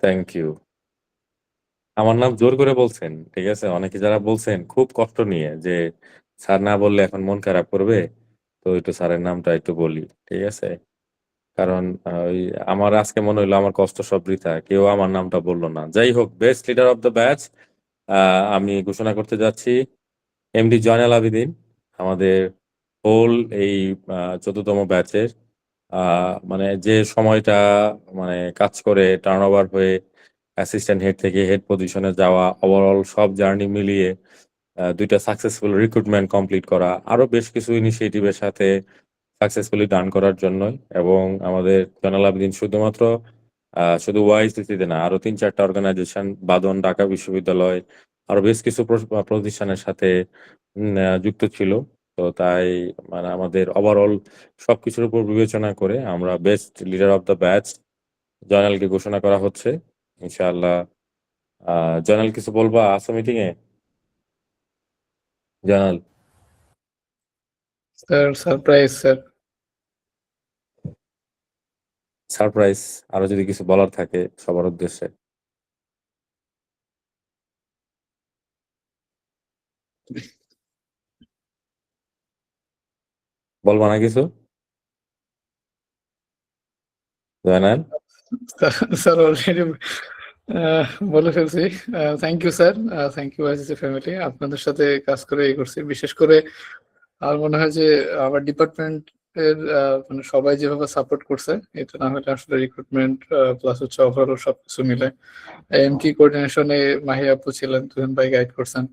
thank you. আমার নাম জোর করে বলছেন, ঠিক আছে? অনেকে যারা বলছেন খুব কষ্ট নিয়ে যে স্যার না বললে এখন মন খারাপ করবে, তো একটু স্যারের নামটা একটু বলি, ঠিক আছে? কারণ ওই আমার আজকে মনে হইলো আমার কষ্ট সব বৃথা, কেউ আমার নামটা বললো না। যাই হোক, best leader of the batch আমি ঘোষণা করতে যাচ্ছি এমডি জয়নাল আবেদিন, আমাদের হোল এই 14তম ব্যাচের। মানে যে সময়টা মানে কাজ করে টার্নওভার হয়ে অ্যাসিস্ট্যান্ট হেড থেকে হেড পজিশনে যাওয়া, ওভারঅল সব জার্নি মিলিয়ে 2টা সাকসেসফুল রিক্রুটমেন্ট কমপ্লিট করা, আরো বেশ কিছু ইনিশিয়েটিভের সাথে সাকসেসফুলি ডান করার জন্যই। এবং আমাদের জয়নাল আবেদিন শুধুমাত্র শুধু ওয়াইসিসিতে না, আরো 3-4টা অর্গানাইজেশন, বাদন, ঢাকা বিশ্ববিদ্যালয়, আরো বেশ কিছু প্রতিষ্ঠানের সাথে যুক্ত ছিল। তো তাই মানে আমাদের ওভারঅল সবকিছুর উপর বিবেচনা করে আমরা best leader of the batch জয়নালকে ঘোষণা করা হচ্ছে ইনশাআল্লাহ। জয়নাল, কিছু বলবা আসো মিটিং এ? Joynal. Sir, surprise sir. Surprise, আরো যদি কিছু বলার থাকে সবার উদ্দেশ্যে। বলবা না কিছু জয়নাল? স্যার অলরেডি বলে ফেলছি। Thank you sir, thank you ICC family, আপনাদের সাথে কাজ করে এই করছি। বিশেষ করে আমার মনে হয় যে আমার ডিপার্টমেন্ট এর মানে সবাই যেভাবে সাপোর্ট করছে, এটা না হলে আসলে রিক্রুটমেন্ট প্লাস হচ্ছে ওভারঅল সবকিছু মিলে এমকি কোঅর্ডিনেশনে মাহি আপু ছিলেন, তুহিন ভাই গাইড করছেন।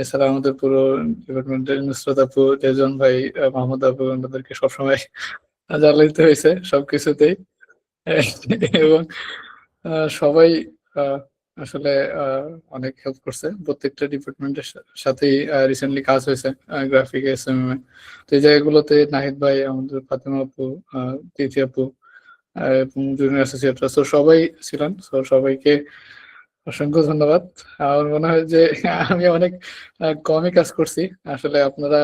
এছাড়া আমাদের পুরো ডিপার্টমেন্টের নুসরাত আপু, রেজন ভাই, মাহমুদ আপু, আমাদেরকে সবসময় জ্বালাইতে হয়েছে সবকিছুতেই। এবং সবাই আহ, আসলে অনেক হেল্প করছে। প্রত্যেকটা ডিপার্টমেন্টের সাথেই রিসেন্টলি কাজ হয়েছে, গ্রাফিক, এসএমএম। তো এই জায়গাগুলোতে নাহিদ ভাই, আমাদের ফাতেমা আপু, তিথি আপু এবং জুনিয়র অ্যাসোসিয়েটরা, তো সবাই ছিলেন। তো সবাইকে অসংখ্য ধন্যবাদ। আমার মনে হয় যে আমি অনেক কমই কাজ করছি আসলে। আপনারা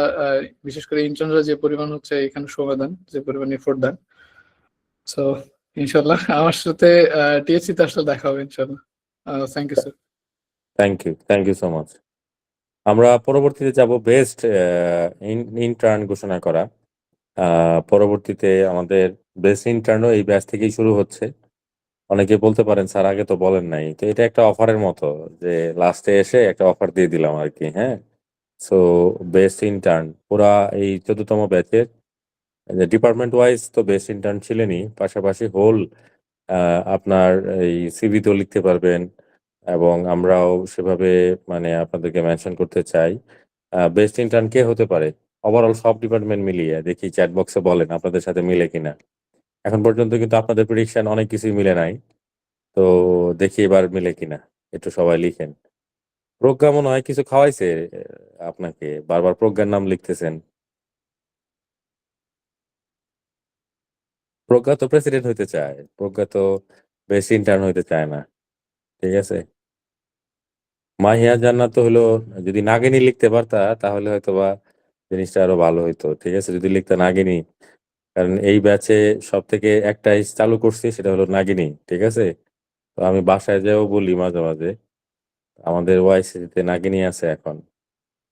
বিশেষ করে ইন্টার্নরা যে পরিমাণ হচ্ছে এখানে সময় দেন, যে পরিমাণ এফোর্ট দেন, সো ইনশাল্লাহ আমার সাথে টিএসসি তে আসলে দেখা হবে ইনশাল্লাহ। Thank you sir. Thank you so much. আমরা পরবর্তীতে যাব বেস্ট ইন্টার্ন ঘোষণা করা। পরবর্তীতে আমাদের বেস্ট ইন্টার্নও এই ব্যাচ থেকেই শুরু হচ্ছে। অনেকে বলতে পারেন স্যার আগে তো বলেন নাই, তো এটা একটা অফারের মতো, যে লাস্টে এসে একটা অফার দিয়ে দিলাম আর কি। হ্যাঁ, সো বেস্ট ইন্টার্ন পুরা এই 14তম ব্যাচের ডিপার্টমেন্ট ওয়াইজ তো বেস্ট ইন্টার্ন ছিলেনই, পাশাপাশি হোল আপনার এই সিভিতেও লিখতে পারবেন, এবং আমরাও সেভাবে মানে আপনাদেরকে মেনশন করতে চাই। বেস্ট ইন্টার্ন কে হতে পারে ওভারঅল সব ডিপার্টমেন্ট মিলিয়ে? দেখি চ্যাট বক্সে বলেন আপনাদের সাথে মিলে কিনা। এখন পর্যন্ত কিন্তু আপনাদের প্রেডিকশন অনেক কিছুই মিলে নাই, তো দেখি এবার মিলে কিনা। একটু সবাই লিখেন। প্রজ্ঞা মনে হয় কিছু খাওয়াইছে আপনাকে, বারবার প্রজ্ঞার নাম লিখতেছেন। প্রজ্ঞা তো প্রেসিডেন্ট হইতে চায়, প্রজ্ঞা তো বেস্ট ইন্টার্ন হইতে চায় না। ঠিক আছে, মাহিয়া জান্নাত তো হলো, যদি নাগিনী লিখতে পারতা তাহলে হয়তো বা জিনিসটা আরো ভালো হইতো। ঠিক আছে, যদি লিখতে নাগিনী, কারণ এই ব্যাচে সব থেকে একটাই চালু করছি, সেটা হলো নাগিনী। ঠিক আছে, তো আমি বাসায় যেও বলি মাঝে মাঝে আমাদের ওয়াইসিতে নাগিনী আছে এখন।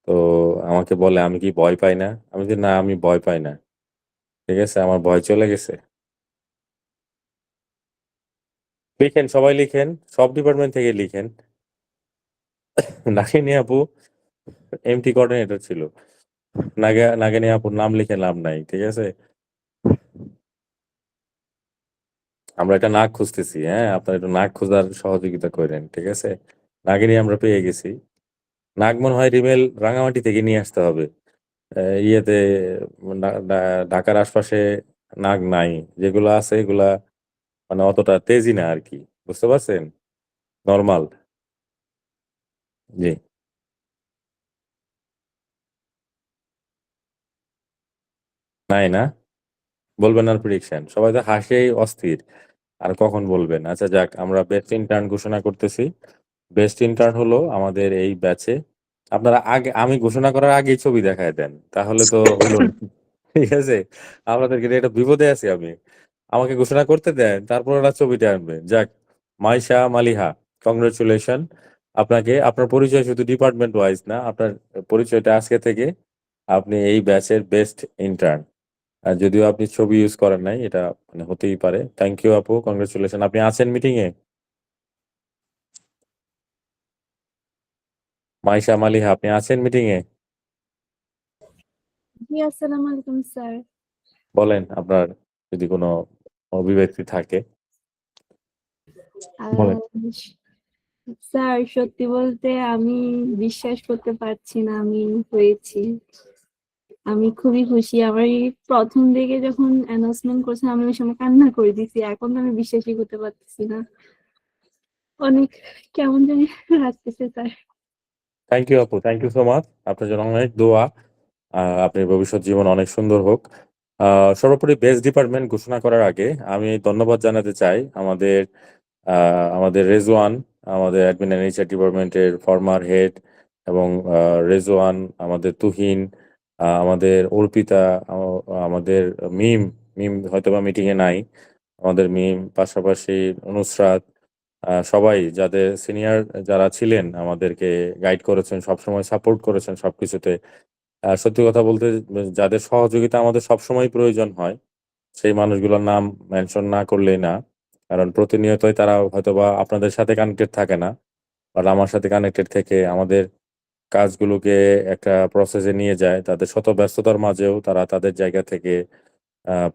তো আমাকে বলে আমি কি ভয় পাই না, আমি যে না আমি ভয় পাই না। ঠিক আছে, আমার ভয় চলে গেছে। লিখেন, সবাই লিখেন, সব ডিপার্টমেন্ট থেকে লিখেন। নাগিনী আপু এমটি কোঅর্ডিনেটর ছিল, নাগিনী আপুর নাম লিখে লাভ নাই। ঠিক আছে, আমরা একটা নাক খুঁজতেছি। হ্যাঁ, আপনারা একটু নাক খোঁজার সহযোগিতা করেন। ঠিক আছে, নাগিনী আমরা পেয়ে গেছি। নাগ মনে হয় রিমেল রাঙামাটি থেকে নিয়ে আসতে হবে। ইয়েতে ঢাকার আশপাশে নাগ নাই, যেগুলো আছে এগুলা মানে অতটা তেজি না আর কি, বুঝতে পারছেন? নর্মাল। জি, নাই না, বলবেন আর প্রেডিকশন? সবাই তো হাসেই অস্থির, আর কখন বলবেন? আচ্ছা যাক, আমরা বেস্ট ইন্টার্ন ঘোষণা করতেছি। বেস্ট ইন্টার্ন হলো আমাদের এই ব্যাচে, আপনারা আগে আমি ঘোষণা করার আগেই ছবি দেখায় দেন, তাহলে তো হলো না। ঠিক আছে, আপনাদেরকে এটা বিপদে আছি আমি। আমাকে ঘোষণা করতে দেন, তারপর ওরা ছবিটা আনবে। যাক, মাইশা মালিহা, কংগ্রেচুলেশন আপনাকে। আপনার পরিচয় শুধু ডিপার্টমেন্ট ওয়াইজ না, আপনার পরিচয়টা আজকে থেকে আপনি এই ব্যাচের বেস্ট ইন্টার্ন। আর যদিও আপনি ছবি ইউজ করেন নাই, এটা মানে হতেই পারে। থ্যাংক ইউ আপু, কংগ্রেচুলেশন। আপনি আছেন মিটিং এ? মাইশা মালিহা, আপনি আছেন মিটিং এ? জি, আসসালামু আলাইকুম স্যার। বলেন আপনার যদি কোনো অভিব্যক্তি থাকে বলেন। স্যার, সত্যি বলতে আমি বিশ্বাস করতে পারছি না আমি হয়েছি। আমি খুবই খুশি। আমার এই প্রথম দিকে যখন অ্যানাউন্সমেন্ট করছেন আমি ওই সময় কান্না করে দিছি। এখন তো আমি বিশ্বাসই করতে পারতেছি না। অনেক কেমন জানি লাগতেছে স্যার। থ্যাংক ইউ আপু, থ্যাংক ইউ সো মাচ। আপনার জন্য অনেক দোয়া, আপনার ভবিষ্যৎ জীবন অনেক সুন্দর হোক। সর্বোপরি বেস্ট ডিপার্টমেন্ট ঘোষণা করার আগে আমি ধন্যবাদ জানাতে চাই আমাদের রেজওয়ান, আমাদের অ্যাডমিন অ্যান্ড এইচআর ডিপার্টমেন্টের ফর্মার হেড, এবং রেজওয়ান, আমাদের তুহিন, আমাদের অর্পিতা, আমাদের মিম। মিম হয়তোবা মিটিং এ নাই, আমাদের মিম, পাশাপাশি নুসরাত, সবাই যাদের সিনিয়র যারা ছিলেন আমাদেরকে গাইড করেছেন, সবসময় সাপোর্ট করেছেন সবকিছুতে। সত্যি কথা বলতে যাদের সহযোগিতা আমাদের সবসময় প্রয়োজন হয় সেই মানুষগুলোর নাম মেনশন না করলেই না, কারণ প্রতিনিয়তই তারা হয়তোবা আপনাদের সাথে কানেক্টেড থাকে না, বাট আমার সাথে কানেক্টেড থেকে আমাদের কাজগুলোকে একটা প্রসেসে নিয়ে যায়। তাদের শত ব্যস্ততার মাঝেও তারা তাদের জায়গা থেকে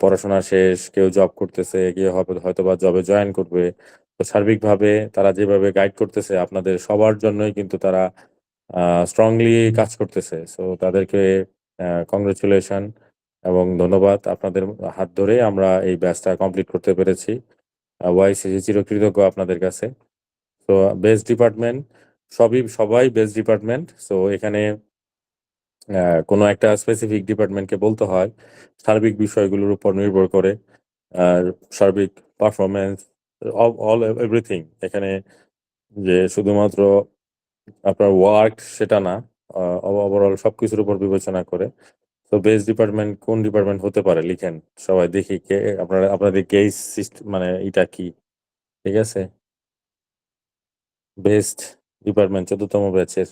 পড়াশোনা শেষ, কেউ জব করতেছে, কেউ হয়তোবা জবে জয়েন করবে। তো সার্বিকভাবে তারা যেভাবে গাইড করতেছে আপনাদের সবার জন্যই কিন্তু তারা স্ট্রংলি কাজ করতেছে। সো তাদেরকে কংগ্রেচুলেশন এবং ধন্যবাদ। আপনাদের হাত ধরে আমরা এই ব্যাচটা কমপ্লিট করতে পেরেছি। ওয়াইসিসি চিরকৃতজ্ঞ আপনাদের কাছে। তো বেস্ট ডিপার্টমেন্ট, সবাই বেস্ট ডিপার্টমেন্ট। সো এখানে কোনো একটা স্পেসিফিক ডিপার্টমেন্টকে বলতে হয় সার্বিক বিষয়গুলোর উপর নির্ভর করে, সার্বিক পারফরমেন্স, অল এভরিথিং। এখানে যে শুধুমাত্র আপনার ওয়ার্ক সেটা না, ওভারঅল সবকিছুর উপর বিবেচনা করে। তো বেস্ট ডিপার্টমেন্ট কোন ডিপার্টমেন্ট হতে পারে লিখেন, সবাই দেখি কে আপনাদের গেস সিস্টেম মানে এটা কি। ঠিক আছে, বেস্ট ডিপার্টমেন্ট 14তম ব্যাচের।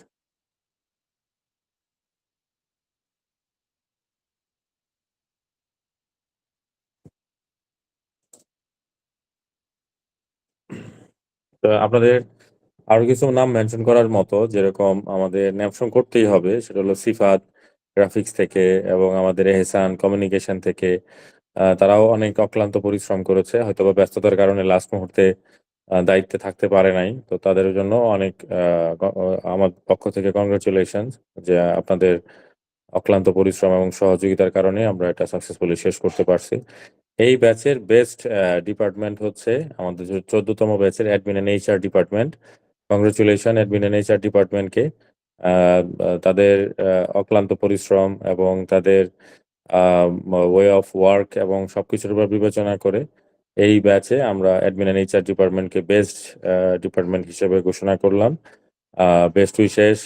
তো আপনাদের আরো কিছু নাম মেনশন করার মতো, যেরকম আমাদের ন্যাপশন করতেই হবে, সেটা হলো সিফাত গ্রাফিক্স থেকে এবং আমাদের এহসান কমিউনিকেশন থেকে। তারাও অনেক অক্লান্ত পরিশ্রম করেছে, হয়তোবা ব্যস্ততার কারণে লাস্ট মুহূর্তে দায়িত্বে থাকতে পারে নাই। তো তাদের জন্য অনেক আমার পক্ষ থেকে কংগ্রেচুলেশন যে আপনাদের অক্লান্ত পরিশ্রম এবং সহযোগিতার কারণে আমরা এটা সাকসেসফুলি শেষ করতে পারছি। এই ব্যাচের বেস্ট ডিপার্টমেন্ট হচ্ছে আমাদের 14তম ব্যাচের admin and HR department. Congratulation admin and HR ডিপার্টমেন্টকে। তাদের অক্লান্ত পরিশ্রম এবং তাদের ওয়ে অফ ওয়ার্ক এবং সবকিছুর উপর বিবেচনা করে এই ব্যাচে আমরা অ্যাডমিন এন্ড এইচআর ডিপার্টমেন্টকে বেস্ট ডিপার্টমেন্ট হিসেবে ঘোষণা করলাম। বেস্ট উইশেস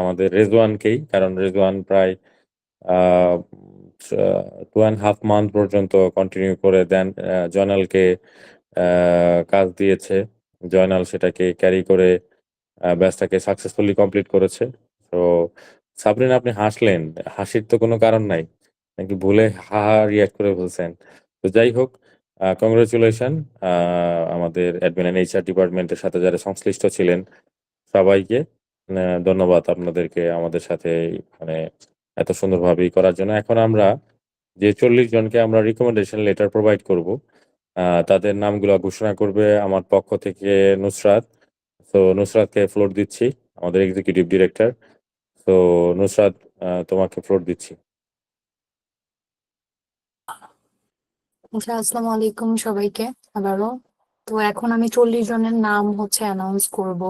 আমাদের রেজওয়ানকেই, কারণ রেজওয়ান প্রায় 2.5 মান্থ পর্যন্ত কন্টিনিউ করে দেন জয়নালকে কাজ দিয়েছে। জয়নাল সেটাকে ক্যারি করে ব্যাচটাকে সাকসেসফুলি কমপ্লিট করেছে। তো সাবরিন, আপনি হাসলেন, হাসির তো কোনো কারণ নাই, নাকি ভুলে হা হা রিয়াক্ট করে বলছেন? তো যাই হোক, কংগ্রেচুলেশন আমাদের অ্যাডমিন এন্ড এইচআর ডিপার্টমেন্টের সাথে যারা সংশ্লিষ্ট ছিলেন সবাইকে। ধন্যবাদ আপনাদেরকে আমাদের সাথে মানে এত সুন্দরভাবেই করার জন্য। এখন আমরা যে 40 জনকে আমরা রিকমেন্ডেশন লেটার প্রোভাইড করব, তাদের নামগুলো ঘোষণা করবে আমার পক্ষ থেকে নুসরাত। তো নুসরাতকে ফ্লোর দিচ্ছি, আমাদের এক্সিকিউটিভ ডিরেক্টর। তো নুসরাত, তোমাকে ফ্লোর দিচ্ছি। আচ্ছা, আসসালামু আলাইকুম সবাইকে আবারও। তো এখন আমি 40 জনের নাম হচ্ছে অ্যানাউন্স করব।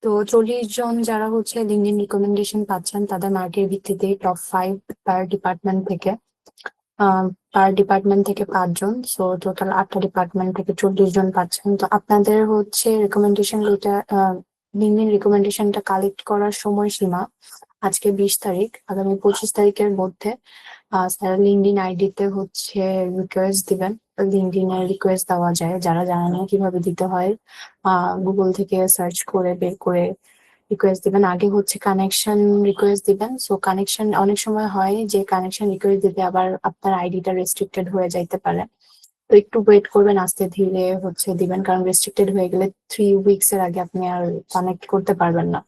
তো 40 জন যারা হচ্ছে লিঙ্কডইন রিকমেন্ডেশন পাচ্ছেন তাদের মার্কের ভিত্তিতে টপ 5 পার ডিপার্টমেন্ট থেকে 5 জন। সো টোটাল 8টা ডিপার্টমেন্ট থেকে 40 জন পাচ্ছেন। তো আপনাদের হচ্ছে রিকমেন্ডেশন লেটার লিঙ্কডইন রিকমেন্ডেশনটা কালেক্ট করার সময়সীমা আজকে 20 তারিখ। আগামী 25 তারিখের মধ্যে স্যার লিঙ্কডইন আইডিতে হচ্ছে রিকোয়েস্ট দিবেন। লিঙ্কডইন এর রিকোয়েস্ট দেওয়া যায়, যারা জানে না কিভাবে দিতে হয় গুগল থেকে সার্চ করে বের করে রিকোয়েস্ট দিবেন। আগে হচ্ছে কানেকশন রিকোয়েস্ট দিবেন। সো কানেকশন অনেক সময় হয় যে কানেকশন রিকোয়েস্ট দিতে আবার আপনার আইডিটা রেস্ট্রিক্টেড হয়ে যাইতে পারে। তো একটু ওয়েট করবেন, আস্তে ধীরে হচ্ছে দিবেন, কারণ রেস্ট্রিক্টেড হয়ে গেলে 3 উইকস এর আগে আপনি আর কানেক্ট করতে পারবেন না।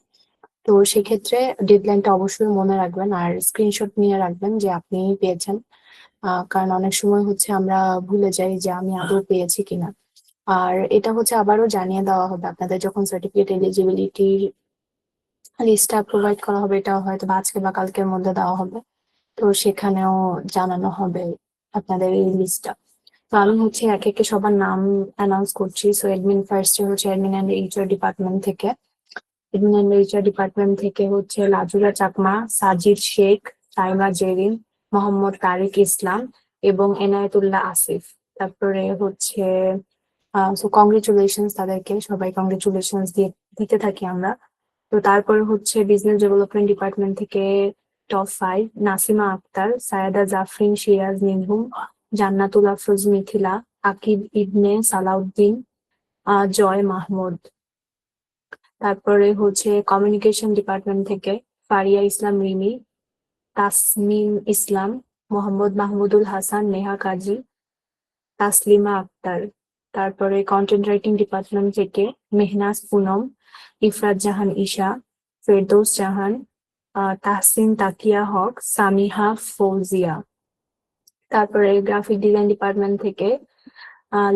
তো সেক্ষেত্রে ডেডলাইনটা অবশ্যই মনে রাখবেন আর স্ক্রিনশট নিয়ে রাখবেন যে আপনি পেয়েছেন। কারণ অনেক সময় হচ্ছে আমরা ভুলে যাই যে আমি আদৌ পেয়েছি কিনা। আর এটা হচ্ছে আবারও জানিয়ে দেওয়া হবে আপনাদের যখন সার্টিফিকেট এলিজিবিলিটি লিস্টটা প্রোভাইড করা হবে, এটা হয়তো আজকে বা কালকের মধ্যে দেওয়া হবে। তো সেখানেও জানানো হবে আপনাদের এই লিস্টটা। তো আমি হচ্ছে একে একে সবার নাম অ্যানাউন্স করছি। সো অ্যাডমিন ফার্স্টে হচ্ছে অ্যাডমিন অ্যান্ড এইচআর ডিপার্টমেন্ট থেকে। অ্যাডমিন অ্যান্ড এইচআর ডিপার্টমেন্ট থেকে হচ্ছে লাজুরা চাকমা, সাজিদ শেখ, সাইমা জেরিন, মোহাম্মদ তারিক ইসলাম এবং এনায়েতুল্লাহ আসিফ। তারপরে হচ্ছে সো কংগ্রেচুলেশন তাদেরকে, সবাই কংগ্রেচুলেশন দিতে থাকি আমরা। তো তারপরে হচ্ছে বিজনেস ডেভেলপমেন্ট ডিপার্টমেন্ট থেকে টপ 5 নাসিমা আক্তার, সায়েদা জাফরিন, সিরাজ নিঝুম, জান্নাতুল আফরোজ মিথিলা, আকিব ইবনে সালাউদ্দিন, জয় মাহমুদ। তারপরে হচ্ছে কমিউনিকেশন ডিপার্টমেন্ট থেকে ফারিয়া ইসলাম রিমি, তাসমিম ইসলাম, মোহাম্মদ মাহমুদুল হাসান, নেহা কাজী, তাসলিমা আক্তার। তারপরে কন্টেন্ট রাইটিং ডিপার্টমেন্ট থেকে মেহনাজ পুনম, ইফরাত জাহান ঈশা, ফেরদৌস জাহান, তাহসিন তাকিয়া হক, সামিহা ফৌজিয়া। তারপরে গ্রাফিক ডিজাইন ডিপার্টমেন্ট থেকে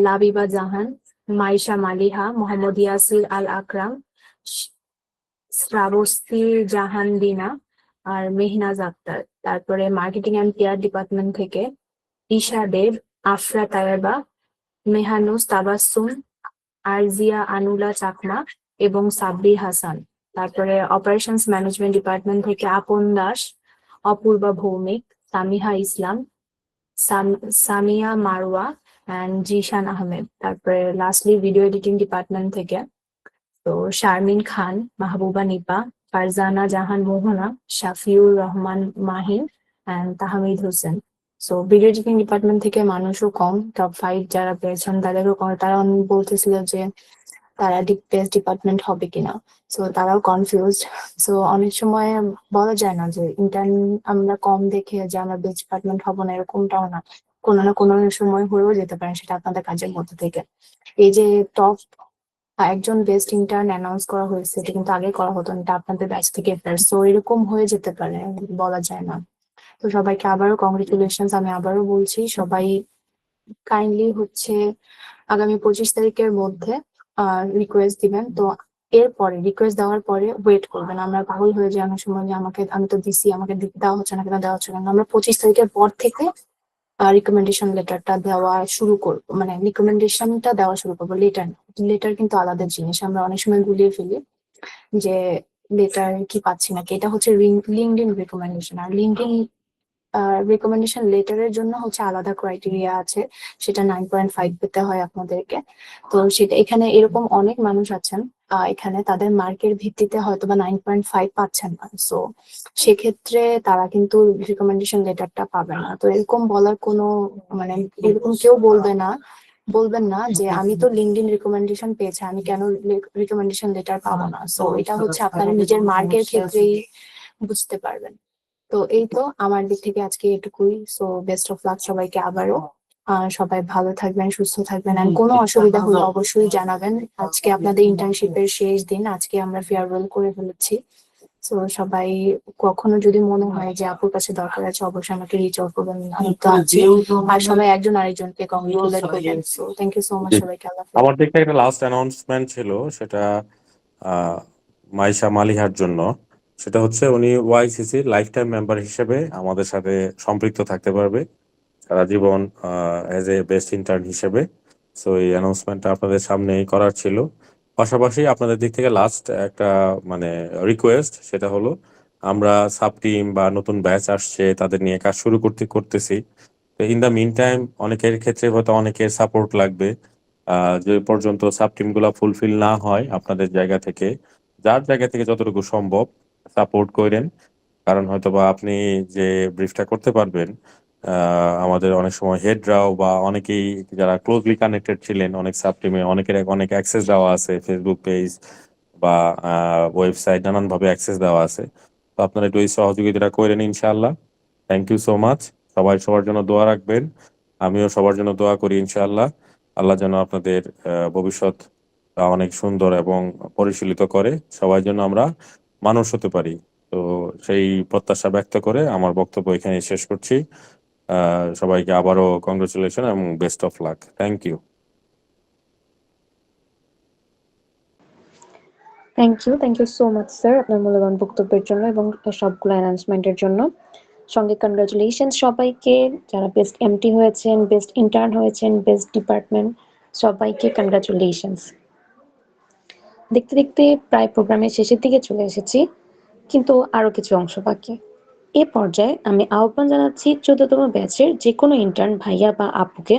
লাবিবা জাহান, মাইশা মালিহা, মোহাম্মদ ইয়াসির আল আকরাম, শ্রাবস্তী জাহান দিনা আর মেহনাজ আক্তার। তারপরে মার্কেটিং অ্যান্ড পিআর ডিপার্টমেন্ট থেকে ঈশা দেব, আফরা তায়েবা, মেহানুস তাবাসসুম, আরজিয়া আনুলা চাকমা এবং সাব্বির হাসান। তারপরে অপারেশনস ম্যানেজমেন্ট ডিপার্টমেন্ট থেকে আপন দাস, অপূর্বা ভৌমিক, সামিহা ইসলাম, সামিয়া মারওয়া অ্যান্ড জিশান আহমেদ। তারপরে লাস্টলি ভিডিও এডিটিং ডিপার্টমেন্ট থেকে তো Sharmin Khan, Mahbuba Nipa, Farzana Jahan Mohona, Shafiur Rahman Mahin and Tahmid Hossain. So video editing department থেকে মানুষও কম, টপ 5 যারা পেয়েছেন তাদেরও কম। তারা বলতেছিল যে তারা বেস্ট ডিপার্টমেন্ট হবে কিনা, সো তারাও কনফিউজড। সো অনেক সময় বলা যায় না যে ইন্টার্ন আমরা কম দেখে যে আমরা বেস্ট ডিপার্টমেন্ট হবো না, এরকমটাও না। কোনো না কোনো সময় হয়েও যেতে পারে, সেটা আপনাদের কাজের মধ্যে থেকে। এই যে টপ একজন বেস্ট ইন্টার্ন অ্যানাউন্স করা হয়েছে, এটা কিন্তু আগে করা হতো না, এটা আপনাদের ব্যাচ থেকে সো এরকম হয়ে যেতে পারে, বলা যায় না। তো সবাইকে আবারও কংগ্রেচুলেশনস। আমি আবারও বলছি, সবাই কাইন্ডলি হচ্ছে আগামী 25 তারিখের মধ্যে রিকোয়েস্ট দিবেন। তো এরপরে রিকোয়েস্ট দেওয়ার পরে ওয়েট করবেন। আমরা পাগল হয়ে যাই অনেক সময় যে আমি তো দিছি, আমাকে দেওয়া হচ্ছে না কেন, দেওয়া হচ্ছে না কেন। আমরা 25 তারিখের পর থেকে রিকমেন্ডেশন লেটারটা দেওয়া শুরু করবো, মানে রিকমেন্ডেশনটা দেওয়া শুরু করবো। লেটার কিন্তু আলাদা জিনিস, আমরা অনেক সময় গুলিয়ে ফেলি যে লেটার কি পাচ্ছি নাকি। এটা হচ্ছে লিঙ্কডইন রিকমেন্ডেশন। আর লিঙ্কডইন রিকমেন্ডেশন লেটারের জন্য হচ্ছে আলাদা ক্রাইটেরিয়া আছে, সেটা 9.5 পেতে হয় আপনাদেরকে। তো সেটা এখানে এরকম অনেক মানুষ আছেন এখানে তাদের মার্কের ভিত্তিতে হয়তো বা 9.5 পাচ্ছেন না, সো সেক্ষেত্রে তারা কিন্তু রিকমেন্ডেশন লেটারটা পাবে না। তো এরকম বলার কোনো মানে এরকম কেউ বলবেন না যে আমি তো লিঙ্কডইন রিকমেন্ডেশন পেয়েছি, আমি কেন রিকমেন্ডেশন লেটার পাবো না। সো এটা হচ্ছে আপনারা নিজের মার্কের ক্ষেত্রেই বুঝতে পারবেন। তো এই তো আমার দিক থেকে আজকে এটুকুই। সো বেস্ট অফ লাক সবাইকে আবারও। সবাই ভালো থাকবেন, সুস্থ থাকবেন, আর কোনো অসুবিধা হলে অবশ্যই জানাবেন। আজকে আপনাদের ইন্টার্নশিপের শেষ দিন, আজকে আমরা ফেয়ারওয়েল করে ফেলেছি। সো সবাই কখনো যদি মনে হয় যে আপুর কাছে দরকার আছে, অবশ্যই আমাকে রিচ আউট করবেন, আমি তো আছি। আর সবাই একজন আরেকজনকে কংগ্রেচুলেট করবেন। So thank you so much সবাইকে। আল্লাহ হাফেজ। আমার দিক থেকে একটা লাস্ট অ্যানাউন্সমেন্ট ছিল, সেটা আহ, মাইশা মালিহার জন্য। সেটা হচ্ছে উনি ওয়াইসিসি লাইফ টাইম মেম্বার হিসেবে আমাদের সাথে সম্পৃক্ত থাকতে পারবে সারা জীবন অ্যাজ এ বেস্ট ইন্টার্ন হিসেবে। সো এই অ্যানাউন্সমেন্টটা আপনাদের সামনেই করার ছিল। পাশাপাশি আপনাদের দিক থেকে লাস্ট একটা মানে রিকোয়েস্ট, সেটা হলো আমরা সাব টিম বা নতুন ব্যাচ আসছে তাদের নিয়ে কাজ শুরু করতেছি। তো ইন দ্য মিন টাইম অনেকের ক্ষেত্রে হয়তো অনেকের সাপোর্ট লাগবে। যে পর্যন্ত সাব টিম গুলা ফুলফিল না হয়, আপনাদের জায়গা থেকে যার জায়গা থেকে যতটুকু সম্ভব সাপোর্ট করেন। কারণ হয়তো বা আপনি যে ব্রিফটা করতে পারবেন, আমাদের অনেক সময় হেডরাও বা অনেকেই যারা ক্লোজলি কানেক্টেড ছিলেন অনেক সাব টিমে, অনেকের অনেক অ্যাক্সেস দেওয়া আছে, ফেসবুক পেজ বা ওয়েবসাইট নানানভাবে অ্যাক্সেস দেওয়া আছে। তো আপনারা একটু এই সহযোগিতাটা করেন ইনশাআল্লাহ। Thank you so much. সবাই সবার জন্য দোয়া রাখবেন, আমিও সবার জন্য দোয়া করি ইনশাআল্লাহ। আল্লাহ যেন আপনাদের ভবিষ্যৎ অনেক সুন্দর এবং পরিশীলিত করে, সবার জন্য আমরা মানুষ হতে পারি। তো সেই প্রত্যাশা ব্যক্ত করে আমার বক্তব্য এখানে শেষ করছি। সবাইকে আবারও কংগ্রেচুলেশন এবং best of luck. Thank you. Thank you so much sir আপনার মূল্যবান বক্তব্যের জন্য এবং সবগুলো অ্যানাউন্সমেন্টের জন্য। সঙ্গে কনগ্রাচুলেশন সবাইকে যারা বেস্ট এমটি হয়েছেন, বেস্ট ইন্টার্ন হয়েছেন, বেস্ট ডিপার্টমেন্ট, সবাইকে কনগ্রাচুলেশনস। দেখতে দেখতে প্রায় প্রোগ্রামের শেষের দিকে চলে এসেছি, কিন্তু আরো কিছু অংশ বাকি। এ পর্যায়ে আমি আহ্বান জানাচ্ছি 14তম ব্যাচের যে কোনো ইন্টার্ন ভাইয়া বা আপুকে,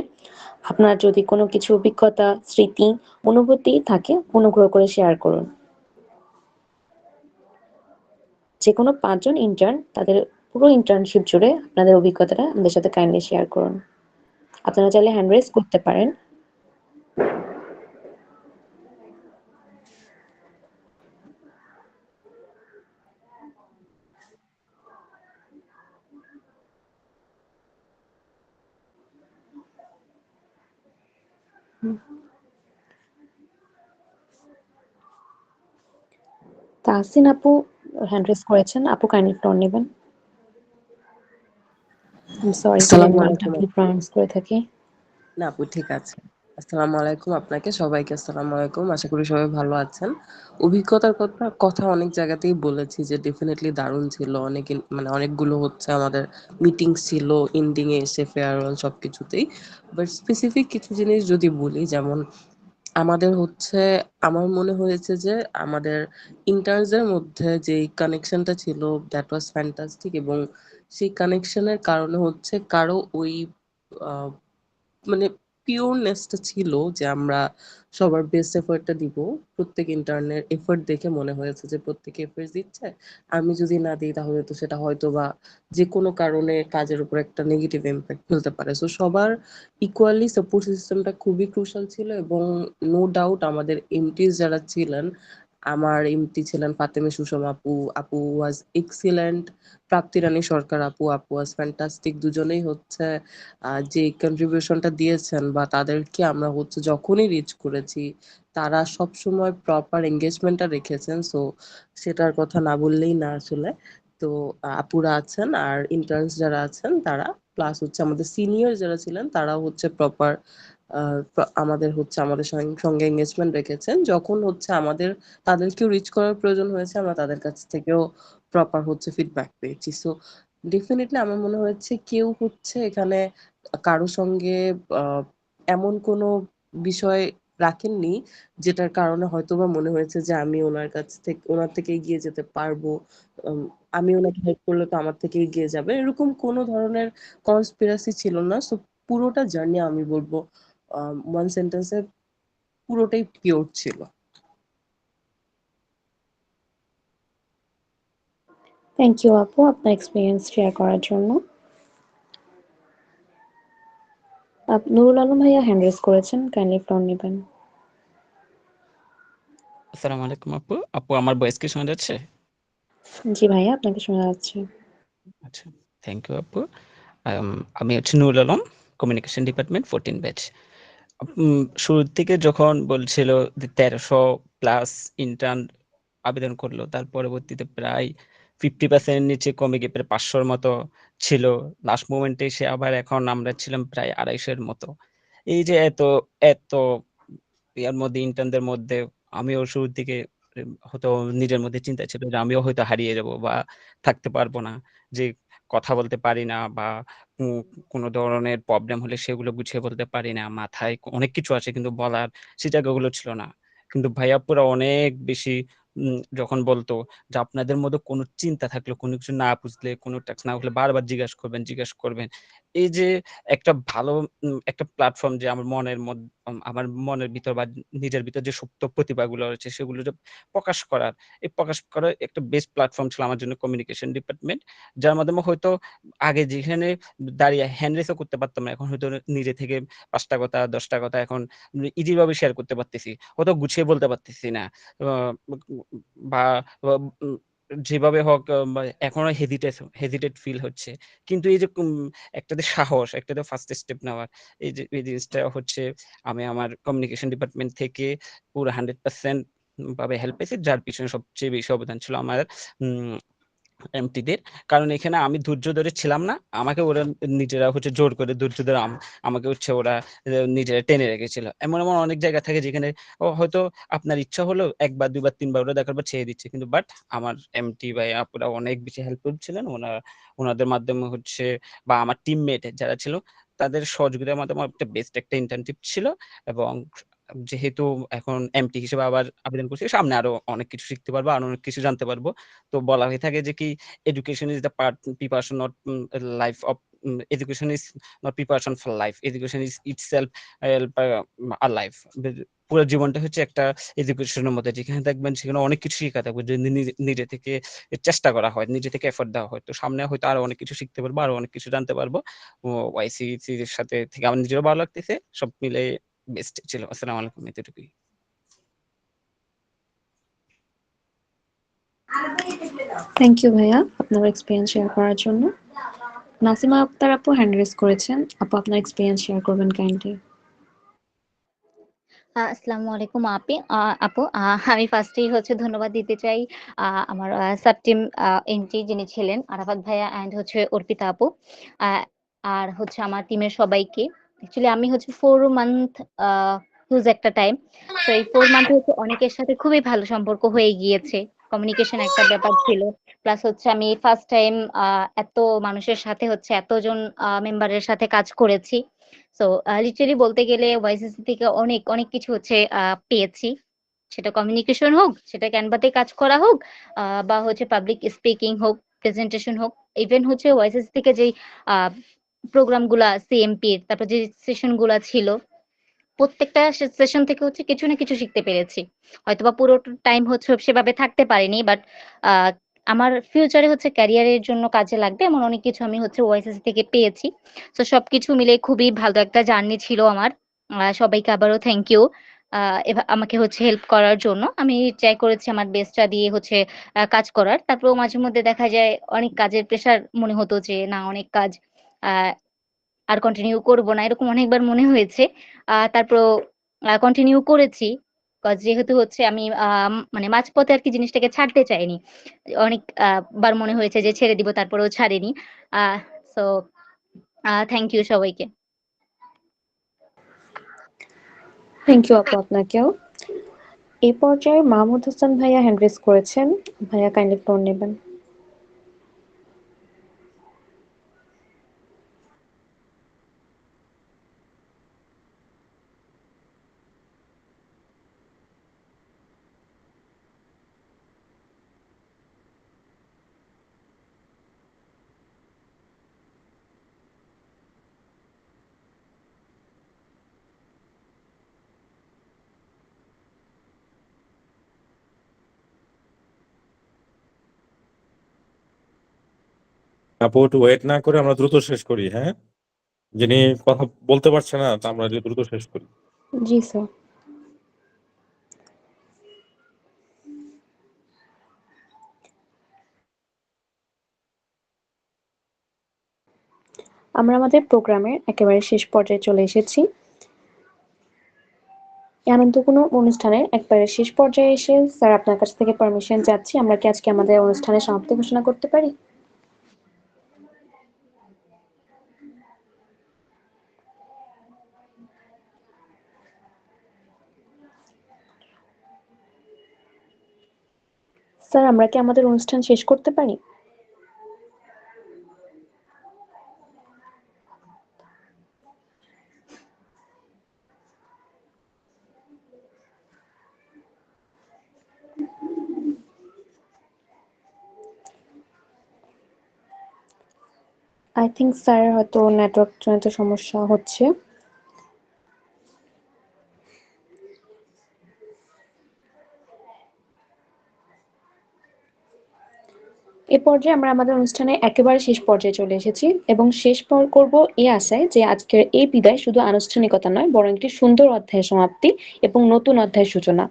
আপনার যদি কোনো কিছু অভিজ্ঞতা, স্মৃতি, অনুভূতি থাকে অনুগ্রহ করে শেয়ার করুন। যে কোনো 5 জন ইন্টার্ন তাদের পুরো ইন্টার্নশিপ জুড়ে আপনাদের অভিজ্ঞতাটা আমাদের সাথে কাইন্ডলি শেয়ার করুন। আপনারা চাইলে হ্যান্ড রেজ করতে পারেন। তাহসিন আপু হ্যান্ড রেজ করেছেন, আপু কাইন্ডলি ফ্লোর নেবেন। সরি যদি আমি আসসালামু নামটা আলাইকুম ভুল প্রনাউন্স করে থাকি। না আপু ঠিক আছে। আসসালামু আলাইকুম আপনাকে সবাইকে আসসালামু আলাইকুম। আশা করি সবাই ভালো আছেন। অভিজ্ঞতার কথা অনেক জায়গাতেই বলেছি যে ডেফিনেটলি দারুণ ছিল। অনেক মানে অনেকগুলো হচ্ছে আমাদের মিটিংস ছিল, এন্ডিং এ এসে ফেয়ারওয়েল সবকিছুতেই। বাট স্পেসিফিক কিছু জিনিস যদি বলি, যেমন আমাদের হচ্ছে আমার মনে হয়েছে যে আমাদের ইন্টার্নস এর মধ্যে যে কানেকশনটা ছিল দ্যাট ওয়াজ ফ্যান্টাস্টিক, এবং সেই কানেকশনের কারণে হচ্ছে কারো ওই আহ, মানে পিওরনেসটা ছিল যে আমরা সবার বেস্ট এফোর্টটা দিব। প্রত্যেক ইন্টার্নের এফোর্ট দেখে মনে হয়েছে যে প্রত্যেকে এফোর্ট দিচ্ছে, আমি যদি না দিই তাহলে তো সেটা হয়তো বা যে কোনো কারণে কাজের উপর একটা নেগেটিভ ইম্প্যাক্ট ফেলতে পারে। সো সবার ইকুয়ালি সাপোর্ট সিস্টেমটা খুবই ক্রুশাল ছিল, এবং নো ডাউট আমাদের এমটিস যারা ছিলেন, আমার এমটি ছিলেন ফাতেমে সুষমা আপু, আপু ওয়াজ এক্সিলেন্ট, প্রাপ্তি রানী সরকার আপু, আপু ওয়াজ ফ্যান্টাস্টিক। দুজনেই হচ্ছে যে কন্ট্রিবিউশনটা দিয়েছেন বা তাদেরকে আমরা হচ্ছে যখনই রিচ করেছি তারা সবসময় প্রপার এঙ্গেজমেন্টটা রেখেছেন। সো সেটার কথা না বললেই না আসলে। তো আপুরা আছেন আর ইন্টার্নস যারা আছেন তারা, প্লাস হচ্ছে আমাদের সিনিয়র যারা ছিলেন তারাও হচ্ছে প্রপার আমাদের সঙ্গে এঙ্গেজমেন্ট রেখেছেন। যখন হচ্ছে আমাদের তাদেরকেও রিচ করার প্রয়োজন হয়েছে, আমরা তাদের কাছ থেকেও প্রপার হচ্ছে ফিডব্যাক পেয়েছি। সো ডেফিনেটলি আমার মনে হচ্ছে কেউ হচ্ছে এখানে কারো সঙ্গে এমন কোনো বিষয় রাখেননি যেটার কারণে হয়তোবা মনে হয়েছে যে আমি ওনার থেকে এগিয়ে যেতে পারবো, আমি ওনাকে হেল্প করলে তো আমার থেকে এগিয়ে যাবে, এরকম কোনো ধরনের কনস্পিরাসি ছিল না। সো পুরোটা জার্নি আমি বলবো ওয়ান সেন্টেন্সে পুরোটাই পিওর ছিল। থ্যাংক ইউ আপু আপনার এক্সপিরিয়েন্স শেয়ার করার জন্য। নুরুল আলম ভাইয়া হ্যান্ড রেজ করেছেন, কাইন্ডলি ফ্লোর নেবেন। আসসালামু আলাইকুম আপু। আপু আমার ভয়েস কি শোনা যাচ্ছে? জি ভাইয়া আপনাকে শোনা যাচ্ছে। আচ্ছা, থ্যাংক ইউ আপু। আমি হচ্ছে Nurul Alam, communication department 14 batch. শুরুর থেকে যখন বলছিল যে 1300 প্লাস ইন্টার্ন আবেদন করলো, তার পরবর্তীতে প্রায় 50% নিচে কমে গিয়ে প্রায় 500-র মতো ছিল। লাস্ট মোমেন্টে এসে আবার এখন আমরা ছিলাম প্রায় 250-এর মতো। এই যে এত এত এর মধ্যে ইন্টার্নদের মধ্যে আমিও শুরুর দিকে হয়তো নিজের মধ্যে চিন্তা ছিল যে আমিও হয়তো হারিয়ে যাব বা থাকতে পারবো না, যে কথা বলতে পারি না বা কোনো ধরনের প্রবলেম হলে সেগুলো গুছিয়ে বলতে পারি না, মাথায় অনেক কিছু আছে কিন্তু বলার সে জায়গাগুলো ছিল না। কিন্তু ভাইয়া পুরা অনেক বেশি যখন বলতো যে আপনাদের মধ্যে কোনো চিন্তা থাকলে, কোনো কিছু না বুঝলে, কোনো টাস্ক না হলে বারবার জিজ্ঞাসা করবেন। এই যে একটা ভালো একটা প্ল্যাটফর্ম যে আমার মনের ভিতর বা নিজের ভিতর যে সুপ্ত প্রতিভাগুলো রয়েছে সেগুলো যে প্রকাশ করার একটা বেস্ট প্ল্যাটফর্ম ছিল আমার জন্য কমিউনিকেশন ডিপার্টমেন্ট। যার মাধ্যমে হয়তো আগে যেখানে দাঁড়িয়ে হ্যান্ড রেসও করতে পারতাম না, এখন হয়তো নিজে থেকে 5টা কথা 10টা কথা এখন ইজি ভাবে শেয়ার করতে পারতেছি, হয়তো গুছিয়ে বলতে পারতেছি না বা যেভাবে হোক এখনো হেজিটেট ফিল হচ্ছে। কিন্তু এই যে একটাতে সাহস, একটাতে ফার্স্ট স্টেপ নেওয়ার, এই জিনিসটা হচ্ছে আমি আমার কমিউনিকেশন ডিপার্টমেন্ট থেকে পুরো 100% ভাবে হেল্প পেয়েছি, যার পিছনে সবচেয়ে বেশি অবদান ছিল আমার এমটিদের। কারণ এখানে আমি ধৈর্য ধরে ছিলাম না, আমাকে ওরা নিজেরা হচ্ছে জোর করে ধৈর্য ধরে আমাকে হচ্ছে ওরা নিজেরা টেনে রেখেছিল। এমন এমন অনেক জায়গা থাকে যেখানে হয়তো আপনার ইচ্ছা হলো 1 বার 2 বার 3 বার ওরা দেখার পর ছেড়ে দিচ্ছে, কিন্তু বাট আমার এমটি ভাই আপুরা অনেক বেশি হেল্পফুল ছিলেন। ওনাদের মাধ্যমে হচ্ছে বা আমার টিমমেট যারা ছিল তাদের সহযোগিতার মাধ্যমে একটা বেস্ট একটা ইন্টার্নশিপ ছিল। এবং যেহেতু এখন এমটি হিসেবে আবার আবেদন করছি, সামনে আরো অনেক কিছু শিখতে পারবো, আরো অনেক কিছু জানতে পারবো। তো বলা হয়ে থাকে যে কি education is the preparation, not life of education is not preparation for life, education is itself a life। পুরো জীবনটা হচ্ছে একটা এডুকেশনের মধ্যে, যেখানে দেখবেন সেখানে অনেক কিছু শেখা থাকবে যদি নিজে থেকে চেষ্টা করা হয়, নিজে থেকে এফোর্ট দেওয়া হয়। তো সামনে হয়তো আরো অনেক কিছু শিখতে পারবো, আরো অনেক কিছু জানতে পারবো। ওয়াইসিসি এর সাথে থেকে আমার নিজেরও ভালো লাগতেছে, সব মিলে বেস্ট ছিল। আসসালামু আলাইকুম, এতটুকুই। থ্যাংক ইউ ভাইয়া আপনার এক্সপিরিয়েন্স শেয়ার করার জন্য। নাসিমা আক্তার আপু হ্যান্ড রেজ করেছেন, আপু আপনার এক্সপিরিয়েন্স শেয়ার করবেন কাইন্ডলি। আসসালামু আলাইকুম আপু। আমি ফার্স্টেই হচ্ছে ধন্যবাদ দিতে চাই আমার সাব টিম এমটি যিনি ছিলেন আরাফাত ভাইয়া অ্যান্ড হচ্ছে অর্পিতা আপু। আর হচ্ছে আমার টিমের সবাইকে। অ্যাকচুয়ালি আমি হচ্ছে 4 মান্থ হিউজ একটা টাইম। তো এই 4 মান্থে হচ্ছে অনেকের সাথে খুবই ভালো সম্পর্ক হয়ে গিয়েছে। কমিউনিকেশন একটা ব্যাপার ছিল। প্লাস হচ্ছে আমি ফার্স্ট টাইম এত মানুষের সাথে হচ্ছে এতজন মেম্বারের সাথে কাজ করেছি। সো লিটারেলি বলতে গেলে ওয়াইসিসি থেকে অনেক কিছু হচ্ছে পেয়েছি। সেটা কমিউনিকেশন হোক, সেটা ক্যানভাতে কাজ করা হোক, বা হচ্ছে পাবলিক স্পিকিং হোক, প্রেজেন্টেশন হোক। ইভেন হচ্ছে ওয়াইসিসি থেকে যেই আ প্রোগ্রামগুলা সিএমপির তারপর যে সেশনগুলা ছিল, প্রত্যেকটা সেশন থেকে হচ্ছে কিছু না কিছু শিখতে পেরেছি। হয়তোবা পুরো টাইম হচ্ছে সেভাবে থাকতে পারিনি। বাট আ আমার ফিউচারে হচ্ছে ক্যারিয়ারের জন্য কাজে লাগবে এমন অনেক কিছু আমি হচ্ছে ওয়াইসিসি থেকে পেয়েছি। সো সবকিছু মিলে খুবই ভালো একটা জার্নি ছিল আমার। সবাইকে আবারও থ্যাংক ইউ। আমাকে হচ্ছে হেল্প করার জন্য। আমি ট্রাই করেছি আমার বেস্টটা দিয়ে হচ্ছে কাজ করার। তারপরেও মাঝে মধ্যে দেখা যায় অনেক কাজের প্রেশার মনে হতো যে না অনেক কাজ আ আর কন্টিনিউ করব না। এরকম অনেকবার মনে হয়েছে। তারপরেও কন্টিনিউ করেছি। যেহেতু হচ্ছে আমি মানে মাঝপথে আরকি জিনিসটাকে ছাড়তে চাইনি। অনেক বার মনে হয়েছে যে ছেড়ে দিব তারপরেও ছাড়িনি। আ সো থ্যাংক ইউ সবাইকে। থ্যাংক ইউ আপু আপনাকেও। এই পর্যায়ে মাহমুদ হাসান ভাইয়া হ্যান্ড রেজ করেছেন। ভাইয়া কাইন্ডলি ফ্লোর নেবেন। আপু একটু ওয়েট না করে আমরা দ্রুত শেষ করি, হ্যাঁ? যিনি কথা বলতে পারছে না তা আমরা দ্রুত শেষ করি। জি স্যার। আমরা আমাদের প্রোগ্রামের একেবারে শেষ পর্যায়ে চলে এসেছি। এই আনন্দঘন অনুষ্ঠানের একবারে শেষ পর্যায়ে এসে স্যার আপনার কাছ থেকে পারমিশন চাচ্ছি। আমরা কি আজকে আমাদের অনুষ্ঠানের সমাপ্তি ঘোষণা করতে পারি? স্যার আমরা কি আমাদের অনুষ্ঠান শেষ করতে পারি? আই থিংক স্যার হয়তো নেটওয়ার্ক জনিত সমস্যা হচ্ছে। এ পর্যায়ে আমরা আমাদের অনুষ্ঠানে একেবারে শেষ পর্যায়ে চলে এসেছি এবং শেষ করব এই আশায় যে আজকের এই বিদায় শুধু আনুষ্ঠানিকতা নয় বরং একটি সুন্দর অধ্যায়ের সমাপ্তি এবং নতুন অধ্যায়ের সূচনা।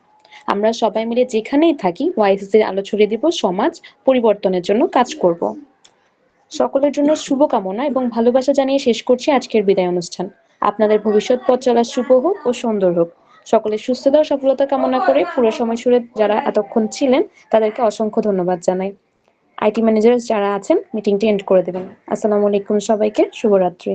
আমরা সবাই মিলে যেখানেই থাকি ওয়াইসিসির আলো ছড়িয়ে দিব, সমাজ পরিবর্তনের জন্য কাজ করব। সকলের জন্য শুভকামনা এবং ভালোবাসা জানিয়ে শেষ করছি আজকের বিদায় অনুষ্ঠান। আপনাদের ভবিষ্যৎ পথ চলা শুভ হোক ও সুন্দর হোক। সকলের সুস্থতা ও সফলতা কামনা করে পুরো সময় সুরে যারা এতক্ষণ ছিলেন তাদেরকে অসংখ্য ধন্যবাদ জানাই। আইটি ম্যানেজার যারা আছেন মিটিংটি এন্ড করে দেবেন। আসসালামু আলাইকুম সবাইকে, শুভরাত্রি।